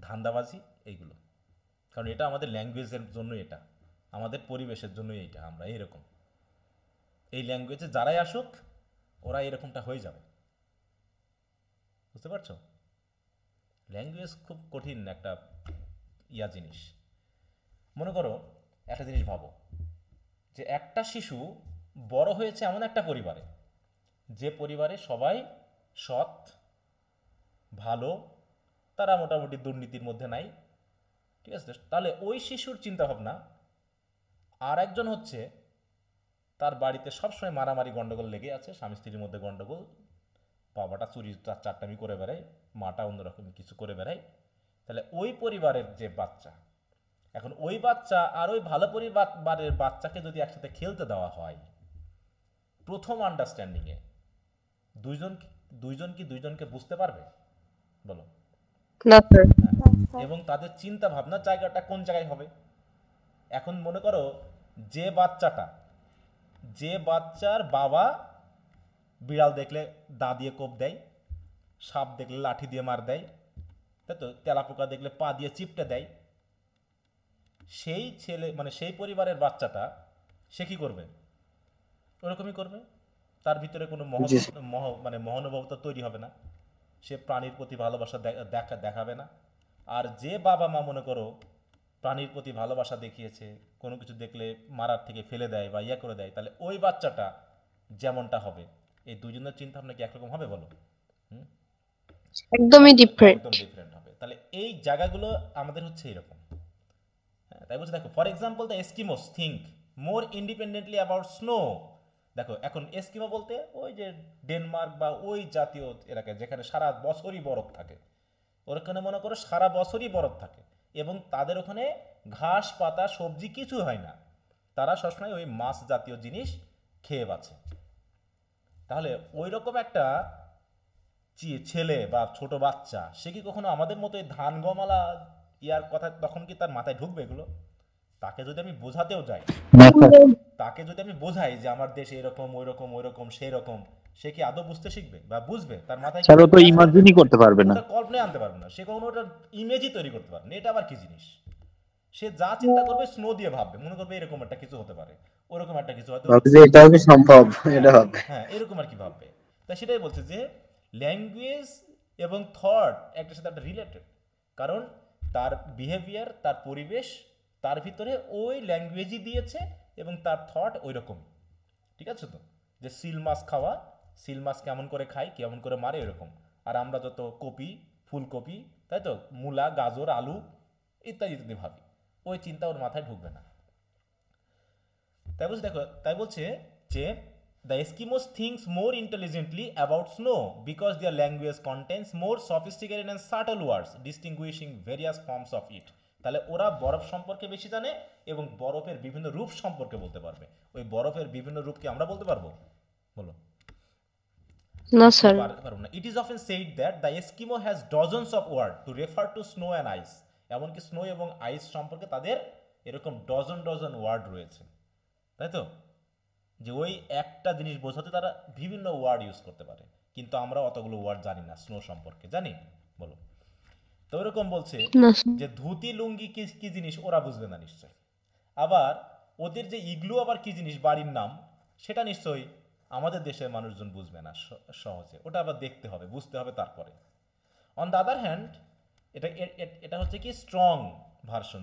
ধান্দাবাজি, এইগুলো। কারণ এটা আমাদের ল্যাঙ্গুয়েজের জন্য, এটা আমাদের পরিবেশের জন্যই, এইটা আমরা এইরকম। এই ল্যাঙ্গুয়েজে যারাই আসুক ওরা এরকমটা হয়ে যাবে। বুঝতে পারছো? ল্যাঙ্গুয়েজ খুব কঠিন একটা জিনিস। মনে করো একটা জিনিস ভাবো, যে একটা শিশু বড় হয়েছে এমন একটা পরিবারে, যে পরিবারে সবাই সৎ, ভালো, তারা মোটামুটি দুর্নীতির মধ্যে নাই, ঠিক আছে? তাহলে ওই শিশুর চিন্তাভাবনা, আর একজন হচ্ছে তার বাড়িতে সবসময় মারামারি গন্ডগোল লেগে আছে, স্বামী স্ত্রীর মধ্যে গন্ডগোল, বাবাটা চুরি চারটামি করে বেড়ায়, মাটা অন্যরকম কিছু করে বেড়ায়। তাহলে ওই পরিবারের যে বাচ্চা, এখন ওই বাচ্চা আর ওই ভালো পরিবারের বাচ্চাকে যদি একসাথে খেলতে দেওয়া হয়, প্রথম আন্ডারস্ট্যান্ডিংয়ে দুইজন কি দুইজনকে বুঝতে পারবে বলো? না স্যার। এবং তাদের চিন্তা ভাবনার জায়গাটা কোন জায়গায় হবে? এখন মনে করো যে বাচ্চার বাবা বিড়াল দেখলে দা দিয়ে কোপ দেয়, সাপ দেখলে লাঠি দিয়ে মার দেয়, তাই তো, তেলাপোকা দেখলে পা দিয়ে চিপটে দেয়, সেই ছেলে মানে সেই পরিবারের বাচ্চাটা সে কি করবে? ওরকমই করবে। তার ভিতরে কোনো মহানুভবতা তৈরি হবে না, সে প্রাণীর প্রতি ভালোবাসা দেখাবে না। আর যে বাবা মা মনে করো প্রাণীর প্রতি ভালোবাসা দেখিয়েছে, কোনো কিছু দেখলে মারার থেকে ফেলে দেয় বা করে দেয়, তাহলে ওই বাচ্চাটা যেমনটা হবে, এই দুজনের চিন্তা ভাবনা কি একরকম হবে বলো? একদমই ডিফারেন্ট। একদম ডিফারেন্ট হবে। তাহলে এই জায়গাগুলো আমাদের হচ্ছে এরকম। হ্যাঁ, তাই বলছে দেখো, for example the Eskimos think more independently about snow. দেখো এখন এস্কিমো বলতে ওই যে ডেনমার্ক বা ওই জাতীয় এলাকায় যেখানে সারা বছরই বরফ থাকে, ওখানে মনে করো সারা বছরই বরফ থাকে এবং তাদের ওখানে ঘাস পাতা সবজি কিছু হয় না, তারা সবসময় ওই মাছ জাতীয় জিনিস খেয়ে বাঁচে। তাহলে ওই রকম একটা ছেলে বা ছোট বাচ্চা, সে কি কখনো আমাদের মতো এই ধান গমালা কথা তখন কি তার মাথায় ঢুকবে এগুলো? তাকে যদি আমি বোঝাতেও যাই, তাকে যদি আমি বোঝাই যে আমার দেশে এরকম ওইরকম সেই রকম, সে কি আদৌ বুঝতে শিখবে বা বুঝবে? তার মাথায় স্যার ও তো ইমাজিনই করতে পারবে না, কল্পনায় আনতে পারবে না, সে কখনো ওটার ইমেজই তৈরি করতে পারবে না। এটা আবার কি জিনিস? সে যা চিন্তা করবে স্নো দিয়ে ভাববে, মনে করবে এরকম একটা কিছু হতে পারে, ওরকম একটা কিছু হয়তো, এটাও কি সম্ভব, এটা হবে। হ্যাঁ, এরকম আর কি ভাববে। তাই সেটাই বলছে যে ল্যাঙ্গুয়েজ এবং থট একটার সাথে একটা রিলেটেড, কারণ তার বিহেভিয়ার, তার পরিবেশ, তার ভিতরে ওই ল্যাঙ্গুয়েজই দিয়েছে এবং তার থট ওই রকম। ঠিক আছে তো, যে সিল মাছ খাওয়া, সিল মাছ কেমন করে খায়, কেমন করে মারে, এরকম। আর আমরা যত কপি, ফুলকপি, তাই তো, মূলা, গাজর, আলু ইত্যাদি ইত্যাদি ভাবি, ওই চিন্তা ওর মাথায় ঢুকবে না। তাই বলছে দেখো, তাই বলছে যে the Eskimos thinks more intelligently about snow because their language contains more sophisticated and subtle words distinguishing various forms of it. তাহলে ওরা বরফ সম্পর্কে বেশি জানে এবং বরফের বিভিন্ন রূপ সম্পর্কে বলতে পারবে। ওই বরফের বিভিন্ন রূপ কি আমরা বলতে পারবো বলো? না স্যার। পারবো না। It is often said that the Eskimo has dozens of words to refer to snow and ice. এমনকি স্নো এবং আইস সম্পর্কে তাদের এরকম ডজন ওয়ার্ড রয়েছে, তাই তো, যে ওই একটা জিনিস বোঝাতে তারা বিভিন্ন ওয়ার্ড ইউজ করতে পারে। কিন্তু আমরা অতগুলো ওয়ার্ড জানি না স্নো সম্পর্কে, জানি বলো? তো ওরকম বলছে যে ধুতি লুঙ্গি কি জিনিস ওরা বুঝবে না নিশ্চয়। আবার ওদের যে ইগলু আবার কি জিনিস, বাড়ির নাম, সেটা নিশ্চয়ই আমাদের দেশের মানুষজন বুঝবে না সহজে, ওটা আবার দেখতে হবে, বুঝতে হবে তারপরে। অন দ্য আদার হ্যান্ড, এটা হচ্ছে কি স্ট্রং ভার্সন,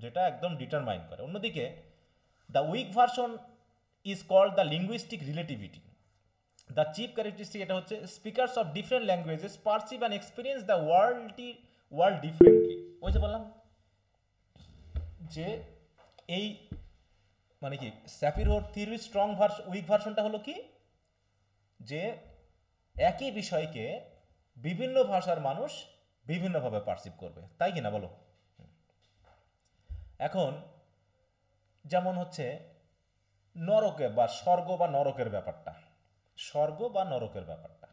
যেটা একদম ডিটারমাইন করে। অন্যদিকে the weak version is called the linguistic relativity. The chief characteristic এটা হচ্ছে speakers of different languages perceive and experience the world differently. ওই যে বললাম যে এই মানে কি স্যাপিরোর থিওরি স্ট্রং ভার্সন, উইক ভার্সনটা হলো কি, যে একই বিষয়কে বিভিন্ন ভাষার মানুষ বিভিন্নভাবে পারসিভ করবে, তাই কিনা বলো? এখন যেমন হচ্ছে নরকে বা স্বর্গ বা নরকের ব্যাপারটা, স্বর্গ বা নরকের ব্যাপারটা।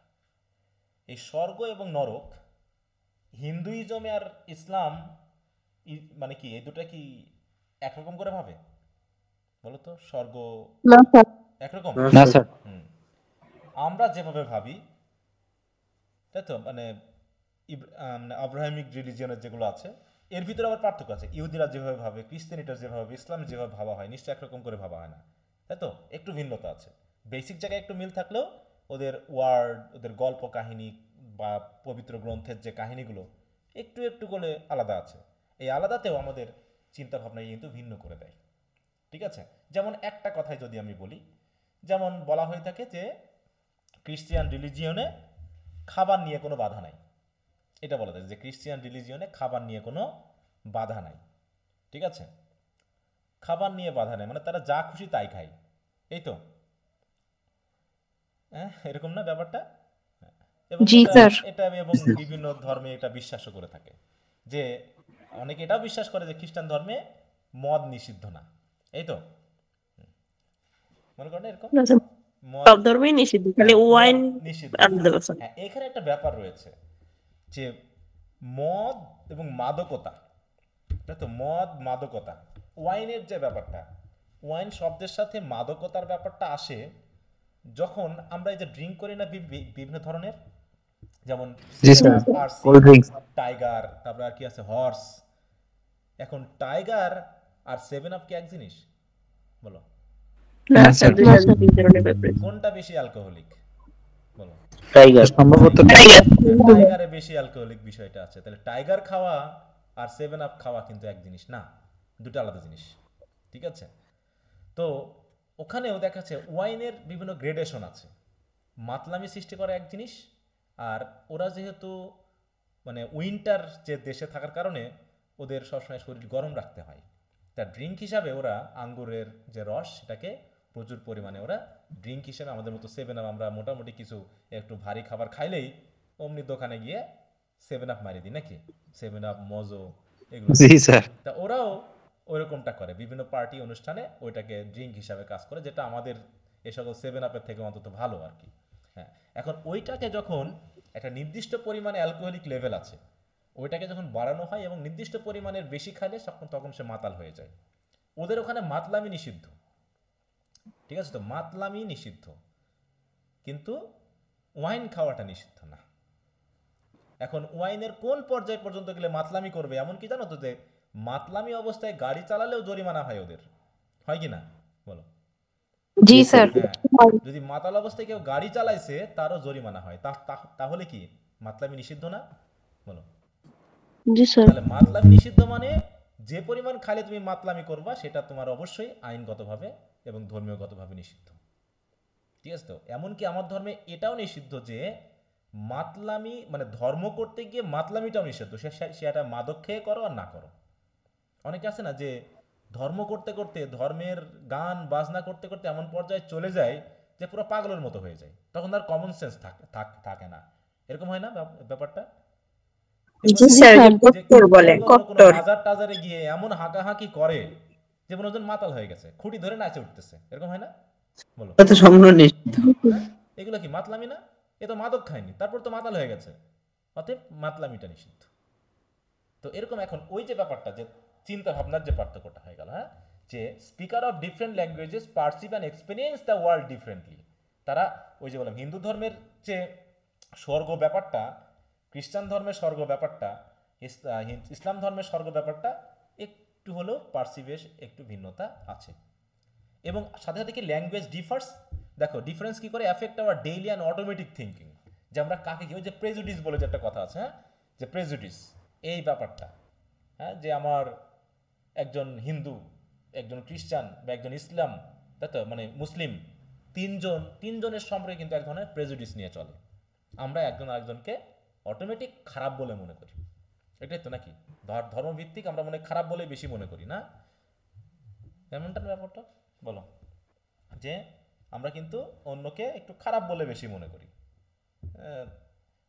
এই স্বর্গ এবং নরক হিন্দুইজমে আর ইসলাম মানে কি এই দুটা কি একরকম করে ভাবে বলো তো? স্বর্গ না স্যার। একরকম? না না স্যার। স্যার। হুম। আমরা যেভাবে ভাবি, তাই তো, মানে আব্রাহামিক রিলিজিয়নের যেগুলো আছে এর ভিতরে আবার পার্থক্য আছে। ইহুদিরা যেভাবে ভাবে, ক্রিশ্চিয়ানিটা যেভাবে ভাবে, ইসলাম যেভাবে ভাবা হয়, নিশ্চয়ই একরকম করে ভাবা হয় না, তাই তো? একটু ভিন্নতা আছে। বেসিক জায়গায় একটু মিল থাকলেও ওদের ওয়ার্ড, ওদের গল্প কাহিনী বা পবিত্র গ্রন্থের যে কাহিনীগুলো একটু একটু করে আলাদা আছে। এই আলাদাতেও আমাদের চিন্তা ভাবনা কিন্তু ভিন্ন করে দেয়। ঠিক আছে? যেমন একটা কথাই যদি আমি বলি, যেমন বলা হয়ে থাকে যে ক্রিশ্চিয়ান রিলিজিয়নে খাবার নিয়ে কোনো বাধা নাই। এটা বলা যায় যে ক্রিশ্চিয়ান রিলিজিয়নে খাবার নিয়ে কোনো বাধা নাই। ঠিক আছে? খাবার নিয়ে বাধা নেই, মানে তারা যা খুশি তাই খায়, এই তো? হ্যাঁ, এরকম না ব্যাপারটা? এবং জি এটা স্যার। এটা এবং বিভিন্ন ধর্মে এটা বিশ্বাসও করে থাকে যে অনেকে এটাও বিশ্বাস করে যে খ্রিস্টান ধর্মে মদ নিষিদ্ধ না, এই তো? মনে করেন এরকম না স্যার, মদ, সব ধর্মই নিষিদ্ধ, খালি হ্যাঁ, ওয়াইন মদ নিষিদ্ধ। আলাদা ব্যাপার। হ্যাঁ, এখানে একটা ব্যাপার রয়েছে যে মদ এবং মাদকতা, তাই তো? মদ, মাদকতা, ওয়াইনের যে ব্যাপারটা, ওয়াইন শব্দের সাথে মাদকতার ব্যাপারটা আসে যখন আমরা এই যে ড্রিঙ্ক করি না বিভিন্ন ধরনের, যেমন জি স্যার। Cold drinks. টাইগার, তারপর আর কি আছে, হর্স। এখন টাইগার আর 7 আপ কি এক জিনিস বলো? না না স্যার, স্যার। দুইটা দুই ধরনের ব্যাপার। কোনটা বেশি অ্যালকোহলিক বলো? টাইগার। সম্ভবত টাইগারে বেশি অ্যালকোহলিক বিষয়টা আছে। তাহলে টাইগার খাওয়া আর 7 আপ খাওয়া কিন্তু এক জিনিস না, দুটো আলাদা জিনিস। ঠিক আছে? তো ওখানেও দেখা যাচ্ছে ওয়াইনের বিভিন্ন গ্রেডেশন আছে। মাতলামি সৃষ্টি করা এক জিনিস, আর ওরা যেহেতু মানে উইন্টার যে দেশে থাকার কারণে ওদের সবসময় শরীর গরম রাখতে হয়, তার ড্রিঙ্ক হিসাবে ওরা আঙ্গুরের যে রস সেটাকে প্রচুর পরিমাণে ওরা ড্রিঙ্ক হিসেবে, আমাদের মতো 7 আপ আমরা মোটামুটি কিছু একটু ভারী খাবার খাইলেই অমনি দোকানে গিয়ে 7 আপ মারি দিই নাকি, 7 আপ, মজো, এগুলো। জি স্যার। তা ওরাও ওইরকমটা করে, বিভিন্ন পার্টি অনুষ্ঠানে ওইটাকে ড্রিঙ্ক হিসাবে কাজ করে, যেটা আমাদের এ সকল 7 আপের থেকে অন্তত ভালো আর কি। হ্যাঁ, এখন ওইটাকে যখন একটা নির্দিষ্ট পরিমাণে অ্যালকোহলিক লেভেল আছে, ওইটাকে যখন বাড়ানো হয় এবং নির্দিষ্ট পরিমাণের বেশি খাইলে তখন সে মাতাল হয়ে যায়। ওদের ওখানে মাতলামি নিষিদ্ধ। ঠিক আছে? তো মাতলামি নিষিদ্ধ, কিন্তু ওয়াইন খাওয়াটা নিষিদ্ধ না। এখন ওয়াইনের কোন পর্যায় পর্যন্ত গেলে মাতলামি করবে, এমন কি জানো তো যে মাতলামি অবস্থায় গাড়ি চালালেও জরিমানা হয় ওদের, হয় কি না বলো? জি স্যার। হ্যাঁ, যদি মাতাল অবস্থায় কেউ গাড়ি চালাইছে তারও জরিমানা হয়। তাহলে কি মাতলামি নিষিদ্ধ না বলো? জি স্যার। তাহলে মাতলামি নিষিদ্ধ মানে যে পরিমাণ খালে তুমি মাতলামি করবা সেটা তোমার অবশ্যই আইনগতভাবে এবং ধর্মীয়গতভাবে নিষিদ্ধ। ঠিক আছে? তো এমনকি আমার ধর্মে এটাও নিষিদ্ধ যে মাতলামি, মানে ধর্ম করতে গিয়ে মাতলামিটাও নিষিদ্ধ, সেটা মাদক খেয়ে করো আর না করো। অনেকে আছে না যে ধর্ম করতে করতে, ধর্মের গান বাজনা করতে করতে এমন পর্যায়ে চলে যায় যে পুরো পাগলের মতো হয়ে যায়, তখন তার কমন সেন্স থাকে না। এরকম হয় না ব্যাপারটা? জি স্যার, যে কট্টর বলে, কোনো কট্টর। বাজার টাজারে গিয়ে এমন হাঁকাহাঁকি করে যে মনোজন মাতাল হয়ে গেছে, খুঁটি ধরে নাচে উঠতেছে, এরকম হয় না বলো? এটা তো সম্পূর্ণ নিষিদ্ধ। হ্যাঁ, এগুলো কি মাতলামি না? এ তো মাদক খায়নি, তারপর তো মাতাল হয়ে গেছে, অতএব মাতলামিটা নিষিদ্ধ। তো এরকম এখন ওই যে ব্যাপারটা, যে চিন্তা ভাবনার যে পার্থক্যটা হয়ে গেল, হ্যাঁ, যে speaker of different languages perceive and experience the world differently. তারা ওই যে বললাম হিন্দু ধর্মের যে স্বর্গ ব্যাপারটা, খ্রিস্টান ধর্মের স্বর্গ ব্যাপারটা, ইসলাম ধর্মের স্বর্গ ব্যাপারটা একটু হলেও পারসিভেশ একটু ভিন্নতা আছে। এবং সাথে সাথে কি ল্যাঙ্গুয়েজ ডিফার্স, দেখো ডিফারেন্স কি করে affect our daily and automatic thinking. যে আমরা কাকে কি, ওই যে প্রেজুডিস বলে যে একটা কথা আছে, হ্যাঁ, যে প্রেজুডিস, এই ব্যাপারটা, হ্যাঁ, যে আমার একজন হিন্দু, একজন খ্রিস্টান বা একজন ইসলাম, তাই তো, মানে মুসলিম, তিনজনের সম্পর্কে কিন্তু এক ধরনের প্রেজুডিস নিয়ে চলে। আমরা একজন আরেকজনকে অটোমেটিক খারাপ বলে মনে করি, এটাই তো নাকি? ধর্মভিত্তিক আমরা মনে খারাপ বলে বেশি মনে করি না, এমনটা ব্যাপারটা বলো, যে আমরা কিন্তু অন্যকে একটু খারাপ বলে বেশি মনে করি।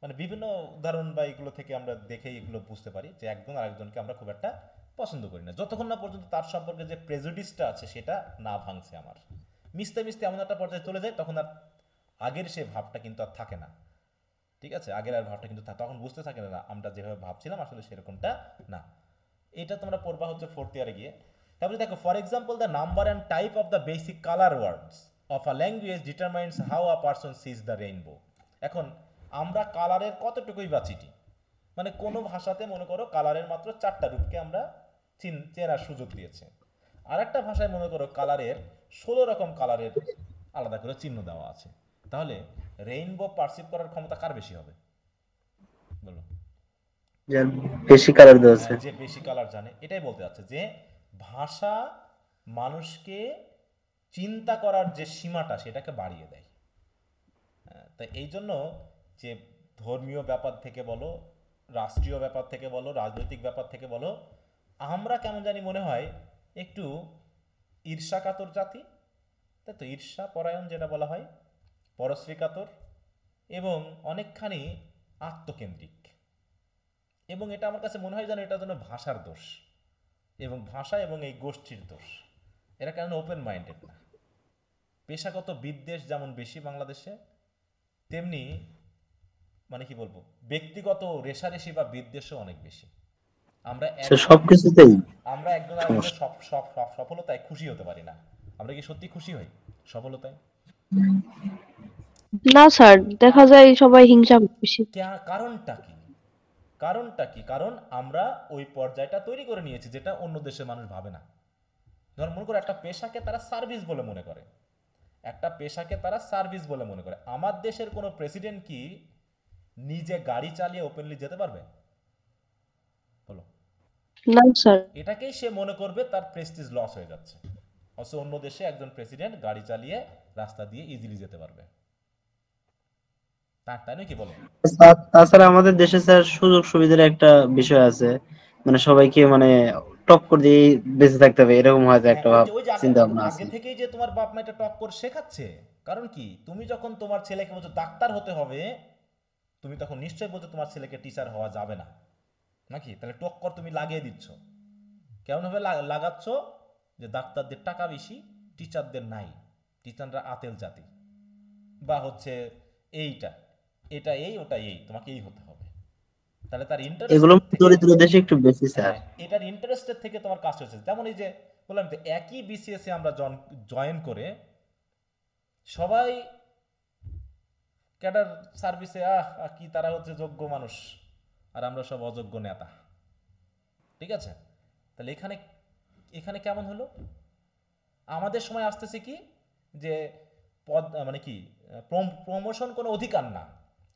মানে বিভিন্ন উদাহরণ বা এগুলো থেকে আমরা দেখেই এগুলো বুঝতে পারি যে একজন আরেকজনকে আমরা খুব একটা পছন্দ করি না, যতক্ষণ না পর্যন্ত তার সম্পর্কে যে প্রেজুডিসটা আছে সেটা না ভাঙছে। আমার মিশতে মিশতে এমন একটা পর্যায়ে চলে যায় তখন আর আগের সে ভাবটা কিন্তু আর থাকে না। ঠিক আছে, আগের আর ভাবটা কিন্তু তখন বুঝতে থাকে না আমরা যেভাবে ভাবছিলাম আসলে সেরকমটা না। এটা তোমরা পড়বা হচ্ছে 4th ইয়ারে গিয়ে। তারপরে দেখো, for example the number and type of the basic colour words of a language determines how a person sees the rainbow. এখন আমরা কালারের কতটুকুই বা চিনি, মানে কোনো ভাষাতে মনে করো কালারের মাত্র 4টা রূপকে আমরা চেনার সুযোগ দিয়েছে, আর একটা ভাষায় মনে করো কালারের 16 রকম কালারের আলাদা করে চিহ্ন দেওয়া আছে। তাহলে রেইনবো পারসিভ করার ক্ষমতা কার বেশি হবে বলো? যার বেশি কালার দেওয়া আছে। যে বেশি কালার জানে। এটাই বলতে যাচ্ছে যে ভাষা মানুষকে চিন্তা করার যে সীমাটা সেটাকে বাড়িয়ে দেয়। তাই এই জন্য যে ধর্মীয় ব্যাপার থেকে বলো, রাষ্ট্রীয় ব্যাপার থেকে বলো, রাজনৈতিক ব্যাপার থেকে বলো, আমরা কেমন জানি মনে হয় একটু ঈর্ষাকাতর জাতি, তাই তো, ঈর্ষা পরায়ণ যেটা বলা হয়, পরশ্রীকাতর এবং অনেকখানি আত্মকেন্দ্রিক। এবং এটা আমার কাছে মনে হয় যেন এটা যেন ভাষার দোষ, এবং ভাষা এবং এই গোষ্ঠীর দোষ। এরা কেন ওপেন মাইন্ডেড না। পেশাগত বিদ্বেষ যেমন বেশি বাংলাদেশে, তেমনি মানে কি বলবো, ব্যক্তিগত রেষারেষি বা বিদ্বেষও অনেক বেশি। আমরা সবকিছুতেই আমরা একজন আরেকজনের সফলতায় খুশি হতে পারি না। আমরা কি সত্যি খুশি হই সফলতায়? না স্যার, দেখা যায় সবাই হিংসা বেশি। কারণটা কি? কারণটা কি? কারণ আমরা ওই পর্যায়টা তৈরি করে নিয়েছি যেটা অন্য দেশের মানুষ ভাবে না। ধর মনে করো একটা পেশাকে তারা সার্ভিস বলে মনে করে, একটা পেশাকে তারা সার্ভিস বলে মনে করে। আমার দেশের কোনো প্রেসিডেন্ট কি নিজে গাড়ি চালিয়ে ওপেনলি যেতে পারবে বলো? না স্যার। এটাকেই সে মনে করবে তার প্রেস্টিজ লস হয়ে যাচ্ছে। অথচ অন্য দেশে একজন প্রেসিডেন্ট গাড়ি চালিয়ে রাস্তা দিয়ে ইজিলি যেতে পারবে, তাই নয় কি বলো? তাছাড়া আমাদের দেশে স্যার সুযোগ সুবিধার একটা বিষয় আছে, মানে সবাইকে মানে টক্কর দিয়ে বেঁচে থাকতে হবে, এরকম হয়তো একটা চিন্তা ভাবনা আছে। আগে থেকেই যে তোমার বাপ মা এটা টক্কর শেখাচ্ছে। কারণ কি, তুমি যখন তোমার ছেলেকে বলছো ডাক্তার হতে হবে, তুমি তখন নিশ্চয়ই বলছো তোমার ছেলেকে টিচার হওয়া যাবে না, নাকি? তাহলে টক্কর তুমি লাগিয়ে দিচ্ছ। কেমন ভাবে লাগাচ্ছ? যে ডাক্তারদের টাকা বেশি, টিচারদের নাই, টিচাররা আতেল জাতি, বা হচ্ছে এইটা এটা এই ওটা এই, তোমাকে এই হতে হবে। তাহলে তার ইন্টারেস্ট, এগুলো দরিদ্র দেশে একটু বেশি স্যার। এটার ইন্টারেস্টের থেকে তোমার কাজ হচ্ছে। যেমন এই যে বললাম তো, একই বিসিএস এ আমরা জয়েন করে সবাই ক্যাডার সার্ভিসে কি তারা হচ্ছে যোগ্য মানুষ আর আমরা সব অযোগ্য নেতা। ঠিক আছে, তাহলে এখানে এখানে কেমন হলো? আমাদের সময় আসতেছে কি যে পদ মানে কি প্রমোশন কোনো অধিকার না,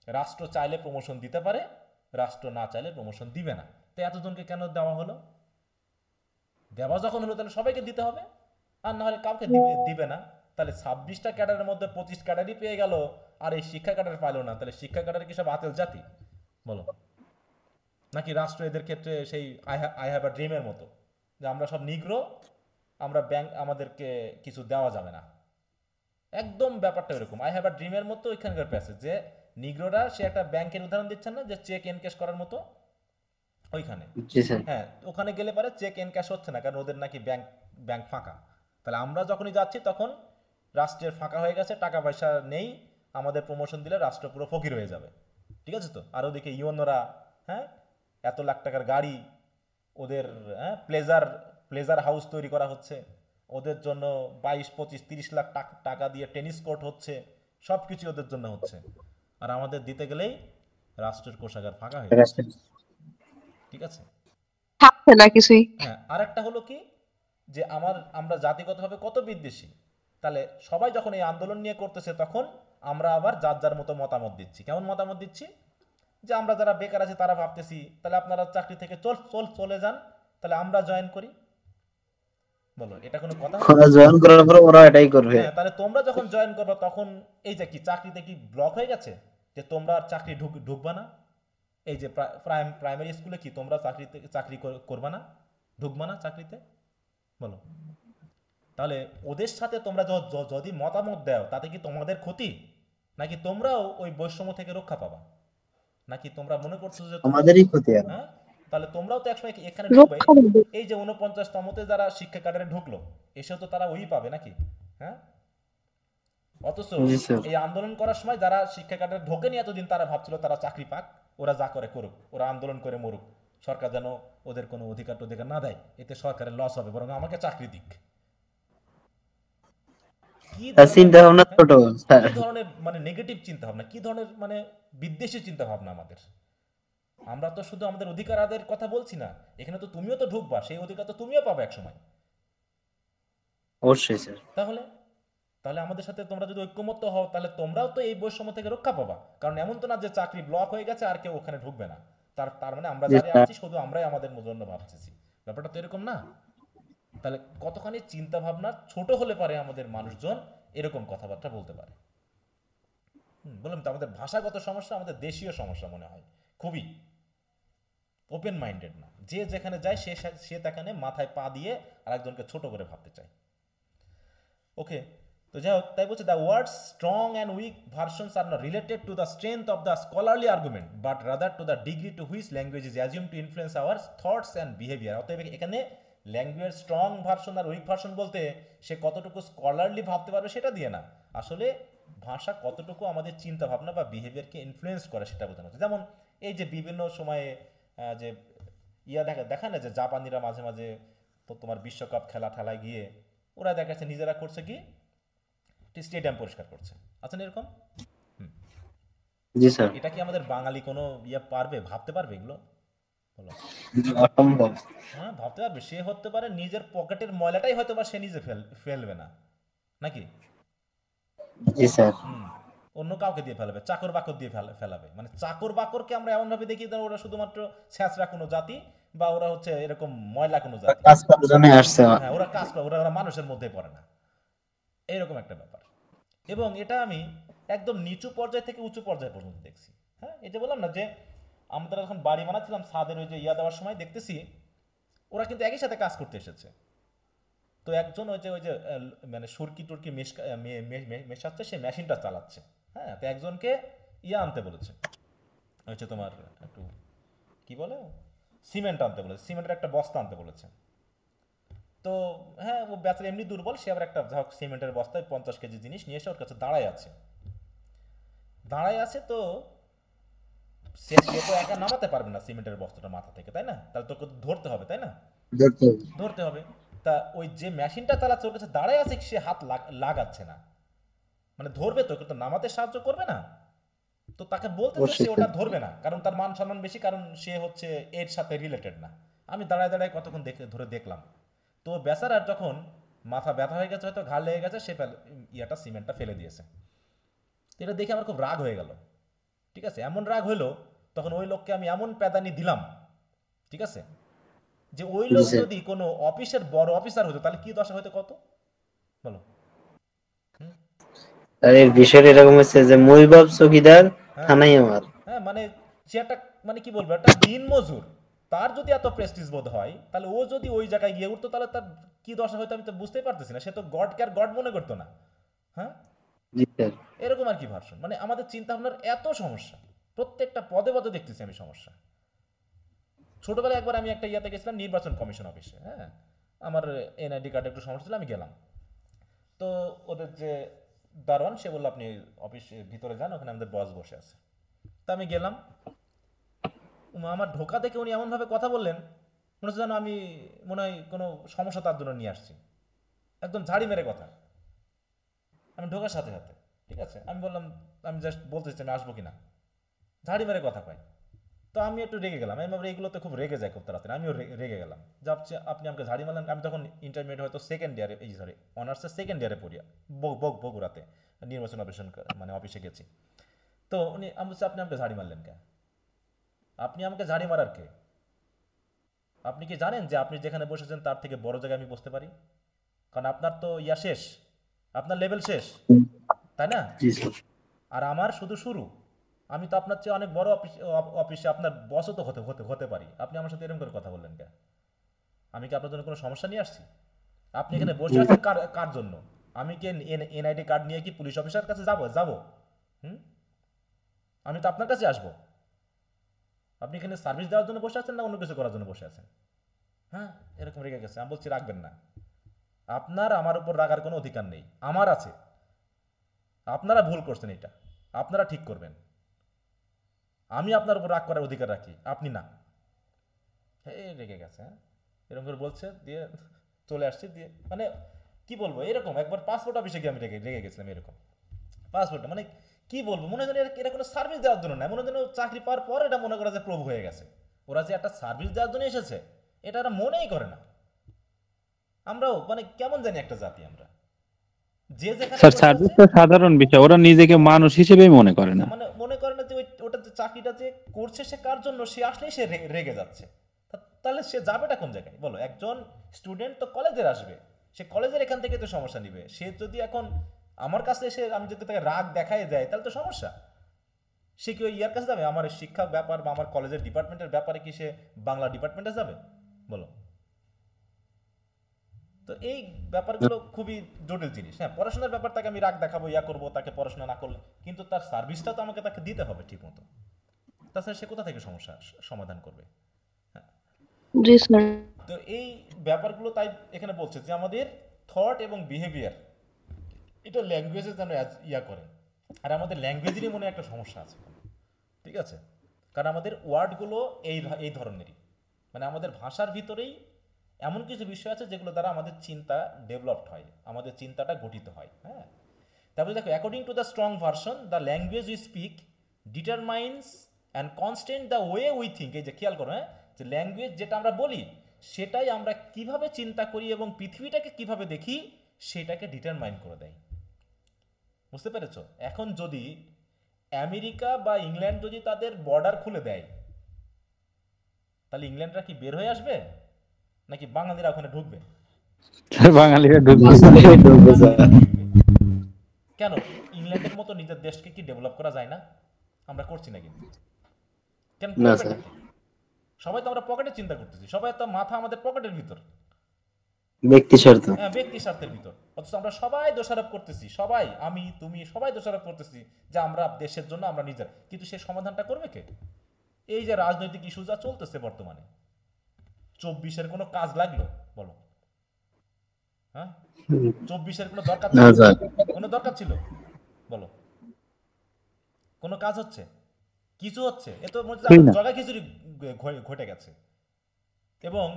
রাষ্ট্র চাইলে প্রমোশন দিতে পারে, রাষ্ট্র না চাইলে প্রমোশন দিবে না। তো এতজনকে কেন দেওয়া হলো? দেওয়া যখন হলো তাহলে সবাইকে দিতে হবে, আর না হলে কাউকে দিবে না। তাহলে 26টা ক্যাডারের মধ্যে 25 ক্যাডারই পেয়ে গেল, আর এই শিক্ষা ক্যাডার পাইলো না। তাহলে শিক্ষা ক্যাডার কি সব আতেল জাতি বলো? নাকি রাষ্ট্র এদের ক্ষেত্রে সেই আই হ্যাভ আ ড্রিমের মতো, যে আমরা সব নিগ্রো, আমরা ব্যাংক, আমাদেরকে কিছু দেওয়া যাবে না। একদম ব্যাপারটা এরকম আই হ্যাভ আ ড্রিমের মতো ওইখানকার প্যাসেজ, যে নিগ্রোরা, সে একটা ব্যাংকের উদাহরণ দিচ্ছেন না, যে চেক এনক্যাশ করার মতো ওইখানে। হ্যাঁ, ওখানে গেলে পারে চেক এনক্যাশ হচ্ছে না, কারণ ওদের নাকি ব্যাংক ফাঁকা। তাহলে আমরা যখনই যাচ্ছি তখন রাষ্ট্রের ফাঁকা হয়ে গেছে, টাকা পয়সা নেই, আমাদের প্রমোশন দিলে রাষ্ট্র পুরো ফকির হয়ে যাবে। ঠিক আছে তো? আর ওদিকে ইউনোরা, হ্যাঁ, এত লাখ টাকার গাড়ি, ওদের প্লেজার হাউস তৈরি করা হচ্ছে, ওদের জন্য 22, 25, 30 লাখ টাকা দিয়ে টেনিস কোর্ট হচ্ছে, সব কিছু ওদের জন্য হচ্ছে। আর আমাদের দিতে গেলেই রাষ্ট্রের কোষাগার ফাঁকা হয়ে যাচ্ছে। ঠিক আছে, থাকছে না কিছুই। হ্যাঁ, আরেকটা হলো কি, যে আমরা জাতিগতভাবে কত বিদ্বেষী। তাহলে সবাই যখন এই আন্দোলন নিয়ে করতেছে তখন আমরা আবার যার যার মতো মতামত দিচ্ছি। কেমন মতামত দিচ্ছি? যে আমরা যারা বেকার আছি তারা ভাবতেছি তাহলে আপনারা চাকরি থেকে চলে যান, তাহলে আমরা জয়েন করি। বলো, এটা কোনো কথা? জয়েন করার পর ওরা এটাই করবে। হ্যাঁ, তাহলে তোমরা যখন জয়েন করবে তখন এই যে কি চাকরিতে কি ব্লক হয়ে গেছে, যে তোমরা আর চাকরি ঢুকবা না? এই যে প্রাইমারি স্কুলে কি তোমরা চাকরি করবা না, ঢুকবা না চাকরিতে? বলো, তাহলে ওদের সাথে তোমরা যদি মতামত দাও তাতে কি তোমাদের ক্ষতি, নাকি তোমরাও ওই বৈষম্য থেকে রক্ষা পাবা? নাকি তোমরা মনে করছো যে আমাদেরই ক্ষতি? হ্যাঁ, তাহলে তোমরাও তো একসময় এখানে ঢুকবে। এই যে 49তমতে যারা শিক্ষা ক্যাডারে ঢুকলো, এসেও তো তারা ওই পাবে নাকি? হ্যাঁ, অথচ জি স্যার। এই আন্দোলন করার সময় যারা শিক্ষা কার্ডে ঢোকেনি এতদিন, তারা ভাবছিল তারা চাকরি পাক, ওরা যা করে করুক, ওরা আন্দোলন করে মরুক, সরকার যেন ওদের কোনো অধিকার টধিকার না দেয়, এতে সরকারের লস হবে, বরং আমাকে চাকরি দিক। কি তার ধরনের চিন্তা ভাবনা ছোট স্যার। কি ধরনের মানে নেগেটিভ চিন্তা ভাবনা, কি ধরনের মানে বিদ্বেষী চিন্তা ভাবনা আমাদের। আমরা তো শুধু আমাদের অধিকার আদায়ের কথা বলছি না, এখানে তো তুমিও তো ঢুকবা, সেই অধিকার তো তুমিও পাবে এক সময়। অবশ্যই স্যার। তাহলে তাহলে আমাদের সাথে তোমরা যদি ঐক্যমত্য হও, তাহলে তোমরাও তো এই বৈষম্য থেকে রক্ষা পাবা। কারণ এমন তো না যে চাকরি ব্লক হয়ে গেছে আর কেউ ওখানে ঢুকবে না, তার মানে আমরা জি যারা স্যার। আছি শুধু আমরাই আমাদের জন্য ভাবতেছি, ব্যাপারটা তো এরকম না। তাহলে কতখানি চিন্তা ভাবনা ছোট হলে পারে আমাদের মানুষজন এরকম কথাবার্তা বলতে পারে। বললাম তো, আমাদের ভাষাগত সমস্যা, আমাদের দেশীয় সমস্যা মনে হয় খুবই ওপেন মাইন্ডেড না। যে যেখানে যায় সে সেখানে মাথায় পা দিয়ে আরেকজনকে ছোট করে ভাবতে চায়। ওকে, তো যাই হোক, তাই বলছে the words strong and weak versions are not related to the strength of the scholarly argument, but rather to the degree to which language is assume to influence our thoughts and behaviour. অতএব এখানে language strong version আর weak version বলতে সে কতটুকু scholarly ভাবতে পারবে সেটা দিয়ে না, আসলে ভাষা কতটুকু আমাদের চিন্তা ভাবনা বা বিহেভিয়ারকে ইনফ্লুয়েন্স করে সেটা বোঝানো হচ্ছে। যেমন এই যে বিভিন্ন সময়ে যে দেখা না যে জাপানিরা মাঝে মাঝে তো তোমার বিশ্বকাপ খেলা ঠেলায় গিয়ে ওরা দেখা যাচ্ছে নিজেরা করছে কি স্টেডিয়াম পরিষ্কার করছে, আচ্ছা না এরকম? জি স্যার। এটা কি আমাদের বাঙালি কোনো পারবে, ভাবতে পারবে এগুলো? বলো। অসম্ভব। হ্যাঁ, ভাবতে পারবে? সে হতে পারে নিজের পকেটের ময়লাটাই হয়তো বা সে নিজে ফেলবে না, নাকি? জি স্যার। অন্য কাউকে দিয়ে ফেলাবে, চাকর বাকর দিয়ে ফেলাবে। মানে চাকর বাকরকে আমরা এমন ভাবে দেখি ওরা শুধুমাত্র ছ্যাঁচড়া কোনো জাতি, বা ওরা হচ্ছে এরকম ময়লা কোনো জাতি। কাজ করার জন্য আসছে। হ্যাঁ, ওরা কাজ করে, ওরা মানুষের মধ্যে পড়ে না, এইরকম একটা ব্যাপার। এবং এটা আমি একদম নিচু পর্যায় থেকে উঁচু পর্যায় পর্যন্ত দেখছি। হ্যাঁ, এই যে বললাম না যে আমরা যখন বাড়ি বানাচ্ছিলাম ছাদের ওই যে দেওয়ার সময় দেখতেছি ওরা কিন্তু একই সাথে কাজ করতে এসেছে। তো একজন ওই যে মানে সুরকি টুরকি মেশাচ্ছে, সে মেশিনটা চালাচ্ছে। হ্যাঁ, তো একজনকে আনতে বলেছে, হচ্ছে তোমার একটু কি বলে সিমেন্ট আনতে বলেছে, সিমেন্টের একটা বস্তা আনতে বলেছে। তো হ্যাঁ, ও বেচারা এমনি দুর্বল, সে আবার একটা সিমেন্টের বস্তায় 50 কেজি জিনিস নিয়ে এসে ওর কাছে দাঁড়ায় আছে। তো সে তো একা নামাতে পারবে না সিমেন্টের বস্তাটা মাথা থেকে, তাই না? তাহলে তোকে ধরতে হবে, তাই না? ধরতে হবে। তা ওই যে মেশিনটা চালাচ্ছে ওর কাছে দাঁড়ায় আছে, সে হাত লাগাচ্ছে না, মানে ধরবে তো, কিন্তু নামাতে সাহায্য করবে না। তো তাকে বলতেছে সে ওটা ধরবে না, কারণ তার মান সম্মান বেশি, কারণ সে হচ্ছে এর সাথে রিলেটেড না। আমি দাঁড়ায় কতক্ষণ ধরে দেখলাম। তো বেচারার যখন মাথা ব্যথা হয়ে গেছে, হয়তো ঘাড় লেগে গেছে, সে সিমেন্টটা ফেলে দিয়েছে। এটা দেখে আমার খুব রাগ হয়ে গেল। ঠিক আছে, এমন রাগ হইলো তখন ওই লোককে আমি এমন প্যাদানি দিলাম, ঠিক আছে, যে ওই লোক যদি কোনো অফিসের বড় অফিসার হতো তাহলে কি দশা হইতো কত বলো। আর এর বিষয় এরকম হচ্ছে যে মইবাব চৌকিদার থানাই আমার। হ্যাঁ, মানে সে একটা মানে কি বলবো, একটা দিন মজুর, তার যদি এত প্রেস্টিজ বোধ হয়, তাহলে ও যদি ওই জায়গায় গিয়ে উঠতো তাহলে তার কি দশা হয়তো আমি তো বুঝতেই পারতেছি না। সে তো গডকে আর গড মনে করতো না। হ্যাঁ, এরকম আর কি ভার্সন। মানে আমাদের চিন্তা ভাবনার এত সমস্যা, প্রত্যেকটা পদে পদে দেখতেছি আমি সমস্যা। ছোটবেলায় একবার আমি একটা গেছিলাম নির্বাচন কমিশন অফিসে। হ্যাঁ, আমার এনআইডি কার্ডে একটু সমস্যা ছিল, আমি গেলাম। তো ওদের যে দারোয়ান সে বললো আপনি অফিসের ভিতরে যান, ওখানে আমাদের বস বসে আছে। তা আমি গেলাম, আমার ঢোকা দেখে উনি এমনভাবে কথা বললেন মনে হচ্ছে যেন আমি মনে হয় কোনো সমস্যা তার জন্য নিয়ে আসছি, একদম ঝাড়ি মেরে কথা। আমি ঢোকার সাথে সাথে ঠিক আছে, আমি বললাম আমি জাস্ট বলতে চাচ্ছি আমি আসবো কিনা, ঝাড়ি মেরে কথা পাই। তো আমি একটু রেগে গেলাম, আমি ভাবলাম এগুলোতে খুব রেগে যায় খুব তাড়াতাড়ি, আমিও রেগে গেলাম। যাচ্ছে আপনি আমাকে ঝাড়ি মারলেন। আমি তখন ইন্টারমিডিয়েট হয়তো সেকেন্ড ইয়ারে, অনার্সের সেকেন্ড ইয়ারে পড়ি, বগুড়াতে নির্বাচন মানে অফিসে গেছি। তো উনি আমি বলছি আপনি আমাকে ঝাড়ি মারলেন কে? আপনি আমাকে ঝাড়ি মারার কে? আপনি কি জানেন যে আপনি যেখানে বসেছেন তার থেকে বড় জায়গায় আমি বসতে পারি? কারণ আপনার তো শেষ, আপনার লেভেল শেষ, তাই না? আর আমার শুধু শুরু। আমি তো আপনার চেয়ে অনেক বড় অফিসে আপনার বসও তো হতে পারি। আপনি আমার সাথে এরকম করে কথা বললেন কেন? আমি কি আপনার জন্য কোনো সমস্যা নিয়ে আসছি? আপনি এখানে বসে আছেন কার জন্য? আমি কি এনআইডি কার্ড নিয়ে কি পুলিশ অফিসার কাছে যাব? আমি তো আপনার কাছে আসবো। আপনি এখানে সার্ভিস দেওয়ার জন্য বসে আছেন না অন্য কিছু করার জন্য বসে আছেন? হ্যাঁ, এরকম রেগে গেছে। আমি বলছি রাখবেন না, আপনার আমার উপর রাগার কোনো অধিকার নেই, আমার আছে। আপনারা ভুল করছেন, এটা আপনারা ঠিক করবেন। আমি আপনার উপর রাগ করার অধিকার রাখি, আপনি না। রেগে গেছে, হ্যাঁ এরকম করে বলছে, দিয়ে চলে আসছে, দিয়ে মানে কি বলবো, এরকম একবার পাসপোর্ট অফিসে গিয়ে আমি রেগে গেছিলাম, এরকম পাসপোর্টটা মানে কি বলবো, মনে হয় এটা কোনো সার্ভিস দেওয়ার জন্য না, মনে হয় চাকরি পাওয়ার পর এটা মনে করা যে প্রভু হয়ে গেছে, ওরা যে একটা সার্ভিস দেওয়ার জন্য এসেছে এটা এরা মনেই করে না। আমরাও মানে কেমন জানি একটা জাতি আমরা, যে যেখানে স্যার সার্ভিসটা সাধারণ বিষয়, ওরা নিজেকে মানুষ হিসেবেই মনে করে না, মানে মনে করে না যে ওটা যে চাকরিটা যে করছে সে কার জন্য, সে আসলেই সে রেগে যাচ্ছে। তাহলে সে যাবেটা কোন জায়গায় বলো? একজন স্টুডেন্ট তো কলেজের আসবে, সে কলেজের এখান থেকে তো সমস্যা নিবে। সে যদি এখন আমার কাছে এসে আমি যদি তাকে রাগ দেখাই দেয় তাহলে তো সমস্যা। সে কি ওই ইয়ার কাছে যাবে, আমার শিক্ষা ব্যাপার বা আমার কলেজের ডিপার্টমেন্টের ব্যাপারে কি সে বাংলা ডিপার্টমেন্টে যাবে বলো? তো এই ব্যাপারগুলো খুবই জটিল জিনিস। হ্যাঁ পড়াশোনার ব্যাপার তাকে আমি রাগ দেখাবো, ইয়া করবো, তাকে পড়াশোনা না করলে, কিন্তু তার সার্ভিসটা তো আমাকে তাকে দিতে হবে ঠিক মতো, তাছাড়া সে কোথা থেকে সমস্যা সমাধান করবে? জি স্যার। তো এই ব্যাপারগুলো তাই এখানে বলছে যে আমাদের থট এবং বিহেভিয়ার এটা ল্যাঙ্গুয়েজে যেন ইয়া করেন। আর আমাদের ল্যাঙ্গুয়েজেরই মনে একটা সমস্যা আছে, ঠিক আছে? কারণ আমাদের ওয়ার্ডগুলো এই ধরনেরই, মানে আমাদের ভাষার ভিতরেই এমন কিছু বিষয় আছে যেগুলো দ্বারা আমাদের চিন্তা ডেভেলপড হয়, আমাদের চিন্তাটা গঠিত হয়। হ্যাঁ তারপরে দেখো, according to the strong version the language we speak determines and constant the way we think. এই যে খেয়াল করো, হ্যাঁ যে ল্যাঙ্গুয়েজ যেটা আমরা বলি সেটাই আমরা কিভাবে চিন্তা করি এবং পৃথিবীটাকে কিভাবে দেখি সেটাকে ডিটারমাইন করে দেয়। বুঝতে পেরেছ? এখন যদি আমেরিকা বা ইংল্যান্ড যদি তাদের বর্ডার খুলে দেয় তাহলে ইংল্যান্ডরা কি বের হয়ে আসবে নাকি বাঙালিরা ওখানে ঢুকবে? বাঙালিরা ঢুকবে। কেন ইংল্যান্ডের মতো নিজের দেশকে কি ডেভেলপ করা যায় না? আমরা করছি না কিন্তু। কেন? সবাই তো আমরা পকেটে চিন্তা করতেছি, সবাই তো মাথা আমাদের পকেটের ভিতর, ব্যক্তি স্বার্থ। হ্যাঁ ব্যক্তি স্বার্থের ভিতর। অথচ আমরা সবাই দোষারোপ করতেছি, সবাই, আমি তুমি সবাই দোষারোপ করতেছি যে আমরা দেশের জন্য আমরা নিজের, কিন্তু সে সমাধানটা করবে কে? এই যে রাজনৈতিক ইস্যু যা চলতেছে বর্তমানে, 24-এর কোনো কাজ লাগলো বলো? হ্যাঁ 24-এর কোনো দরকার ছিল? কোনো দরকার ছিল বলো? কোনো কাজ হচ্ছে? কিছু হচ্ছে? এ তো জগা খিচুড়ি ঘটে গেছে। এবং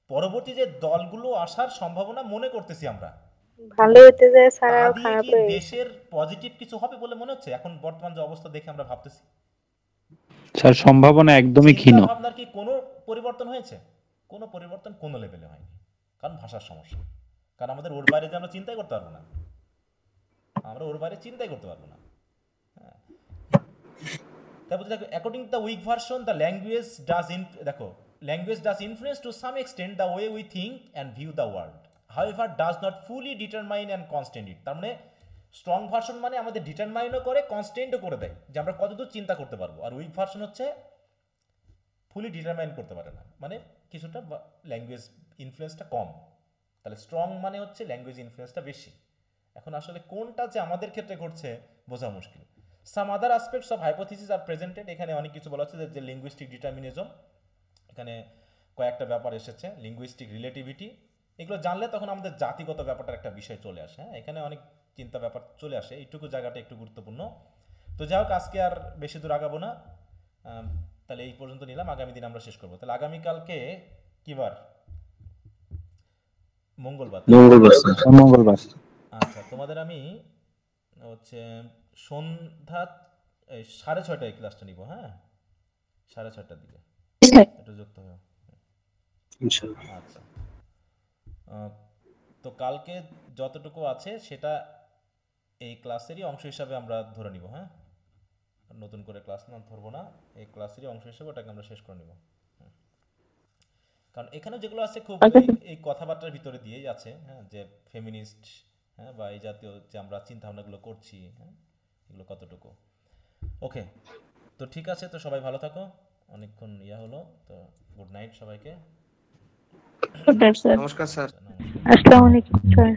পরবর্তী যে দলগুলো আসার সম্ভাবনা মনে করতেছি আমরা, ভালো হতে যায় স্যার আর খারাপ হয়ে দেশের পজিটিভ কিছু হবে বলে মনে হচ্ছে এখন বর্তমান যে অবস্থা দেখে আমরা ভাবতেছি? স্যার সম্ভাবনা একদমই ক্ষীণ। আপনার কি কোনো পরিবর্তন হয়েছে? কোনো পরিবর্তন কোনো লেভেলে হয়নি, কারণ ভাষার সমস্যা। কারণ আমাদের ওর বাইরে যে আমরা চিন্তাই করতে পারবো না, আমরা ওর বাইরে চিন্তাই করতে পারবো না। হ্যাঁ তারপর দেখো, according to the weak version the language does দেখো language does influence to some extent the way we think and view the world, however does not fully determine and constant it। তার মানে স্ট্রং ভার্সন মানে আমাদের ডিটারমাইনও করে, কনস্ট্যান্টও করে দেয় যে আমরা কতদূর চিন্তা করতে পারবো। আর উইক ভার্সন হচ্ছে ফুলি ডিটারমাইন করতে পারে না, মানে কিছুটা ল্যাঙ্গুয়েজ ইনফ্লুয়েন্সটা কম। তাহলে স্ট্রং মানে হচ্ছে ল্যাঙ্গুয়েজ ইনফ্লুয়েন্সটা বেশি। এখন আসলে কোনটা যে আমাদের ক্ষেত্রে ঘটছে বোঝা মুশকিল। Some other aspects of hypothesis are presented. এখানে অনেক কিছু বলা হচ্ছে যে লিঙ্গুইস্টিক ডিটারমিনিজম, এখানে কয়েকটা ব্যাপার এসেছে, লিঙ্গুইস্টিক রিলেটিভিটি, এগুলো জানলে তখন আমাদের জাতিগত ব্যাপারটার একটা বিষয় চলে আসে। হ্যাঁ এখানে অনেক চিন্তা ব্যাপার চলে আসে, এইটুকু জায়গাটা একটু গুরুত্বপূর্ণ। তো যাই হোক আজকে আর বেশি দূর আগাবো না, তাহলে এই পর্যন্ত নিলাম, আগামী দিন আমরা শেষ করবো। তাহলে আগামীকালকে কি বার? মঙ্গলবার। মঙ্গলবার। আচ্ছা তোমাদের আমি হচ্ছে সন্ধ্যা 6:30টায় ক্লাসটা নিব। হ্যাঁ 6:30টার দিকে একটু যুক্ত হবে ইনশাআল্লাহ। আচ্ছা তো কালকে যতটুকু আছে সেটা এই ক্লাসেরই অংশ হিসাবে আমরা ধরে নিব। হ্যাঁ নতুন করে ক্লাস না ধরবো না, এই ক্লাসেরই অংশ হিসাবে ওটাকে আমরা শেষ করে নিব। কারণ এখানে যেগুলো আছে খুব এই কথাবার্তার ভিতরে দিয়েই আছে। হ্যাঁ যে ফেমিনিস্ট, হ্যাঁ বা এই জাতীয় যে আমরা চিন্তা ভাবনাগুলো করছি, হ্যাঁ এগুলো কতটুকু। ওকে তো ঠিক আছে, তো সবাই ভালো থাকো, অনেকক্ষণ ইয়া হলো, তো গুড নাইট সবাইকে। Good night sir. নমস্কার স্যার। আসসালামু আলাইকুম স্যার।